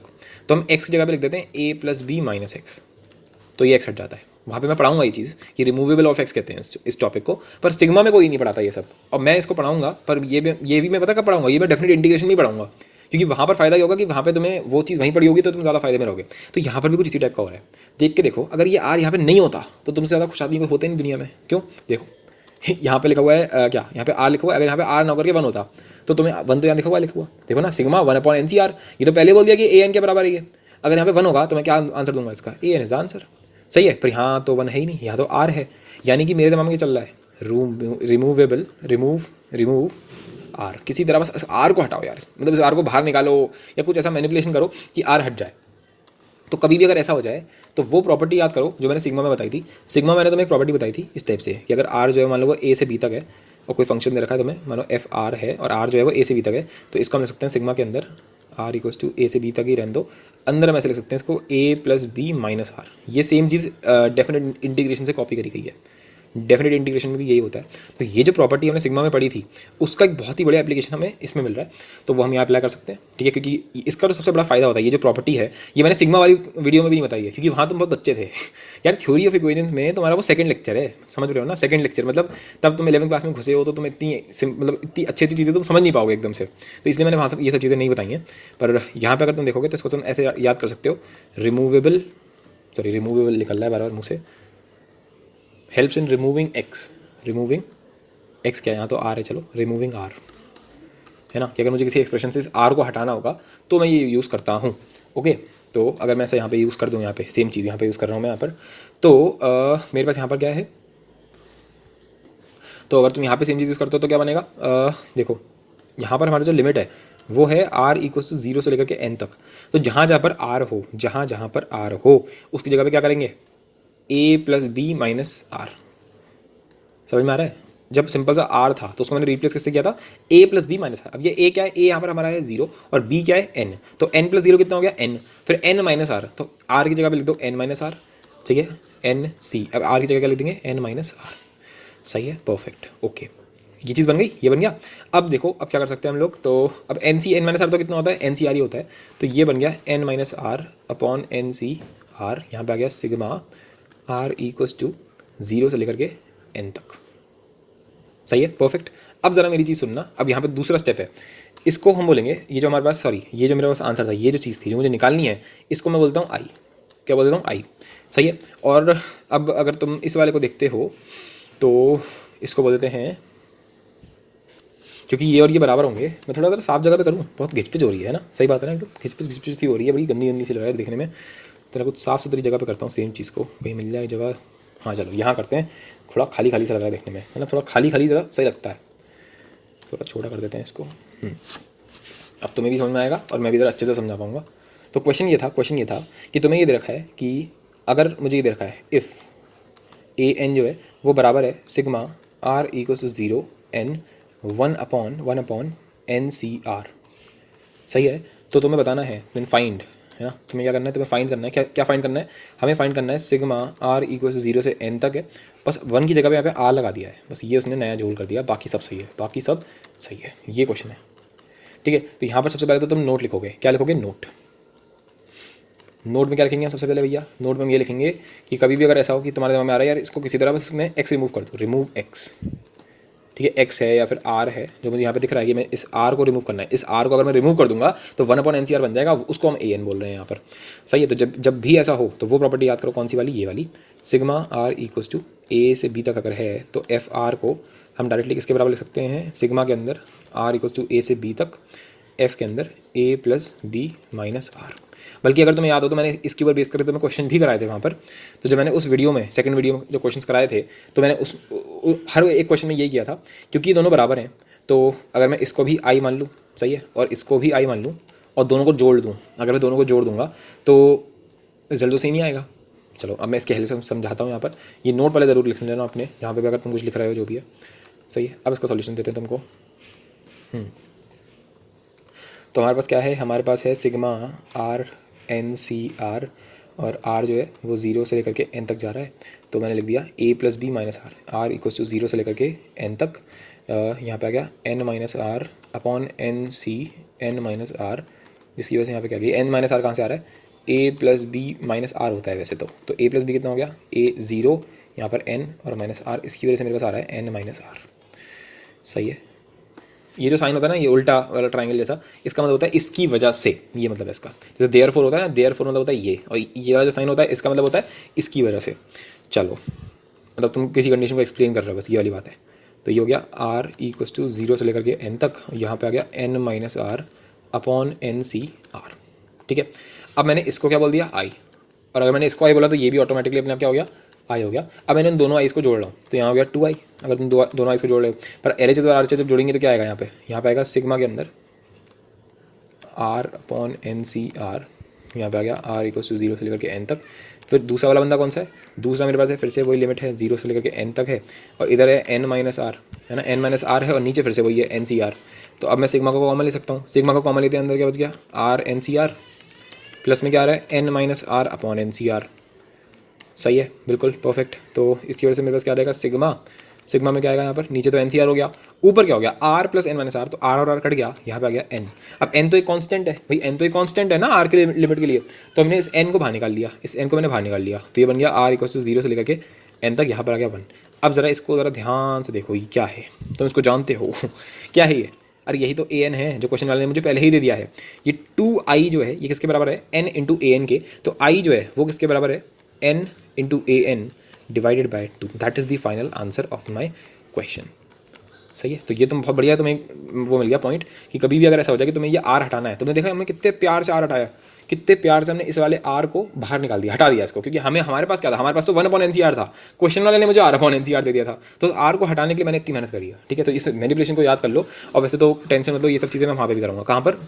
तो हम x की जगह पे लिख देते हैं a + b - x, तो ये x हट जाता है। वहाँ पे मैं पढ़ाऊंगा ये चीज़ कि रिमूवेबल ऑफ x कहते हैं इस टॉपिक को, पर सिग्मा में कोई नहीं पढ़ाता ये सब, और मैं इसको पढ़ाऊंगा, पर ये भी मैं पता कब पढ़ाऊंगा, ये मैं डेफिनेट इंटीग्रेशन में ही पढ़ाऊंगा, क्योंकि वहाँ पर फायदा ये होगा कि वहाँ पे तुम्हें वो चीज़ वहीं पड़ी होगी तो तुम ज़्यादा फायदे में रहोगे। तो यहाँ पर भी कुछ इसी टाइप का हो रहा है। देख के देखो, अगर ये आर यहाँ पे नहीं होता तो तुमसे ज़्यादा खुश आदमी कोई होता ही नहीं दुनिया में। क्यों? देखो यहाँ पे लिखा हुआ है क्या, यहाँ पे आर लिखा हुआ है। अगर यहाँ पे आर ना करके वन होता तो तुम्हें वन तो यहाँ लिखा हुआ लिखा हुआ, देखो ना, सिग्मा वन अपॉन एन सी आर। ये तो पहले बोल दिया कि ए एन के बराबर है ये। अगर यहाँ पे वन होगा तो मैं क्या आंसर दूंगा इसका, ए एन इज आंसर। सही है, पर यहाँ तो वन है ही नहीं, यहाँ तो आर है। यानी कि मेरे दिमाग में चल रहा है रिमूवेबल, रिमूव आर। किसी तरह बस आर को हटाओ यार, मतलब इस आर को बाहर निकालो या कुछ ऐसा मैनिपुलेशन करो कि आर हट जाए। तो कभी भी अगर ऐसा हो जाए तो वो प्रॉपर्टी याद करो जो मैंने सिग्मा में बताई थी। सिग्मा मैंने तुम्हें एक प्रॉपर्टी बताई थी इस टाइप से कि अगर आर जो है मान लो वो ए से बी तक है और कोई फंक्शन दे रखा है तुम्हें, मान लो एफ आर है और आर जो है वो ए से बी तक है, तो इसको हम लिख सकते हैं सिग्मा के अंदर आर इक्वल्स टू ए से बी तक ही रहने दो। अंदर हम ऐसे लिख सकते हैं इसको ए प्लस बी माइनस आर। ये सेम चीज़ डेफिनेट इंटीग्रेशन से कॉपी करी गई है। डेफिनेट इंटीग्रेशन में भी यही होता है। तो ये जो प्रॉपर्टी हमने सिग्मा में पढ़ी थी उसका एक बहुत ही बड़ा एप्लीकेशन हमें इसमें मिल रहा है, तो वो हम यहाँ अप्लाई कर सकते हैं। ठीक है, क्योंकि इसका तो सबसे बड़ा फायदा होता है, ये जो प्रॉपर्टी है ये मैंने सिग्मा वाली वीडियो में भी नहीं बताई है क्योंकि वहाँ तुम बहुत बच्चे थे यार। थ्योरी ऑफ इक्वेशंस में तुम्हारा वो सेकंड लेक्चर है, समझ रहे हो ना, सेकंड लेक्चर। मतलब तब तुम 11th क्लास में घुसे हो तो तुम इतनी मतलब इतनी अच्छी अच्छी चीज़ें तुम समझ नहीं पाओगे एकदम से, तो इसलिए मैंने वहाँ से ये सब चीज़ें नहीं बताई हैं। पर यहाँ पर अगर तुम देखोगे तो इसको तुम ऐसे याद कर सकते हो, रिमूवेबल निकल रहा है बार बार मुँह से, हेल्प्स इन रिमूविंग एक्स क्या है, यहाँ तो आर है, चलो रिमूविंग आर है ना, कि अगर मुझे किसी एक्सप्रेशन से इस आर को हटाना होगा तो मैं ये यूज़ करता हूँ। ओके, तो अगर मैं ऐसे यहाँ पे यूज़ कर दूँ, यहाँ पे सेम चीज़ यहाँ पे यूज़ कर रहा हूँ मैं यहाँ पर, तो मेरे पास यहाँ पर क्या है, तो अगर तुम यहाँ पे सेम चीज़ यूज़ करते हो तो क्या बनेगा, देखो यहाँ पर हमारा जो लिमिट है वो है आर इक्वल टू 0 से लेकर के एन तक। तो जहाँ जहाँ पर आर हो, जहाँ पर आर हो उसकी जगह पे क्या करेंगे, ए प्लस बी माइनस आर। समझ में आ रहा है? जब सिंपल सा आर था तो उसको मैंने रिप्लेस किससे किया था, ए प्लस बी माइनस आर। अब ये ए क्या है, ए यहाँ पर हमारा है 0 और बी क्या है एन, तो एन प्लस 0 कितना हो गया एन, फिर एन माइनस आर, तो आर की जगह पे लिख दो एन माइनस आर। ठीक है, एन सी, अब आर की जगह क्या लिख देंगे एन माइनस आर। सही है, परफेक्ट, ओके, ये चीज़ बन गई, ये बन गया। अब देखो अब क्या कर सकते हैं हम लोग, तो अब एन सी एन माइनस आर तो कितना होता है, एन सी आर ही होता है, तो ये बन गया n minus r upon n सी आर। यहाँ पे आ गया सिग्मा आर इक्वल्स टू 0 से लेकर के एन तक। सही है, परफेक्ट। अब जरा मेरी चीज़ सुनना, अब यहाँ पे दूसरा स्टेप है, इसको हम बोलेंगे, ये जो हमारे पास, सॉरी ये जो मेरे पास आंसर था, ये जो चीज़ थी जो मुझे निकालनी है, इसको मैं बोलता हूँ आई। क्या बोल देता हूँ, आई। सही है, और अब अगर तुम इस वाले को देखते हो तो इसको बोल देते हैं, क्योंकि ये और ये बराबर होंगे, मैं थोड़ा सा साफ जगह पे करूँ, बहुत घिचपिच हो रही है ना, सही बात है ना, एकदम घिचपिच सी हो रही है, बड़ी गंदी गंदी सी लग रहा है देखने में। तेरा कुछ साफ़ सुथरी जगह पे करता हूँ सेम चीज़ को, कहीं मिल जाए जगह। हाँ चलो यहाँ करते हैं, थोड़ा खाली खाली सा लग रहा है देखने में, है ना, थोड़ा खाली खाली ज़रा सही लगता है, थोड़ा छोटा कर देते हैं इसको। अब तुम्हें भी समझ में आएगा और मैं भी ज़रा अच्छे से समझा पाऊँगा। तो क्वेश्चन ये था कि तुम्हें ये दे रखा है कि अगर मुझे ये दे रखा है इफ़ ए एन जो है वो बराबर है sigma r equals to 0 n 1 upon n C r. सही है, तो तुम्हें बताना है देन फाइंड, है ना, तुम्हें क्या करना है, तुम्हें फाइंड करना है, क्या फाइंड करना है, हमें फाइंड करना है सिग्मा आर इक्वल टू 0 से एन तक है, बस 1 की जगह पे यहाँ पे आर लगा दिया है, बस ये उसने नया जोड़ कर दिया, बाकी सब सही है, बाकी सब सही है, ये क्वेश्चन है। ठीक है, तो यहाँ पर सबसे पहले तो तुम नोट लिखोगे, क्या लिखोगे, नोट में क्या लिखेंगे हम सबसे पहले भैया, नोट में हम ये लिखेंगे कि कभी भी अगर ऐसा हो कि तुम्हारे दिमाग में आ रहा है यार इसको किसी तरह बस मैं एक्स रिमूव कर दूँ, रिमूव एक्स। ठीक है, एक्स है या फिर आर है जो मुझे यहाँ पे दिख रहा है कि मैं इस आर को रिमूव करना है, इस आर को अगर मैं रिमूव कर दूंगा तो 1 अपॉन एन सी आर बन जाएगा, उसको हम ए एन बोल रहे हैं यहाँ पर। सही है, तो जब भी ऐसा हो तो वो प्रॉपर्टी याद करो, कौन सी वाली, ये वाली, सिग्मा आर इक्वल्स टू ए से बी तक अगर है तो एफ आर को हम डायरेक्टली किसके बराबर लिख सकते हैं, सिग्मा के अंदर आर इक्वल्स टू ए से बी तक, एफ के अंदर ए प्लस बी माइनस आर। बल्कि अगर तुम्हें याद हो तो मैंने इसके ऊपर बेस करके तुम्हें क्वेश्चन भी कराए थे वहाँ पर, तो जब मैंने उस वीडियो में सेकंड वीडियो में जो क्वेश्चंस कराए थे तो मैंने हर एक क्वेश्चन में यही किया था, क्योंकि ये दोनों बराबर हैं तो अगर मैं इसको भी आई मान लूँ, सही है, और इसको भी आई मान लूँ और दोनों को जोड़ दूँ, अगर मैं दोनों को जोड़ दूँगा तो रिजल्ट तो सही नहीं आएगा। चलो अब मैं इसके हेल्प से समझाता हूँ यहाँ पर, ये नोट वाले ज़रूर लिख लेना अपने, जहाँ पर भी अगर तुम कुछ लिख रहे हो जो भी है। सही है, अब इसका सॉल्यूशन देते हैं तुमको। तो हमारे पास क्या है, हमारे पास है सिग्मा आर एन सी आर, और आर जो है वो 0 से लेकर के एन तक जा रहा है, तो मैंने लिख दिया a plus b minus r, r equals to 0 से लेकर के एन तक, यहाँ पे आ गया n minus r upon n सी एन माइनस आर, जिसकी वजह से यहाँ पे क्या गया, एन माइनस आर कहाँ से आ रहा है, ए प्लस बी माइनस आर होता है वैसे तो ए प्लस बी कितना हो गया, ए 0, यहाँ पर एन और माइनस आर, इसकी वजह से मेरे पास आ रहा है एन माइनस आर। सही है, ये जो साइन होता है ना, ये उल्टा वाला ट्राइंगल जैसा, इसका मतलब होता है इसकी वजह से, ये मतलब है इसका। जैसे देयरफॉर होता है ना, देयरफॉर मतलब होता है ये, और ये वाला जो साइन होता है इसका मतलब होता है इसकी वजह से। चलो, मतलब तुम किसी कंडीशन को एक्सप्लेन कर रहे हो, बस ये वाली बात है। तो ये हो गया r इक्वल्स टू 0 से लेकर के n तक, यहाँ पे आ गया n minus r upon n सी आर। ठीक है, अब मैंने इसको क्या बोल दिया, i, और अगर मैंने इसको i बोला तो ये भी ऑटोमेटिकली अपने आप क्या हो गया, i हो गया। अब मैंने इन दोनों आइस को जोड़ रहा हूँ तो यहाँ हो गया 2i, अगर तुम दोनों आइस को जोड़ रहे हो। पर LHS और RHS जब जोड़ेंगे तो क्या आएगा यहाँ पे आएगा सिग्मा के अंदर r अपॉन एन सी आर, यहाँ पे आ गया r इक्वल टू 0 से लेकर के n तक। फिर दूसरा वाला बंदा कौन सा है, दूसरा मेरे पास है फिर से वही लिमिट है 0 से लेकर के n तक है, और इधर है n माइनस आर, है ना, n माइनस आर है, और नीचे फिर से वही है एन सी आर। तो अब मैं सिग्मा को कॉमन ले सकता हूँ, सिग्मा को कॉमन लेते हैं अंदर क्या बच गया, आर एन सी आर, प्लस में क्या आ रहा है n minus r upon n सी आर। सही है, बिल्कुल परफेक्ट। तो इसकी वजह से मेरे पास क्या आ जाएगा, सिग्मा, सिग्मा में क्या आएगा यहाँ पर, नीचे तो NCR हो गया, ऊपर क्या हो गया r plus n minus r, तो r और r कट गया, यहाँ पे आ गया n। अब n तो एक कांस्टेंट है भाई, n तो एक कांस्टेंट है ना r के लिमिट के लिए, तो हमने इस n को बाहर निकाल लिया, इस n को मैंने बाहर निकाल लिया, तो ये बन गया r इक्वल टू 0 से लेकर के n तक, यहाँ पर आ गया 1। अब ज़रा इसको ज़रा ध्यान से देखो, ये क्या है, तुम इसको जानते हो क्या है ये, अरे यही तो an है जो क्वेश्चन वाले ने मुझे पहले ही दे दिया है। ये 2i जो है ये किसके बराबर है, n इंटू an के, तो i जो है वो किसके बराबर है, n into an divided by 2, that is the final answer of my question. सही है, तो ये तुम बहुत बढ़िया, तुम्हें वो मिल गया पॉइंट कि कभी भी अगर ऐसा हो जाए कि तुम्हें ये आर हटाना है, तुमने देखा हमने कितने प्यार से आर हटाया, कितने प्यार से हमने इस वाले आर को बाहर निकाल दिया, हटा दिया इसको, क्योंकि हमारे पास क्या था, हमारे पास तो 1 अपॉन NCR था, क्वेश्चन वाले ने मुझे r अपॉन NCR दे दिया था, तो आर को हटाने के लिए मैंने इतनी मेहनत करी है। ठीक है, तो इस मैनिपुलेशन को याद कर लो, और वैसे तो टेंशन मतलब ये सब चीज़ें मैं वहाँ पे भी करूँगा, कहाँ पर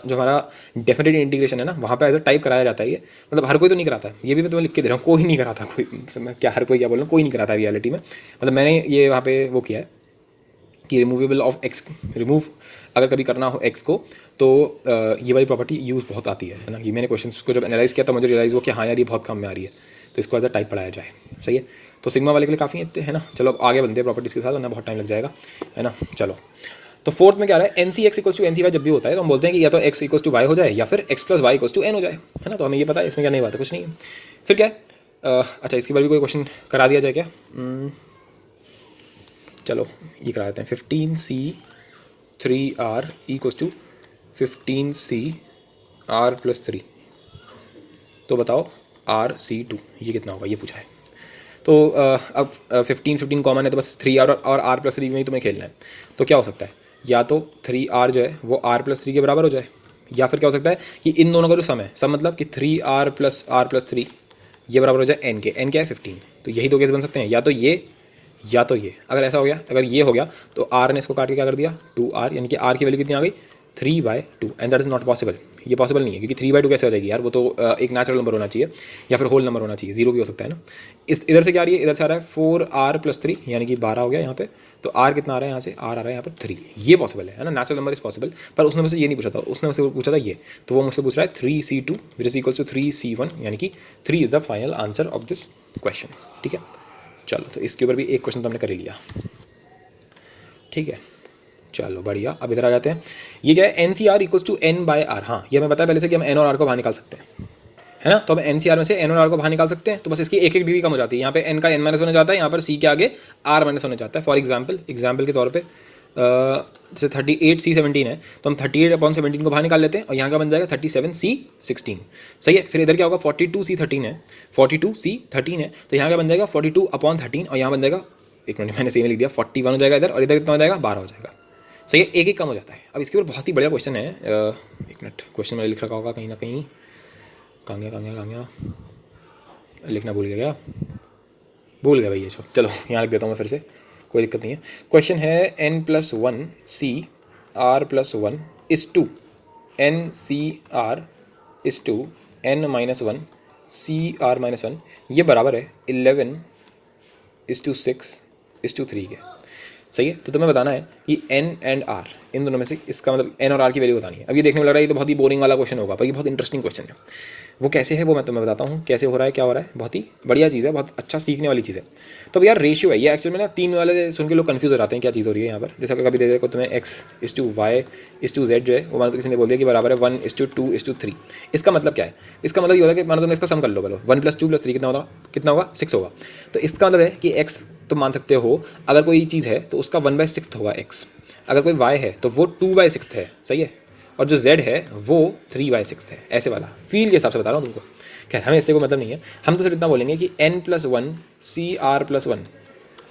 जो हमारा डेफिनेट इंटीग्रेशन है ना, वहाँ पे एज अ टाइप कराया जाता है ये, मतलब हर कोई तो नहीं कराता है, ये भी मैं तुम्हें लिख के दे रहा हूँ, कोई नहीं कराता, कोई, मैं क्या हर कोई क्या बोल रहा हूँ, कोई नहीं कराता रियलिटी में, मतलब मैंने ये वहाँ पे वो किया है कि रिमूवेबल ऑफ एक्स, रिमूव अगर कभी करना हो एक्स को, तो ये वाली प्रॉपर्टी यूज़ बहुत आती है ना। ये मैंने क्वेश्चंस को जब एनालाइज किया तो मुझे रियलाइज़ हुआ कि हाँ यार ये बहुत काम में आ रही है, तो इसको एज अ टाइप पढ़ाया जाए। सही है, तो सिग्मा वाले के लिए काफ़ी है ना। चलो अब आगे बनते हैं प्रॉपर्टीज़ के साथ, वरना बहुत टाइम लग जाएगा, है ना। चलो, तो फोर्थ में क्या रहा है, n c x equals to n c y जब भी होता है तो हम बोलते हैं कि या तो एक्स इक्वल्स टू वाई हो जाए या फिर x plus y equals to n हो जाए, है ना। तो हमें ये पता है, इसमें क्या नहीं बात है, कुछ नहीं है। फिर क्या है, अच्छा इसके बाद भी कोई क्वेश्चन करा दिया जाए क्या, चलो ये करा देते हैं। 15c 3r equals to 15c r plus 3, तो बताओ RC2 ये कितना होगा, ये पूछा है। तो अब 15 कॉमन है, तो बस 3r और r प्लस 3 में ही तुम्हें खेलना है। तो क्या हो सकता है, या तो 3r जो है वो r प्लस 3 के बराबर हो जाए, या फिर क्या हो सकता है कि इन दोनों का जो सम है, सम मतलब कि 3r प्लस r प्लस 3 ये बराबर हो जाए n के, n क्या है 15। तो यही दो केस बन सकते हैं, या तो ये या तो ये। अगर ऐसा हो गया, अगर ये हो गया तो r ने इसको काट के क्या कर दिया 2r, यानी कि r की वैल्यू कितनी आ गई 3/2, and that is not possible. ये पॉसिबल नहीं है, क्योंकि 3/2 कैसे हो जाएगी यार, वो तो एक नेचुरल नंबर होना चाहिए या फिर होल नंबर होना चाहिए, जीरो भी हो सकता है ना। इधर से क्या आ रही है, इधर से आ रहा है 4r प्लस 3, यानी कि 12 हो गया यहाँ पे। तो r कितना आ रहा है यहाँ से, r आ रहा है यहाँ पर 3, ये पॉसिबल है ना, नेचुरल नंबर इज पॉसिबल। पर उसने मुझसे ये नहीं पूछा था, उसने मुझसे पूछा था ये, तो वो मुझसे पूछ रहा है 3c2 which is equals to 3c1, यानी कि 3 is the final answer of this question. ठीक है, चलो तो इसके ऊपर भी एक क्वेश्चन तो हमने कर ही लिया। ठीक है, चलो बढ़िया। अब इधर आ जाते हैं, ये क्या है, n C r equals to n by r. हाँ, ये हमें पता है पहले से कि हम एन और आर को बाहर निकाल सकते हैं, है ना। तो अब एन सी आर में से एन और आर को बाहर निकाल सकते हैं, तो बस इसकी एक एक डिग्री कम हो जाती है। यहाँ पे एन का एन माइनस होने जाता है, यहाँ पर सी के आगे आर माइनस होने जाता है। फॉर एग्जाम्पल के तौर पर जैसे 38c17 है, तो हम 38/17 को बाहर निकाल लेते हैं, और यहाँ का बन जाएगा 37c16। सही है, फिर इधर क्या होगा 42c13 है, 42c13 है, तो यहाँ का बन जाएगा 42/13, और यहाँ बन जाएगा, एक मिनट मैंने सेम लिख दिया, 41 हो जाएगा इधर, और इधर कितना हो जाएगा 12 हो जाएगा। सही है, एक एक कम हो जाता है। अब इसके ऊपर बहुत ही बढ़िया क्वेश्चन है, एक मिनट, क्वेश्चन मैंने लिख रखा होगा कहीं ना कहीं, कहाँ गया, लिखना भूल गया भैया। चलो यहाँ लिख देता हूँ मैं फिर से, कोई दिक्कत नहीं है। क्वेश्चन है n+1 c r+1 is to n c r is to n-1 c r-1, ये बराबर है 11:6:3 के। सही है, तो तुम्हें बताना है कि n एंड r इन दोनों में से इसका मतलब n और r की वैल्यू बतानी है। अब ये देखने में लग रहा है ये तो बहुत ही बोरिंग वाला क्वेश्चन होगा, पर ये बहुत इंटरेस्टिंग क्वेश्चन है। वो कैसे है वो मैं तुम्हें बताता हूँ, कैसे हो रहा है, क्या हो रहा है, बहुत ही बढ़िया चीज़ है, बहुत अच्छा सीखने वाली चीज़ है। तो अब यार रेशियो है ये, एक्चुअल में ना 3 वाले सुन के लोग कंफ्यूज हो जाते हैं क्या चीज़ हो रही है यहाँ पर। जैसे कभी दे देखो तुम्हें x/y/z जो है वो मान लो किसी ने बोल दिया कि बराबर है 1:2:3। इसका मतलब क्या है, इसका मतलब ये होता है कि मान लो तुमने इसका सम कर लो, बोलो 1 + 2 + 3 कितना होगा 6 होगा। तो इसका मतलब है कि x तुम मान सकते हो अगर कोई चीज़ है तो उसका 1/6 होगा x, अगर कोई y है तो वो 2/6 है, सही है, और जो z है वो 3/6 है, ऐसे वाला फील के हिसाब से बता रहा हूँ तुमको। खैर हमें इससे कोई मतलब नहीं है, हम तो सिर्फ इतना बोलेंगे कि n+1 CR+1,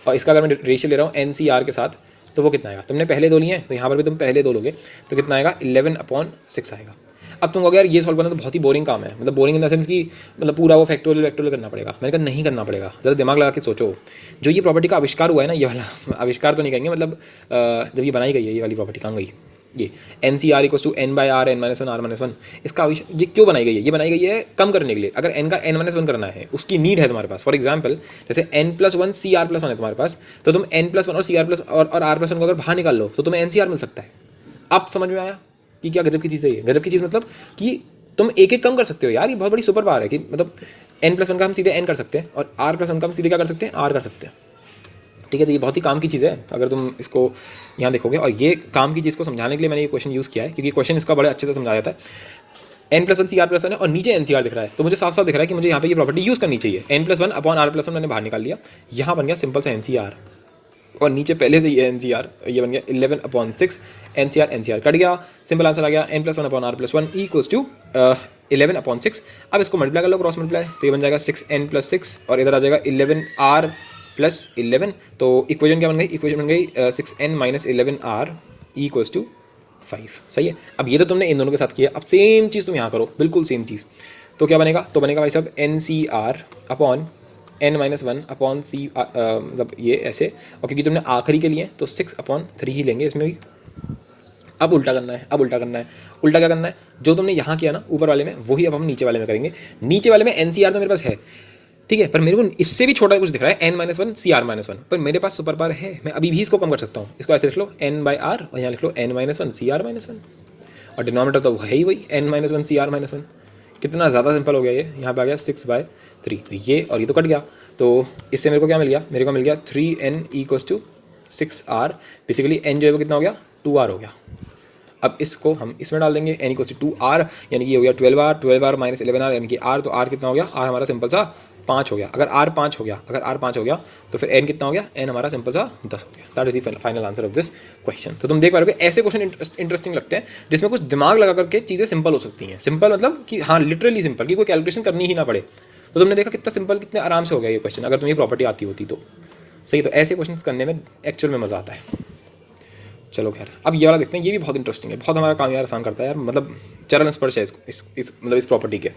और इसका अगर मैं रेशियो ले रहा हूँ NCR के साथ तो वो कितना आएगा, तुमने पहले दो लिए हैं तो यहाँ पर भी तुम पहले दो लोगे तो कितना आएगा 11/6 आएगा। अब तुम कहोगे यार ये सॉल्व करना तो बहुत ही बोरिंग काम है, मतलब बोरिंग इन द सेंस कि मतलब पूरा वो फैक्टोरियल वैक्टोरियल करना पड़ेगा। मैंने कहा नहीं करना पड़ेगा, ज़रा दिमाग लगा के सोचो। जो ये प्रॉपर्टी का आविष्कार हुआ है ना, ये वाला आविष्कार तो नहीं कहेंगे, मतलब जब ये बनाई गई है ये वाली प्रॉपर्टी कहाँ गई, ये NCR = n/r n-1 r-1, इसका ये क्यों बनाई गई है, ये बनाई गई है कम करने के लिए। अगर n का n-1 करना है, उसकी नीड है तुम्हारे पास, फॉर एग्जाम्पल जैसे n+1 CR+1 है तुम्हारे पास, तो तुम n+1 और CR+ और r+1 को अगर बाहर निकाल लो तो तुम्हें NCR मिल सकता है। अब समझ में आया कि क्या गजब की चीज़ है ये। गजब की चीज़ मतलब कि तुम एक एक कम कर सकते हो यार, ये बहुत बड़ी सुपर पावर है कि मतलब n+1 का हम सीधे n कर सकते हैं और r+1 का हम सीधे क्या कर सकते हैं, r कर सकते हैं। ठीक है, तो ये बहुत ही काम की चीज़ है अगर तुम इसको यहाँ देखोगे। और ये काम की चीज़ को समझाने के लिए मैंने ये क्वेश्चन यूज़ किया है, क्योंकि क्वेश्चन इसका बड़े अच्छे से समझाया जाता है। n+1 CR+1 है और नीचे NCR दिख रहा है, तो मुझे साफ साफ दिख रहा है कि मुझे यहाँ पे ये प्रॉपर्टी यूज़ करनी चाहिए। n+1/r+1 मैंने बाहर निकाल लिया, यहाँ बन गया सिंपल सा NCR, और नीचे पहले से ये NCR, ये बन गया 11/6 NCR कट गया, सिंपल आंसर आ गया n+1/r+1 = 11/6। अब इसको मल्टीप्लाई कर लो, क्रॉस मल्टीप्लाई, तो ये बन जाएगा 6n+6 और इधर आ जाएगा 11r+11, तो इक्वेशन क्या बन गई, इक्वेशन बन गई 6n - 11r = 5। सही है। अब ये तो तुमने इन दोनों के साथ किया, अब सेम चीज़ तुम यहाँ करो, बिल्कुल सेम चीज़। तो क्या बनेगा, तो बनेगा भाई साहब NCR/n-1/c, मतलब ये ऐसे, और क्योंकि तुमने आखिरी के लिए तो 6/3 ही लेंगे इसमें भी। अब उल्टा करना है, अब उल्टा करना है। उल्टा क्या करना है, जो तुमने यहाँ किया ना ऊपर वाले में, वही अब हम नीचे वाले में करेंगे। नीचे वाले में NCR तो मेरे पास है, ठीक है, पर मेरे को इससे भी छोटा कुछ दिख रहा है n-1 CR-1, पर मेरे पास सुपर पावर है, मैं अभी भी इसको कम कर सकता हूँ। इसको ऐसे लिख लो n/r और यहाँ लिख लो n-1 CR-1, और डिनोमिनेटर तो है ही वही n-1 CR-1। कितना ज़्यादा सिंपल हो गया ये, यहाँ पे आ गया 6/3, तो ये और ये तो कट गया, तो इससे मेरे को क्या मिल गया, मेरे को मिल गया 3n = 6r। बेसिकली n जो है वो कितना हो गया, 2r हो गया। अब इसको हम इसमें डाल देंगे, n = 2r, यानी कि ये हो गया 12r, 12r - 11r यानी कि r, तो r कितना हो गया, r हमारा सिंपल सा 5 हो गया। अगर r 5 हो गया, अगर r 5 हो गया तो फिर n कितना हो गया, n हमारा सिंपल सा 10 हो गया। That is the final answer of this question. तो तुम देख पा रहे हो कि ऐसे क्वेश्चन इंटरेस्टिंग लगते हैं जिसमें कुछ दिमाग लगा करके चीज़ें सिंपल हो सकती हैं। सिंपल मतलब कि हाँ लिटरली सिंपल, कि कोई कैलकुलेशन करनी ही ना पड़े। तो तुमने देखा कितना सिंपल, कितने आराम से हो गया ये क्वेश्चन, अगर तुम्हें प्रॉपर्टी आती होती तो। सही, तो ऐसे क्वेश्चन करने में एक्चुअल में मज़ा आता है। चलो खैर, अब ये वाला देखते हैं, ये भी बहुत इंटरेस्टिंग है, बहुत हमारा काम यार आसान करता है यार, मतलब चरण स्पर्श है मतलब इस प्रॉपर्टी के।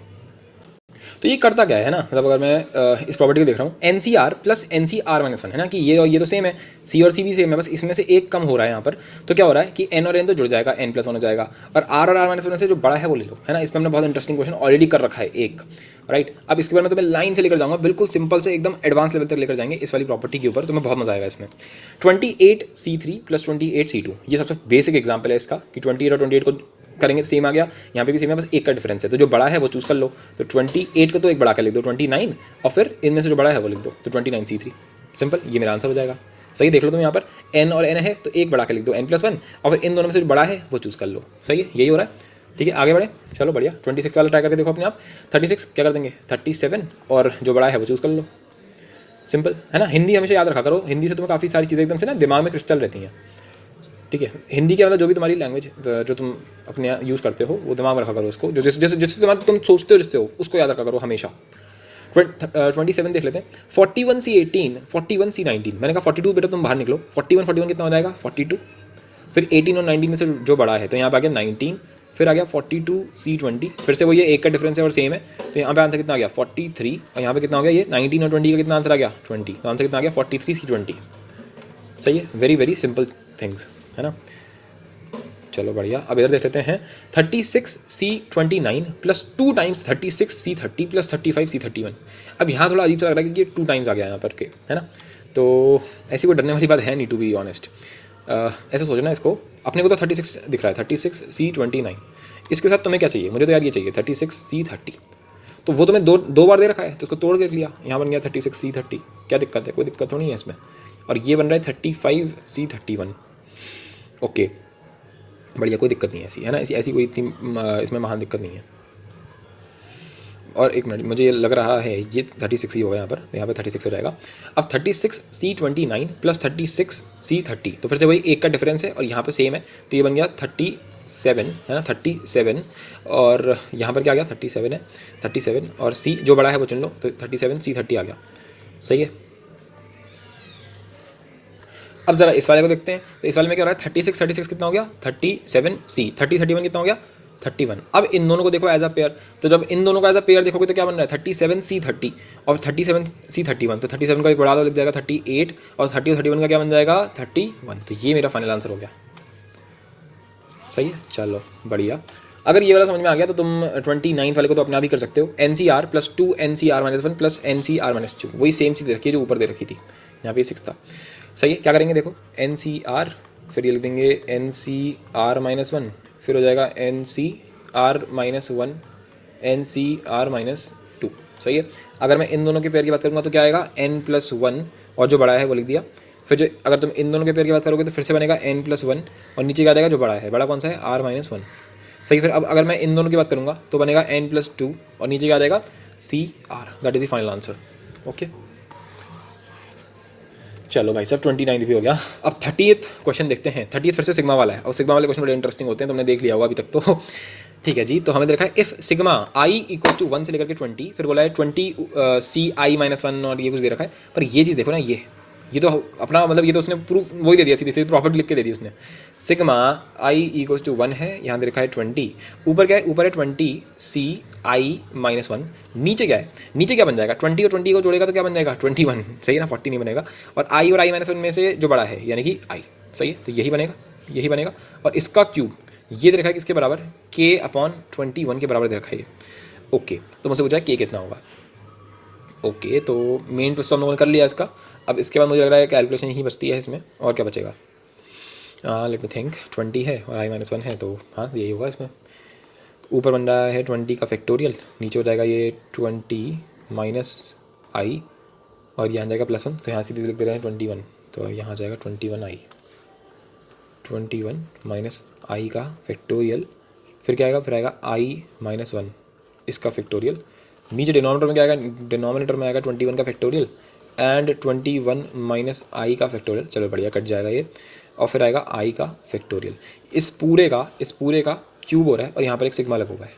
तो ये करता क्या है ना, मतलब अगर मैं इस प्रॉपर्टी को देख रहा हूँ NCR + NCR-1 है ना, कि ये और ये तो सेम है, C और C भी सेम है, बस इसमें से एक कम हो रहा है यहाँ पर। तो क्या हो रहा है कि n और n तो जुड़ जाएगा, n+1 हो जाएगा, और r से जो बड़ा है वो ले लो, है ना। इस पर हमने बहुत इंटरेस्टिंग क्वेश्चन ऑलरेडी कर रखा है एक, राइट। अब इसके बाद मैं तुम्हें लाइन से लेकर जाऊँगा, बिल्कुल सिंपल से एकदम एडवांस लेवल तक लेकर जाएंगे इस वाली प्रॉपर्टी के ऊपर, तुम्हें बहुत मजा आएगा इसमें। 28C3 + 28C2, ये सबसे बेसिक एग्जाम्पल है इसका, कि 28 और 28 को करेंगे तो सेम आ गया, यहाँ पे भी सेम है, बस एक का डिफरेंस है, तो जो बड़ा है वो चूज़ कर लो। तो 28 को तो एक बढ़ा कर लिख दो 29, और फिर इनमें से जो बड़ा है वो लिख दो, तो 29C3, सिंपल, ये मेरा आंसर हो जाएगा। सही, देख लो तुम यहाँ पर n और n है तो एक बढ़ा के लिख दो n+1, और फिर इन दोनों में से जो बड़ा है वो चूज़ कर लो। सही है, यही हो रहा है। ठीक है, आगे बढ़े, चलो बढ़िया। 26 वाला ट्राई करके देखो अपने आप। 36 क्या कर देंगे, 37, और जो बड़ा है वो चूज़ कर लो, सिंपल है ना। हिंदी हमेशा याद रखा करो, हिंदी से तुम्हें काफ़ी सारी चीज़ें एकदम से ना दिमाग में क्रिस्टल रहती हैं। ठीक है, हिंदी के मतलब जो भी तुम्हारी लैंग्वेज जो तुम अपने यहाँ यूज़ करते हो वो दिमाग में रखा करो उसको, जो जैसे जैसे जिससे तुम सोचते हो जिससे हो उसको याद रखा करो हमेशा। 27 देख लेते हैं। 41C18, 41C19, मैंने कहा 42 बेटा तुम बाहर निकलो, 41 कितना हो जाएगा, 42, फिर 18 और 19 में से जो बड़ा है तो यहाँ पे आ गया 19, फिर आ गया 42C20, फिर से वो ये एक का डिफरेंस है और सेम है, तो यहाँ पे आंसर कितना आ गया 43, और यहाँ पे कितना हो गया ये 19 और 20 का कितना आंसर आ गया 20, तो आंसर कितना आ गया 43C20। सही है, वेरी वेरी सिंपल थिंग्स, है ना। चलो बढ़िया, अब इधर देख लेते हैं 36C29 + 2 टाइम्स 36C30 + 35C31। अब यहाँ थोड़ा अजीब सा लग रहा है क्योंकि 2 टाइम्स आ गया यहाँ पर के, है ना। तो ऐसी कोई डरने वाली बात है नहीं, टू बी ऑनेस्ट। ऐसे सोचना इसको, अपने को तो 36 दिख रहा है, 36C29, इसके साथ तुम्हें क्या चाहिए, मुझे तो यार ये चाहिए 36C30, तो वो तुम्हें दो बार दे रखा है तो उसको तोड़ के लिया, यहाँ बन गया 36C30, क्या दिक्कत है, कोई दिक्कत तो नहीं है इसमें। और ये बन रहा है 35C31, ओके बढ़िया, कोई दिक्कत नहीं है ऐसी, है ना, ऐसी कोई इतनी इसमें महान दिक्कत नहीं है। और एक मिनट, मुझे ये लग रहा है ये 36 ही होगा यहाँ पे 36 हो जाएगा। अब 36C29 प्लस 36C30, तो फिर से वही एक का डिफरेंस है और यहाँ पे सेम है, तो ये बन गया 37 है ना, 37, और यहाँ पर क्या आ गया 37 है, 37 और C जो बड़ा है वो चुन लो, तो 37C30 आ गया। सही है। अब जरा इस वाले को देखते हैं, तो इस वाले में क्या हो रहा है 36 कितना हो गया 37C, 31 कितना हो गया 31। अब इन दोनों को देखो एज अ पेयर, तो जब इन दोनों का एज अ पेयर देखोगे तो क्या बन रहा है 37C30 और 37C31, तो 37 का एक बढ़ा दो, लग जाएगा 38 और 30 और 31 का क्या बन जाएगा 31। तो ये मेरा फाइनल आंसर हो गया। सही है, चलो बढ़िया। अगर ये वाला समझ में आ गया तो तुम 29 वाले को तो अपने आप ही कर सकते हो। NCR plus 2 NCR-1 plus NCR-2, वही सेम चीज़ रखी है जो ऊपर दे रखी थी, यहाँ पे 6 था। सही है, क्या करेंगे देखो NCR, फिर ये लिख देंगे NCR-1, फिर हो जाएगा NCR-1 NCR-2। सही है। अगर मैं इन दोनों के पेयर की बात करूँगा तो क्या आएगा N+1 और जो बड़ा है वो लिख दिया। फिर जो अगर तुम इन दोनों के पेयर की बात करोगे तो फिर से बनेगा N+1 और नीचे क्या आ जाएगा जो बड़ा है, बड़ा कौन सा है R-1। सही। फिर अब अगर मैं इन दोनों की बात करूँगा तो बनेगा N+2 और नीचे क्या आ जाएगा CR। That is the final answer. Okay, चलो भाई साहब 29 भी हो गया। अब 30th क्वेश्चन देखते हैं। 30th फिर से सिग्मा वाला है और सिग्मा वाले क्वेश्चन बड़े इंटरेस्टिंग होते हैं, तुमने देख लिया होगा अभी तक तो ठीक है जी। तो हमें देखा है इफ सिग्मा i = 1 से लेकर के 20, फिर बोला है 20ci-1 और ये कुछ दे रखा है। पर ये चीज़ देखो ना, ये तो अपना मतलब ये तो उसने प्रूफ वही दे दिया, सीधे सीधे प्रॉपर्टी लिख के दे दी उसने। सिग्मा i = 1 है, यहाँ दे रखा है 20, ऊपर क्या है, ऊपर है 20ci-1, नीचे क्या है, नीचे क्या बन जाएगा 20 और 20 को जोड़ेगा तो क्या बन जाएगा 21। सही है ना, 40 नहीं बनेगा। और i और i-1 में से जो बड़ा है यानी कि i। सही है, तो यही बनेगा, यही बनेगा। और इसका क्यूब ये दे रखा है किसके बराबर, k/21 के बराबर दे रखा है ये। ओके, तो मुझसे पूछा है k कितना होगा। ओके, तो मेन प्रोसेस तो हम लोगों ने कर लिया इसका। अब इसके बाद मुझे लग रहा है कैलकुलेशन ही बचती है इसमें, और क्या बचेगा। लेट मी थिंक, 20 है और i-1 है, तो हाँ यही होगा इसमें। ऊपर बन रहा है 20 का फैक्टोरियल, नीचे हो जाएगा ये 20 - i और यहाँ जाएगा +1, तो यहाँ सीधे लिख दे रहे हैं 21, तो यहाँ जाएगा 21i, 21 - i का फैक्टोरियल, फिर क्या आएगा, फिर आएगा i-1 इसका फैक्टोरियल। नीचे डिनोमिनेटर में क्या आएगा, डिनोमिनेटर में आएगा 21 का फैक्टोरियल एंड 21 - i का फैक्टोरियल। चलो बढ़िया, कट जाएगा ये, और फिर आएगा i का फैक्टोरियल। इस पूरे का क्यूब हो रहा है और यहाँ पर एक सिग्मा लगा हुआ है।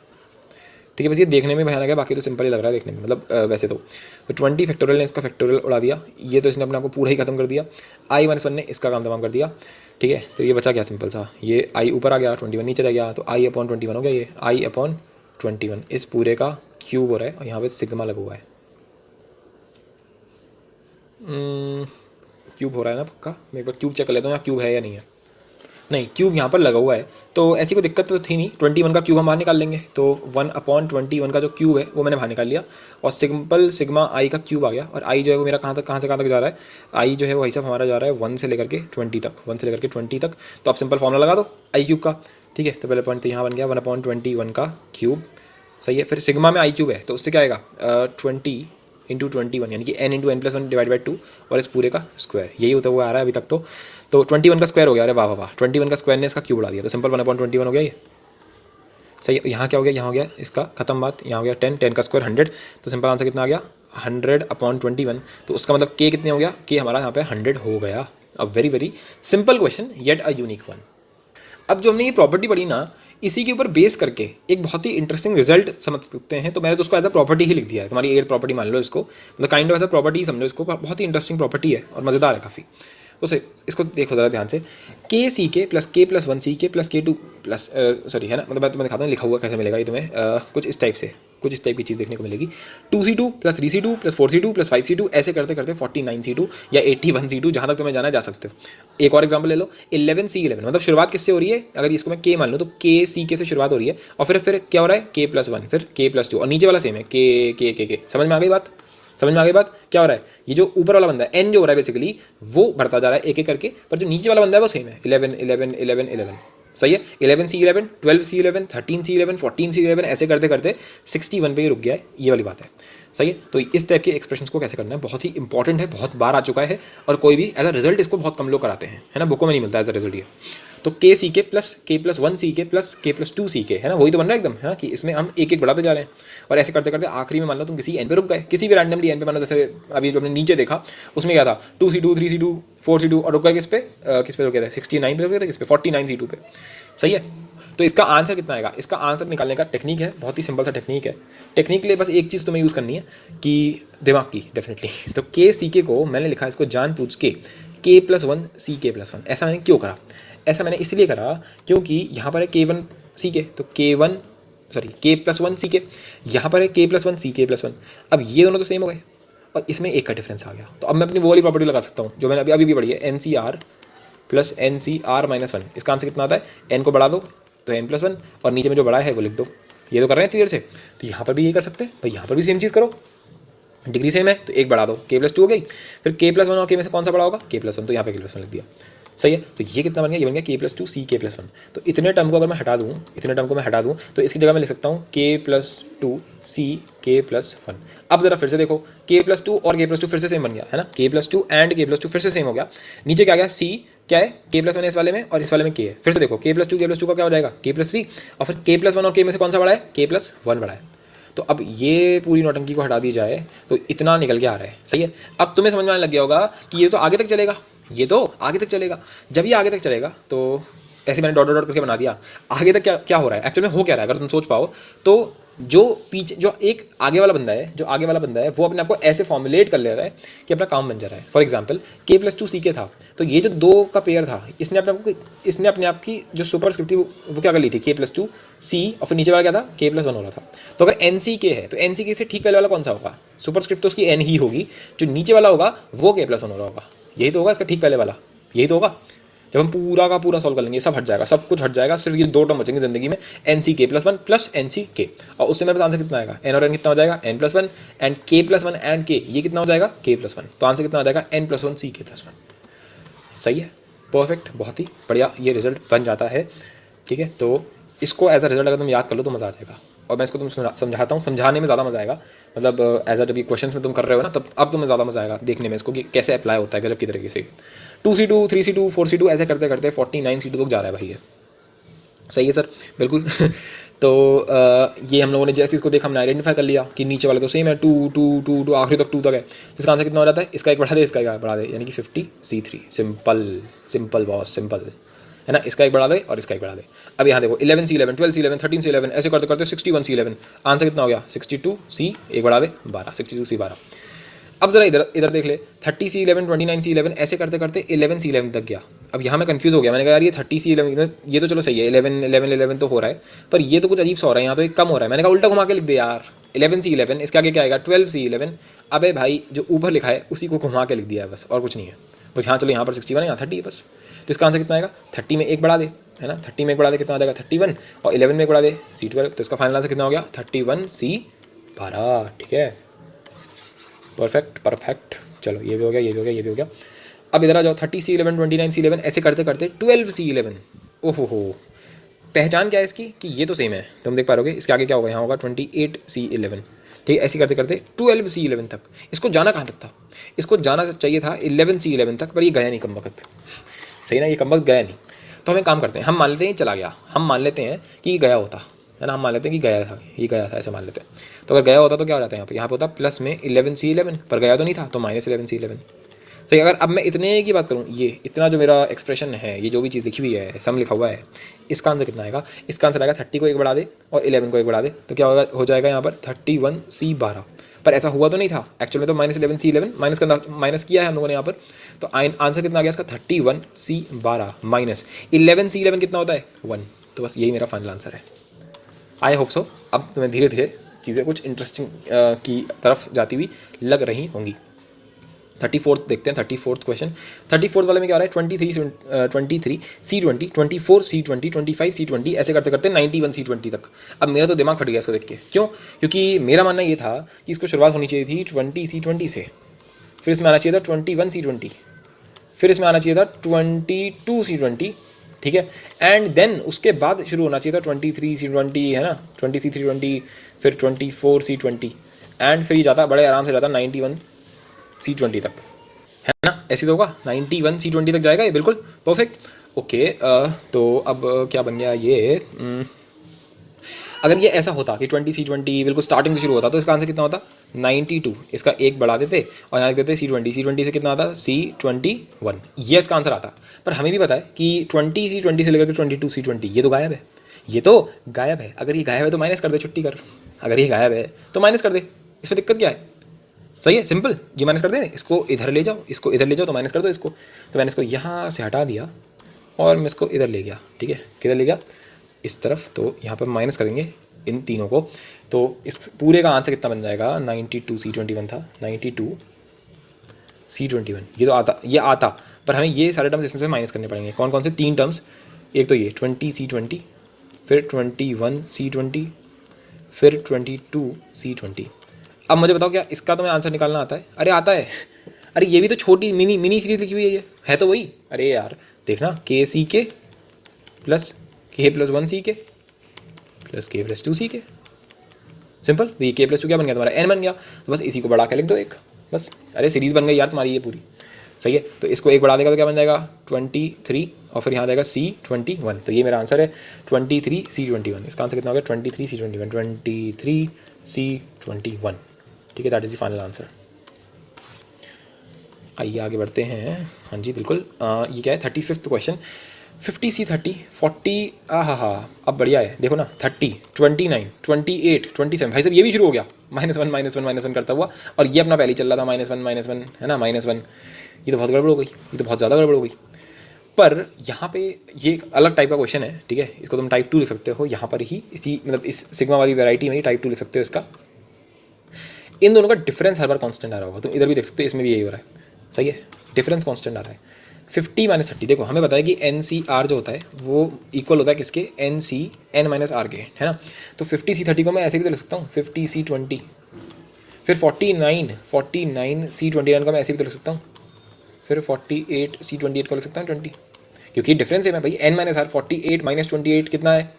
ठीक है, बस ये देखने में भयानक है, बाकी तो सिंपल ही लग रहा है देखने में, मतलब वैसे तो 20 फैक्टोरियल ने इसका फैक्टोरियल उड़ा दिया, ये तो इसने अपने आप को पूरा ही खत्म कर दिया। i-1 ने इसका काम तमाम कर दिया। ठीक है, तो ये बचा क्या सिंपल सा, ये i ऊपर आ गया, 21 नीचे रह गया, तो i/21 हो गया, ये i/21 इस पूरे का क्यूब हो रहा है और यहाँ पे सिग्मा लगा हुआ है। क्यूब हो रहा है ना पक्का, मैं एक बार क्यूब चेक कर लेता हूँ यहाँ क्यूब है या नहीं है। नहीं, क्यूब यहाँ पर लगा हुआ है, तो ऐसी कोई दिक्कत तो थी नहीं। 21 का क्यूब हम बाहर निकाल लेंगे, तो 1/21 का जो क्यूब है वो मैंने बाहर निकाल लिया और सिंपल सिग्मा i का क्यूब आ गया। और i जो है वो मेरा कहाँ से कहाँ तक जा रहा है, i जो है वो हिसाब हमारा जा रहा है 1 से लेकर के 20 तक, 1 से लेकर के 20 तक। तो आप सिंपल फॉर्मूला लगा दो i क्यूब का। ठीक है, तो पहले पॉइंट तो यहाँ बन गया 1/21 का क्यूब। सही है, फिर सिग्मा में i क्यूब है तो उससे क्या आएगा 20 × 21 यानी कि n × n+1 / 2 और इस पूरे का स्क्वायर, यही होता हुआ आ रहा है अभी तक तो 21 का स्क्वायर हो गया। अरे वाह वाह वाह, 21 का स्क्वायर ने इसका क्यूब उड़ा दिया, तो सिंपल 1/21 हो गया ये। सही है, यहाँ क्या हो गया, यहाँ हो गया इसका खत्म बात, यहाँ हो गया 10 का स्क्वायर 100, तो सिंपल आंसर कितना आ गया 100/21। तो उसका मतलब k कितने हो गया, k हमारा यहाँ पे 100 हो गया। अब very very simple question yet a unique one. अब जो हमने ये प्रॉपर्टी पढ़ी ना, इसी के ऊपर बेस करके एक बहुत ही इंटरेस्टिंग रिजल्ट समझ सकते हैं। तो मैंने तो उसको एज अ प्रॉपर्टी ही लिख दिया है, तुम्हारी 8th प्रॉपर्टी मान लो इसको, मतलब kind of as a property ही समझो इसको, बहुत ही इंटरेस्टिंग प्रॉपर्टी है और मज़ेदार है काफ़ी। तो इसको देखो ज़रा ध्यान से, k(ck + k+1ck + k2 plus sorry है ना, मतलब मैं तुम्हें दिखाता हूँ लिखा हुआ कैसे मिलेगा ये तुम्हें, कुछ इस टाइप से, कुछ इस टाइप की चीज़ देखने को मिलेगी। 2c2 + 3c2 + 4c2 + 5c2 ऐसे करते करते 49c2 या 81c2 जहाँ तक तुम्हें जाना जा सकते हो। एक और एग्जाम्पल ले लो, 11c11, मतलब शुरुआत किससे हो रही है, अगर इसको मैं k मान लूँ तो k(ck) से शुरुआत हो रही है और फिर क्या हो रहा है k+1, फिर k+2 और नीचे वाला सेम है k। समझ में आ गई बात, समझ में आ गई बात। क्या हो रहा है, ये जो ऊपर वाला बंदा है n जो हो रहा है बेसिकली वो बढ़ता जा रहा है एक एक करके, पर जो नीचे वाला बंदा है वो सेम है 11 11 11 11। सही है, 11c11 12c11 13c11 14c11 ऐसे करते करते 61 पे ही रुक गया है, ये वाली बात है। सही है, तो इस टाइप के एक्सप्रेशंस को कैसे करना है बहुत ही इंपॉर्टेंट है, बहुत बार आ चुका है और कोई भी एज अ रिजल्ट इसको बहुत कम लोग कराते हैं, है ना, बुकों में नहीं मिलता एज अ रिजल्ट ये। तो के सी के प्लस 1 सी के प्लस के प्लस 2 सी के, है ना, वही तो बन रहा है एकदम, है ना, कि इसमें हम एक एक बढ़ाते जा रहे हैं और ऐसे करते करते आखिरी में मान लो तुम किसी एन पे रुक गए, किसी भी रैंडमली एन पे, मान लो जैसे अभी जो हमने नीचे देखा उसमें क्या था 2C2 3C2 4C2 और रुक गए किस पे रुक गए थे 69 पे रुक गए थे, किस पे 49C2 पे। सही है, तो इसका आंसर कितना आएगा, इसका आंसर निकालने का टेक्निक है, बहुत ही सिंपल सा टेक्निक है। टेक्निक के लिए बस एक चीज़ तुम्हें यूज़ करनी है कि दिमाग की, डेफिनेटली। तो के सी के को मैंने लिखा इसको जान पूछ के प्लस 1 सी के प्लस 1। ऐसा मैंने क्यों करा, ऐसा मैंने इसलिए करा क्योंकि यहाँ पर है K1 सी के, तो के प्लस 1 सी के, यहाँ पर है के प्लस 1 सी के प्लस 1। अब ये दोनों तो सेम हो गए और इसमें एक का डिफरेंस आ गया, तो अब मैं अपनी वो वाली प्रॉपर्टी लगा सकता हूँ जो मैंने अभी भी पढ़ी है, एन सी आर प्लस एन सी आर माइनस 1। इसका आंसर कितना आता है, एन को बढ़ा दो तो एन प्लस 1 और नीचे में जो बड़ा है वो लिख दो। ये तो कर रहे हैं इतनी देर से, तो यहाँ पर भी यही कर सकते हैं भाई, यहाँ पर भी सेम चीज़ करो, डिग्री सेम है तो एक बढ़ा दो, के प्लस 2 हो गई, फिर के प्लस 1 और के में से कौन सा बड़ा होगा, के प्लस 1, तो यहाँ पे के प्लस 1 लिख दिया। सही है, तो ये कितना बन गया, ये बन गया के प्लस 2 सी के प्लस 1। तो इतने टर्म को अगर मैं हटा दूँ, तो इसकी जगह मैं लिख सकता हूँ के प्लस 2 सी के प्लस 1। अब जरा फिर से देखो, के प्लस 2 और के प्लस 2 फिर से सेम बन गया, है ना, के प्लस 2 एंड के प्लस 2 फिर से सेम हो गया। नीचे क्या गया, सी क्या है, के प्लस 1 है इस वाले में और इस वाले में के है। फिर से देखो के प्लस 2 का क्या हो जाएगा, के प्लस 3, और फिर के प्लस 1 और के में से कौन सा बड़ा है, के प्लस 1 बड़ा है। तो अब ये पूरी नौटंकी को हटा दी जाए तो इतना निकल के आ रहा है। सही है, अब तुम्हें समझ में आने लग गया होगा कि ये तो आगे तक चलेगा, ये तो आगे तक चलेगा। जब ये आगे तक चलेगा तो ऐसे मैंने डॉट डॉट करके बना दिया, आगे तक क्या क्या हो रहा है, एक्चुअली में हो क्या रहा है अगर तुम सोच पाओ तो जो पीछे जो एक आगे वाला बंदा है वो अपने आप को ऐसे फॉर्मुलेट कर ले रहा है कि अपना काम बन जा रहा है। फॉर एग्जांपल के प्लस 2 सी के था, तो ये जो दो का पेयर था इसने अपने आप की जो सुपरस्क्रिप्ट थी वो क्या कर ली थी, के प्लस 2 सी, और फिर नीचे वाला क्या था, के प्लस 1 हो रहा था। तो अगर एन सी के है तो एन सी के से ठीक पहले वाला कौन सा होगा, सुपरस्क्रिप्ट तो उसकी एन ही होगी, जो नीचे वाला होगा वो के प्लस 1 हो रहा होगा, यही तो होगा इसका ठीक पहले वाला, यही तो होगा। जब हम पूरा का पूरा सॉल्व कर लेंगे सब हट जाएगा, सब कुछ हट जाएगा, सिर्फ ये दो टर्म बचेंगे जिंदगी में, एन सी के प्लस 1 प्लस एन सी के, और उससे मेरे पास आंसर कितना आएगा, एन और एन कितना हो जाएगा, एन प्लस 1 एंड के प्लस 1 एंड के, ये कितना हो जाएगा, के प्लस 1, तो आंसर कितना हो जाएगा, एन प्लस 1 सी के प्लस 1। सही है, परफेक्ट, बहुत ही बढ़िया ये रिजल्ट बन जाता है। ठीक है, तो इसको एज अ रिजल्ट अगर तुम याद कर लो तो मज़ा आ जाएगा, और मैं इसको तुम समझाता हूँ, समझाने में ज़्यादा मज़ा आएगा, मतलब एज अ जब ये क्वेश्चन में तुम कर रहे हो ना तब अब तुम्हें ज़्यादा मज़ा आएगा देखने में इसको कि कैसे अप्लाई होता है गजब की तरीके से। 2C2 3C2 4C2 ऐसे करते करते 49C2 तक जा रहा है भाई ये। सही है सर, बिल्कुल। तो ये हम लोगों ने जैसे इसको देखा हमने आइडेंटिफाई कर लिया कि नीचे वाले तो सेम है, 2 2 2 2 आखिरी तक 2 तक है, तो इसका आंसर कितना हो जाता है, इसका एक बढ़ा दे इसका एक बढ़ा दे, यानी कि 50C3। सिंपल बहुत सिंपल है ना, इसका एक बढ़ा दे और इसका एक बढ़ा दे। अब यहाँ देखो 11C11 12C11 13C11 ऐसे करते करते 61C11, आंसर कितना हो गया 62C, एक बढ़ा दे 12, 62C 12। अब जरा इधर देख ले, 30C11 29C11 ऐसे करते करते 11C11 तक गया। अब यहाँ मैं कंफ्यूज हो गया, मैंने कहा यार ये 30C11 ये तो चलो सही है, 11 तो हो रहा है, पर ये तो कुछ अजीब सा हो रहा है, यहाँ तो एक कम हो रहा है। मैंने कहा उल्टा घुमा के लिख दे यार, 11C11 इसके आगे क्या आएगा 12C11। अबे भाई जो ऊपर लिखा है उसी को घुमा के लिख दिया है बस, और कुछ नहीं है। बस यहाँ चलो यहाँ पर 61 है, यहाँ 30 है बस, तो इसका आंसर कितना आएगा, 30 में एक बढ़ा दे, है ना, 30 में एक बढ़ा दे कितना आ जाएगा 31, और 11 में एक बढ़ा दे C12, तो इसका फाइनल आंसर कितना हो गया 31C 12। ठीक है, परफेक्ट। चलो ये भी हो गया। अब इधर आ जाओ, 30C11 29C11 ऐसे करते करते 12C11। ओहो हो, पहचान क्या है इसकी कि ये तो सेम है, तुम देख पा रहोगे इसके आगे क्या होगा, यहाँ होगा 28C11। ठीक है, ऐसे करते करते 12C11 तक। इसको जाना कहाँ तक था, इसको जाना चाहिए था 11C11 तक, पर ये गया नहीं कम वक्त। सही ना, ये कम वक्त गया नहीं। तो हम एक काम करते हैं, हम मान लेते हैं चला गया, हम मान लेते हैं कि ये गया होता है ना, हम मान लेते हैं कि गया था, ये गया था, ऐसे मान लेते हैं। तो अगर गया होता तो क्या हो जाता है यहाँ पे होता प्लस में 11C11, पर गया तो नहीं था तो माइनस 11C11। सही, अगर अब मैं इतने की बात करूँ, ये इतना जो मेरा एक्सप्रेशन है, ये जो भी चीज़ लिखी हुई है, सम लिखा हुआ है, इसका आंसर कितना आएगा, इसका आंसर आएगा 30 को एक बढ़ा दे और 11 को एक बढ़ा दे, तो क्या होगा, हो जाएगा यहाँ पर 31C 12। पर ऐसा हुआ तो नहीं था एक्चुअल में, तो -11C11 माइनस किया है हम लोगों ने यहाँ पर, तो आंसर कितना आ गया इसका 31C 12 माइनस 11C11 कितना होता है 1। तो बस यही मेरा फाइनल आंसर है। आई होप सो अब तुम्हें धीरे धीरे चीज़ें कुछ इंटरेस्टिंग की तरफ जाती हुई लग रही होंगी। 34 देखते हैं, 34 क्वेश्चन। 34 वाले में क्या आ रहा है, 23C20 24C20 25C20 ऐसे करते करते 91C20 तक। अब मेरा तो दिमाग फट गया इसको देख के, क्यों, क्योंकि मेरा मानना ये था कि इसको शुरुआत होनी चाहिए थी 20C20 से, फिर इसमें आना चाहिए था 21C20, फिर इसमें आना चाहिए था 22C20, ठीक है, एंड देन उसके बाद शुरू होना चाहिए था 23C20, है ना, 20C320, फिर 24C20, एंड फिर ये जाता बड़े आराम से जाता 91C20 तक, है ना, ऐसे तो होगा 91C20 तक जाएगा ये, बिल्कुल परफेक्ट। ओके तो अब क्या बन गया ये अगर ये ऐसा होता कि 20 C20 बिल्कुल स्टार्टिंग से शुरू होता तो इसका आंसर कितना होता 92। इसका एक बढ़ा देते और यहाँ लिख देते C20 से कितना आता C21, ये इसका आंसर आता। पर हमें भी पता है कि 20 C20 से लेकर के 22 C20 ये तो गायब है, ये तो गायब है। अगर ये गायब है तो माइनस कर दे, छुट्टी कर। अगर ये गायब है तो माइनस कर दे, इसमें दिक्कत क्या है? सही है, सिंपल, ये माइनस कर दें, इसको इधर ले जाओ, इसको इधर ले जाओ तो माइनस कर दो इसको। तो मैंने इसको यहाँ से हटा दिया और मैं इसको इधर ले गया, ठीक है, किधर ले गया, इस तरफ। तो यहाँ पर माइनस कर देंगे इन तीनों को, तो इस पूरे का आंसर कितना बन जाएगा 92 C21 था, 92 C21 ये तो आता, ये आता। पर हमें ये सारे टर्म्स इसमें से माइनस करने पड़ेंगे। कौन कौन से? 3 टर्म्स, एक तो ये 20 C20, फिर 21 C20, फिर 22 C20। अब मुझे बताओ क्या इसका तुम्हें आंसर निकालना आता है? अरे आता है। अरे ये भी तो छोटी मिनी सीरीज लिखी हुई है, ये है तो वही। अरे यार देखना, KCK plus K+1CK plus K+2CK, simple. तो ये K+2 क्या बन गया तुम्हारा? N बन गया। तो बस इसी को बढ़ा के लिख दो एक, बस। अरे सीरीज बन गई यार तुम्हारी ये पूरी, सही है। तो इसको एक बढ़ा देगा तो क्या बन जाएगा 23 और फिर यहाँ आ जाएगा C21। तो ये मेरा आंसर है 23C21। इसका आंसर कितना हो गया 23C21, 23C21, ठीक है, that is the final answer. आइए आगे बढ़ते हैं। हाँ जी बिल्कुल, ये क्या है 35th क्वेश्चन। 50C30 40, हाँ अब बढ़िया है, देखो ना 30 29 28 27, भाई साहब ये भी शुरू हो गया -1 करता हुआ। और ये अपना पहले ही चल रहा था -1 है ना, -1। ये तो बहुत गड़बड़ हो गई, ये तो बहुत ज़्यादा गड़बड़ हो गई। पर यहाँ पे ये एक अलग टाइप का क्वेश्चन है, ठीक है, इसको तुम टाइप 2 लिख सकते हो यहाँ पर ही, इसी मतलब इस सिग्मा वाली वैरायटी में ही टाइप 2 लिख सकते हो इसका। इन दोनों का डिफरेंस हर बार कांस्टेंट आ रहा होगा, तुम इधर भी देख सकते हो, इसमें भी यही हो रहा है, सही है, डिफरेंस कांस्टेंट आ रहा है। 50 - 30, देखो हमें बताया कि NCR जो होता है वो इक्वल होता है किसके? N - R के, है ना। तो 50C30 को मैं ऐसे भी तो लिख सकता हूँ 50C20, फिर 49 C29 को मैं ऐसे भी तो लिख सकता हूँ, फिर 48 C28 को लिख सकता हूँ 20, क्योंकि डिफरेंस है ना भाई। N - R 48 - 28 कितना है?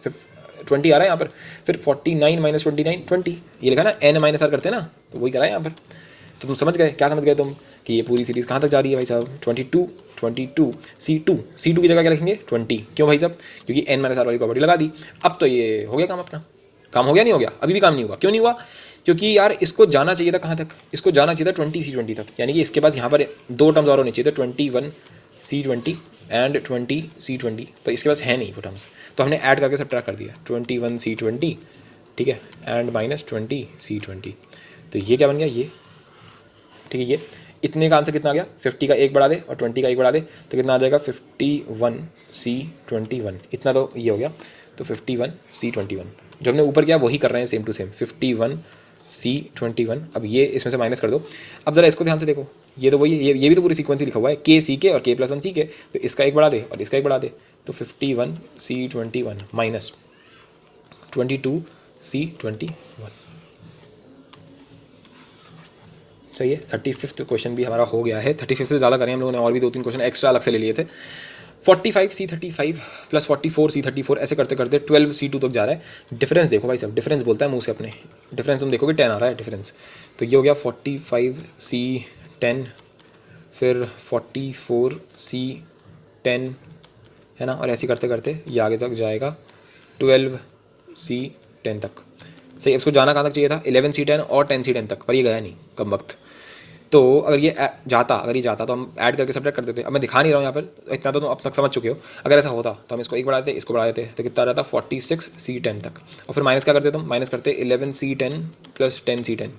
20 आ रहा है यहाँ पर। फिर 49 - 29 20, ये लिखा ना, N - R करते हैं ना, तो वही करा है यहाँ पर। तो तुम समझ गए, क्या समझ गए तुम कि ये पूरी सीरीज़ कहाँ तक जा रही है भाई साहब? 22 C2 की जगह क्या लिखेंगे 20, क्यों भाई साहब? क्योंकि N - R वाली प्रॉपर्टी लगा दी। अब तो ये हो गया काम अपना। काम हो गया नहीं हो गया? अभी भी काम नहीं हुआ। क्यों नहीं हुआ? क्योंकि यार इसको जाना चाहिए था कहाँ तक? इसको जाना चाहिए था 20C20 तक, यानी कि इसके पास यहाँ पर 2 टर्म्स और होने चाहिए थे, 21C20 एंड 20C20, पर इसके पास है नहीं वो टर्म्स। तो हमने ऐड करके सबट्रैक्ट कर दिया 21C20, ठीक है, एंड -20C20। तो ये क्या बन गया? ये, ठीक है, ये इतने का आंसर कितना आ गया? 50 का एक बढ़ा दे और 20 का एक बढ़ा दे तो कितना आ जाएगा 51C21, इतना तो ये हो गया। तो 51C21 जो हमने ऊपर किया वही कर रहे हैं, सेम टू सेम 51C21। अब ये इसमें से माइनस कर दो। अब ज़रा इसको ध्यान से देखो, ये तो वही, ये भी तो पूरी सीक्वेंस ही लिखा हुआ है, KCK और K+1CK। तो इसका एक बढ़ा दे और इसका एक बढ़ा दे, तो 51C21 माइनस 22C21, सही है। 35th क्वेश्चन भी हमारा हो गया है। 35 से ज़्यादा करें हम लोगों ने, और भी 2-3 क्वेश्चन एक्स्ट्रा अलग से ले लिए थे। 45C35 प्लस 44C34, ऐसे करते करते 12C2 तक जा रहा है। डिफरेंस देखो भाई साहब, डिफरेंस बोलता है मुंह से अपने, डिफरेंस तुम देखोगे 10 आ रहा है डिफरेंस। तो ये हो गया 45C10, फिर 44C10, है ना, और ऐसे करते करते ये आगे तक जाएगा 12C10 तक, सही। इसको जाना कहाँ तक चाहिए था? 11C10 और 10C10 तक, पर ये गया नहीं कम वक्त। तो अगर ये जाता तो हम ऐड करके सब्ट्रैक्ट कर देते। अब मैं दिखा नहीं रहा हूँ यहाँ पर, इतना तो तुम अब तक समझ चुके हो। अगर ऐसा होता तो हम इसको एक बढ़ाते, इसको बढ़ा देते, तो कितना रहता 46C10 तक। और फिर माइनस क्या करते तुम? माइनस करते 11C10 प्लस 10C10,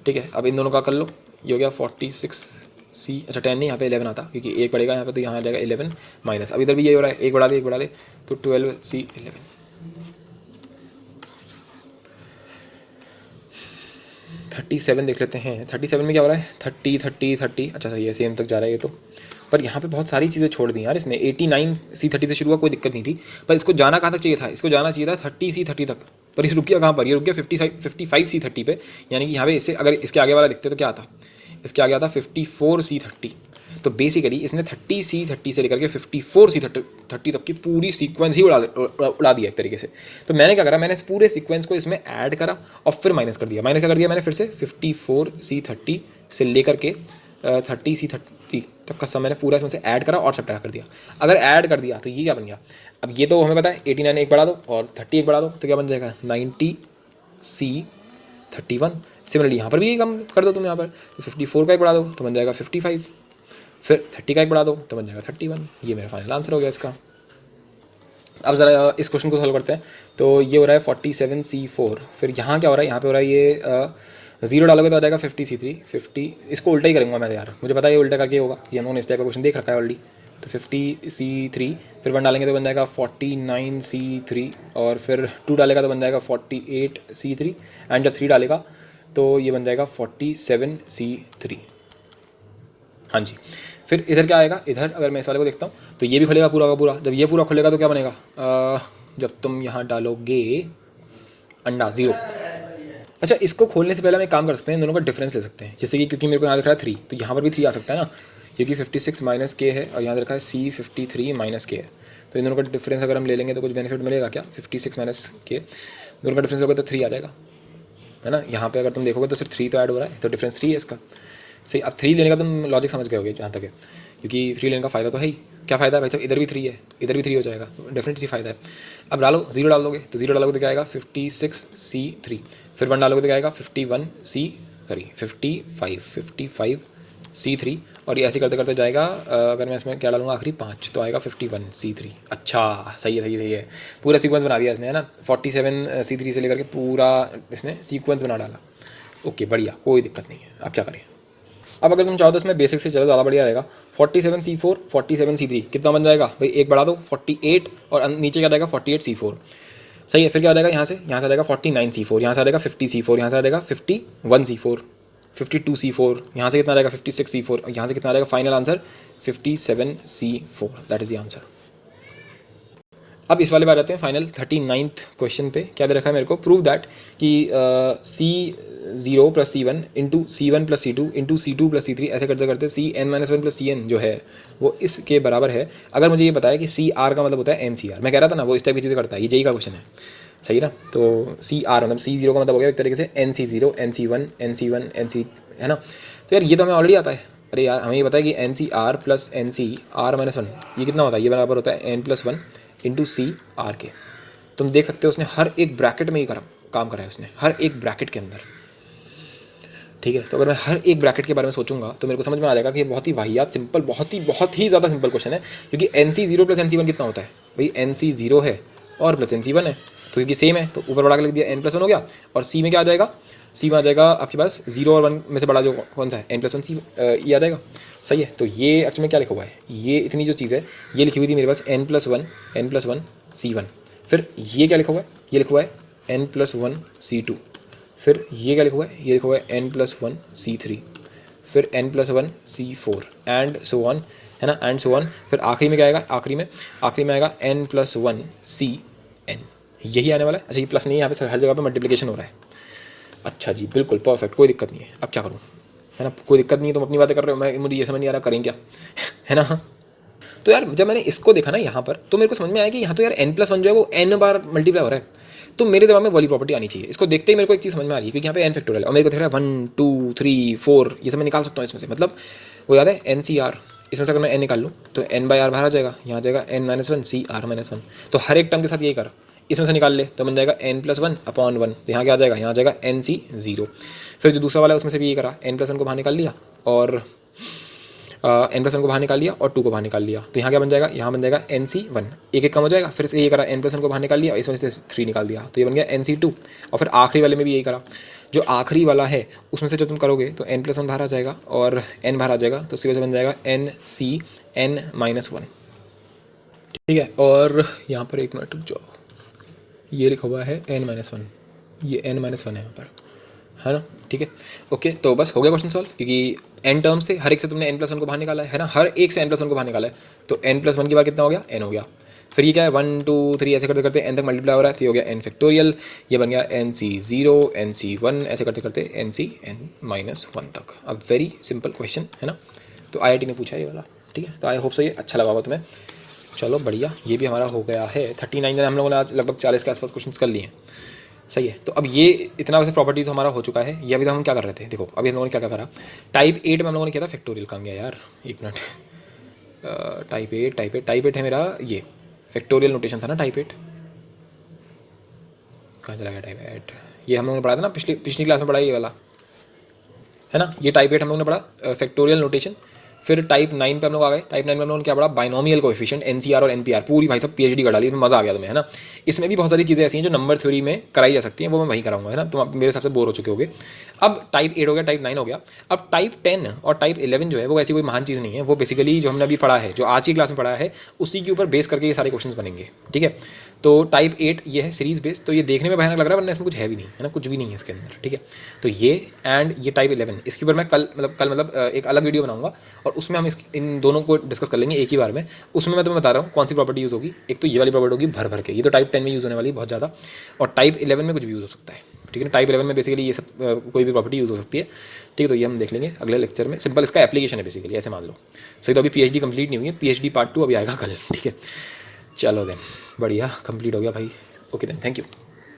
ठीक है। अब इन दोनों का कर लो, ये हो गया 46C, अच्छा 10 नहीं, यहाँ पे 11 आता क्योंकि एक बढ़ेगा यहाँ पे, तो यहाँ आ जाएगा 11 माइनस। अब इधर भी ये हो रहा है, एक बढ़ा दे तो 12C11। 37 देख लेते हैं। 37 में क्या हो रहा है? 30, अच्छा ये सेम तक जा रहा है ये तो। पर यहाँ पे बहुत सारी चीज़ें छोड़ दी यार इसने। 89C30 से शुरू हुआ, कोई दिक्कत नहीं थी, पर इसको जाना कहाँ तक चाहिए था? इसको जाना चाहिए था 30C30 तक, पर इस रुक गया कहाँ पर? ये रुक गया 55C30 पे। यानी कि यहाँ पे इससे अगर इसके आगे वाला लिखते तो क्या आता? इसके आगे आता 54C30। तो बेसिकली इसने 30C30 से लेकर के 54C30 तक की पूरी सीक्वेंस ही उड़ा दिया एक तरीके से। तो मैंने क्या करा, मैंने इस पूरे सीक्वेंस को इसमें ऐड करा और फिर माइनस कर दिया। माइनस क्या कर दिया मैंने? फिर से 54C30 से लेकर के 30 तक का सम मैंने पूरा इसमें से ऐड करा और सब्ट्रैक्ट कर दिया। अगर ऐड कर दिया तो ये क्या बन गया, अब ये तो हमें पता है 89 एक बढ़ा दो और 30 एक बढ़ा दो तो क्या बन जाएगा 90C31। सिमिलरली यहाँ पर भी कम कर दो तुम यहाँ पर, तो 54 का एक बढ़ा दो तो बन जाएगा 55, फिर 30 का एक बढ़ा दो तो बन जाएगा 31। ये मेरा फाइनल आंसर हो गया इसका। अब ज़रा इस क्वेश्चन को सॉल्व करते हैं। तो ये हो रहा है 47C4, फिर यहाँ क्या हो रहा है, यहाँ पे हो रहा है ये 0 डालोगे तो आ जाएगा 50C3, 50 इसको उल्टा ही करूँगा मैं यार, मुझे पता है ये उल्टा करके होगा, ये हमने इस टाइप का क्वेश्चन देख रखा है ऑलरेडी। तो 50C3 फिर 1 डालेंगे तो बन जाएगा 49C3 और फिर 2 डालेगा तो बन जाएगा 48C3 एंड जब 3 डालेगा तो ये बन जाएगा 47C3। हाँ जी, फिर इधर क्या आएगा, इधर अगर मैं इस वाले को देखता हूँ तो ये भी खुलेगा पूरा का पूरा, जब ये पूरा खुलेगा तो क्या बनेगा, जब तुम यहाँ डालोगे अंडा 0। अच्छा, इसको खोलने से पहले हम एक काम कर सकते हैं, दोनों का डिफरेंस ले सकते हैं, जैसे कि क्योंकि मेरे को यहाँ दिख रहा है 3 तो यहाँ पर भी 3 आ सकता है ना, क्योंकि 56 माइनस के है और यहाँ रखा है C53 माइनस के है, तो इन दोनों का डिफरेंस अगर हम ले लेंगे तो कुछ बेनिफिट मिलेगा क्या, 56 माइनस के दोनों का डिफरेंस होगा तो 3 आ जाएगा, है ना। यहाँ पे अगर तुम देखोगे तो सिर्फ 3 तो ऐड हो रहा है, तो डिफरेंस 3 है इसका। सही, अब 3 लेने का तुम लॉजिक समझ गए होगे जहाँ तक है, क्योंकि 3 लेने का फ़ायदा तो है ही, क्या फ़ायदा है भाई साहब, इधर भी 3 है इधर भी 3 हो जाएगा, तो डेफिनेटली फ़ायदा है। अब डालो 0 डाल दोगे तो 0 डालोगे तो क्या आएगा 56C3, फिर 1 डालोगे तो क्या आएगा 55C3 और ये ऐसे करते करते जाएगा, अगर मैं इसमें क्या डालूंगा आखिरी 5 तो आएगा 51C3। अच्छा सही है, पूरा सीक्वेंस बना दिया इसने, है ना, 47C3 से लेकर के पूरा इसने सीक्वेंस बना डाला। ओके बढ़िया, कोई दिक्कत नहीं है। अब क्या करें, अब अगर तुम चाहो तो इसमें बेसिक से चलो ज़्यादा बढ़िया रहेगा। 47C4 47C3 कितना बन जाएगा भाई, एक बढ़ा दो 48 और नीचे क्या जाएगा 48C4। सही है, फिर क्या आ जाएगा यहाँ से आ जाएगा 49C4, यहाँ से आ जाएगा 50C4, यहाँ से आ जाएगा 51C4, 52C4, यहाँ से कितना आ जाएगा 56C4 और यहाँ से कितना आ जाएगा final answer 57C4। That is the answer. अब इस वाले पे आ जाते हैं फाइनल 39th क्वेश्चन पे। क्या दे रखा है मेरे को, प्रूव दैट कि C0 + C1 into C1 + C2 into C2 + C3 ऐसे करते करते Cn-1 + Cn जो है वो इसके बराबर है। अगर मुझे ये बताया कि CR का मतलब होता है NCR, मैं कह रहा था ना वो इस टाइप की चीज़ें करता है, ये जेई का क्वेश्चन है, सही ना। तो CR मतलब C0 का मतलब हो गया एक तरीके से NC0 NC1 NC1 NC, है ना। तो यार ये तो हमें ऑलरेडी आता है, अरे यार हमें ये पता है कि NCR + NCR-1 ये कितना होता है, ये बराबर होता है N+1 इंटू CR के। तुम देख सकते हो उसने हर एक ब्रैकेट में ही काम करा है उसने, हर एक ब्रैकेट के अंदर, ठीक है। तो अगर मैं हर एक ब्रैकेट के बारे में सोचूंगा तो मेरे को समझ में आ जाएगा कि ये बहुत ही वाहियात सिंपल, बहुत ही ज़्यादा सिंपल क्वेश्चन है। क्योंकि NC0 + NC1 कितना होता है भाई, NC0 है और प्लस NC1 है, तो क्योंकि सेम है तो ऊपर बढ़ा के लिख दिया N+1 हो गया। और C में क्या आ जाएगा, C में आ जाएगा आपके पास 0 और 1 में से बड़ा जो कौन सा है N+1 C ये आ जाएगा, सही है। तो ये एक्चुअली में क्या लिखा हुआ है, ये इतनी जो चीज़ है ये लिखी हुई थी मेरे पास N+1 C1, फिर ये क्या लिखा हुआ है, ये लिखा हुआ है N+1 C2, फिर ये क्या लिखा हुआ है, ये लिखा हुआ है N+1 C3, फिर N+1 C4 and so on, है ना, एंड सो ऑन। फिर आखिरी में क्या आएगा, आखिरी में आएगा N+1 Cn, यही आने वाला है। अच्छा ये प्लस नहीं है, यहाँ पे हर जगह पे मल्टीप्लिकेशन हो रहा है। अच्छा जी बिल्कुल परफेक्ट, कोई दिक्कत नहीं है। अब क्या करूँ, है ना, कोई दिक्कत नहीं है, तुम अपनी बातें कर रहे हो, मैं मुझे ये समझ नहीं आ रहा करें क्या है ना। तो यार जब मैंने इसको देखा ना यहाँ पर तो मेरे को समझ में आया कि यहाँ तो यार N+1 जो है वो N बार मल्टीप्लाई हो रहा है, तो मेरे दिमाग में वाली प्रॉपर्टी आनी चाहिए। इसको देखते ही मेरे को एक चीज़ समझ में आ रही है, क्योंकि यहाँ पे N फैक्टोरियल और मेरे को दिख रहा है 1 2 3 4, ये सब मैं निकाल सकता हूँ इसमें से, मतलब वो याद है NCR, इसमें से अगर मैं N निकाल लूँ तो N/R बाहर आ जाएगा, यहाँ आ जाएगा N-1 CR-1, तो हर एक टर्म के साथ यही करा, इसमें से निकाल ले तो बन जाएगा N+1/1, तो यहाँ क्या आ जाएगा, यहाँ आ जाएगा NC0। फिर जो दूसरा वाला है उसमें से भी यही करा, N+1 को बाहर निकाल लिया और N+1 को बाहर निकाल लिया और 2 को बाहर निकाल लिया, तो यहाँ क्या बन जाएगा, यहाँ बन जाएगा NC1, एक कम हो जाएगा। फिर से यही करा, N+1 को बाहर निकाल लिया, इसमें से 3 निकाल दिया, तो ये बन गया NC2। और फिर आखिरी वाले में भी यही करा, जो आखिरी वाला है उसमें से जब तुम करोगे तो N+1 बाहर आ जाएगा और N बाहर आ जाएगा, तो उसकी वजह से बन जाएगा NCn-1, ठीक है। और यहाँ पर 1 मिनट रुक जाओ, ये लिखा हुआ है N-1, ये N-1 है यहाँ पर, है ना, ठीक है। ओके तो बस हो गया क्वेश्चन सॉल्व, क्योंकि n टर्म्स थे, हर एक से तुमने N+1 को बाहर निकाला है ना, हर एक से N+1 को बाहर निकाला है, तो N+1 के बाद कितना हो गया, N हो गया। फिर ये क्या है 1 2 3 ऐसे करते करते n तक मल्टीप्लाई हो रहा है, तो ये हो गया n फैक्टोरियल, ये बन गया NC0 NC1 ऐसे करते करते NCn-1 तक। अब वेरी सिंपल क्वेश्चन है ना, तो IIT ने पूछा ये वाला, ठीक है। तो आई होप सो ये अच्छा लगा होगा तुम्हें। चलो बढ़िया, ये भी हमारा हो गया है 39। हम लोगों ने आज लगभग 40 के आसपास क्वेश्चन कर लिए हैं, सही है। तो अब ये इतना वैसे प्रॉपर्टीज हमारा हो चुका है। ये अभी तक हम क्या कर रहे थे, देखो अभी हम लोगों ने क्या क्या करा। टाइप 8 में हम लोगों ने किया था फैक्टोरियल। कहाँ गया यार, एक मिनट। टाइप एट है मेरा, ये फैक्टोरियल नोटेशन था ना टाइप 8। कहाँ चला गया टाइप 8? ये हम लोगों ने पढ़ा था ना पिछली पिछली क्लास में पढ़ा, ये वाला है ना। ये टाइप 8 हम लोगों ने पढ़ा, फैक्टोरियल नोटेशन। फिर टाइप 9 पे हम लोग आ गए। टाइप 9 में हम लोगों ने क्या पढ़ा, बाइनोमियल कोएफिशिएंट, एनसीआर और एनपीआर। पूरी भाई सब पीएचडी करा ली, इसमें मजा आ गया तुम्हें, है ना। इसमें भी बहुत सारी चीज़ें ऐसी हैं जो नंबर थ्योरी में कराई जा सकती हैं, वो मैं वहीं कराऊंगा, है ना। तुम मेरे हिसाब से बोर हो चुके होगे। अब टाइप 8 हो गया, टाइप 9 हो गया। अब टाइप 10 और टाइप 11 जो है वो ऐसी कोई महान चीज़ नहीं है। वो बेसिकली जो हमने अभी पढ़ा है, जो आज की क्लास में पढ़ा है, उसी के ऊपर बेस करके ये सारे क्वेश्चन बनेंगे, ठीक है। तो टाइप 8 ये है सीरीज बेस। तो ये देखने में भयानक लग रहा है, वरना इसमें कुछ है भी नहीं, है ना, कुछ भी नहीं है इसके अंदर, ठीक है। तो ये एंड ये टाइप 11, इसके ऊपर मैं कल मतलब एक अलग वीडियो बनाऊंगा, और उसमें हम इन दोनों को डिस्कस कर लेंगे एक ही बार में। उसमें मैं तुम्हें बता रहा हूँ कौन सी प्रॉपर्टी यूज़ होगी। एक तो ये वाली प्रॉपर्टी होगी भर भर के, ये तो टाइप 10 में यूज़ होने वाली है बहुत ज़्यादा, और टाइप 11 में कुछ भी यूज़ हो सकता है, ठीक है ना। टाइप 11 में बेसिकली ये सब कोई भी प्रॉपर्टी यूज़ हो सकती है, ठीक है। तो ये हम देख लेंगे अगले लेक्चर में। सिंपल इसका एप्लीकेशन है बेसिकली, ऐसे मान लो। सही, तो अभी पीएचडी कंप्लीट नहीं हुई है, पीएचडी पार्ट 2 अभी आएगा कल, ठीक है। चलो देन, बढ़िया कंप्लीट हो गया भाई। Okay then, thank you.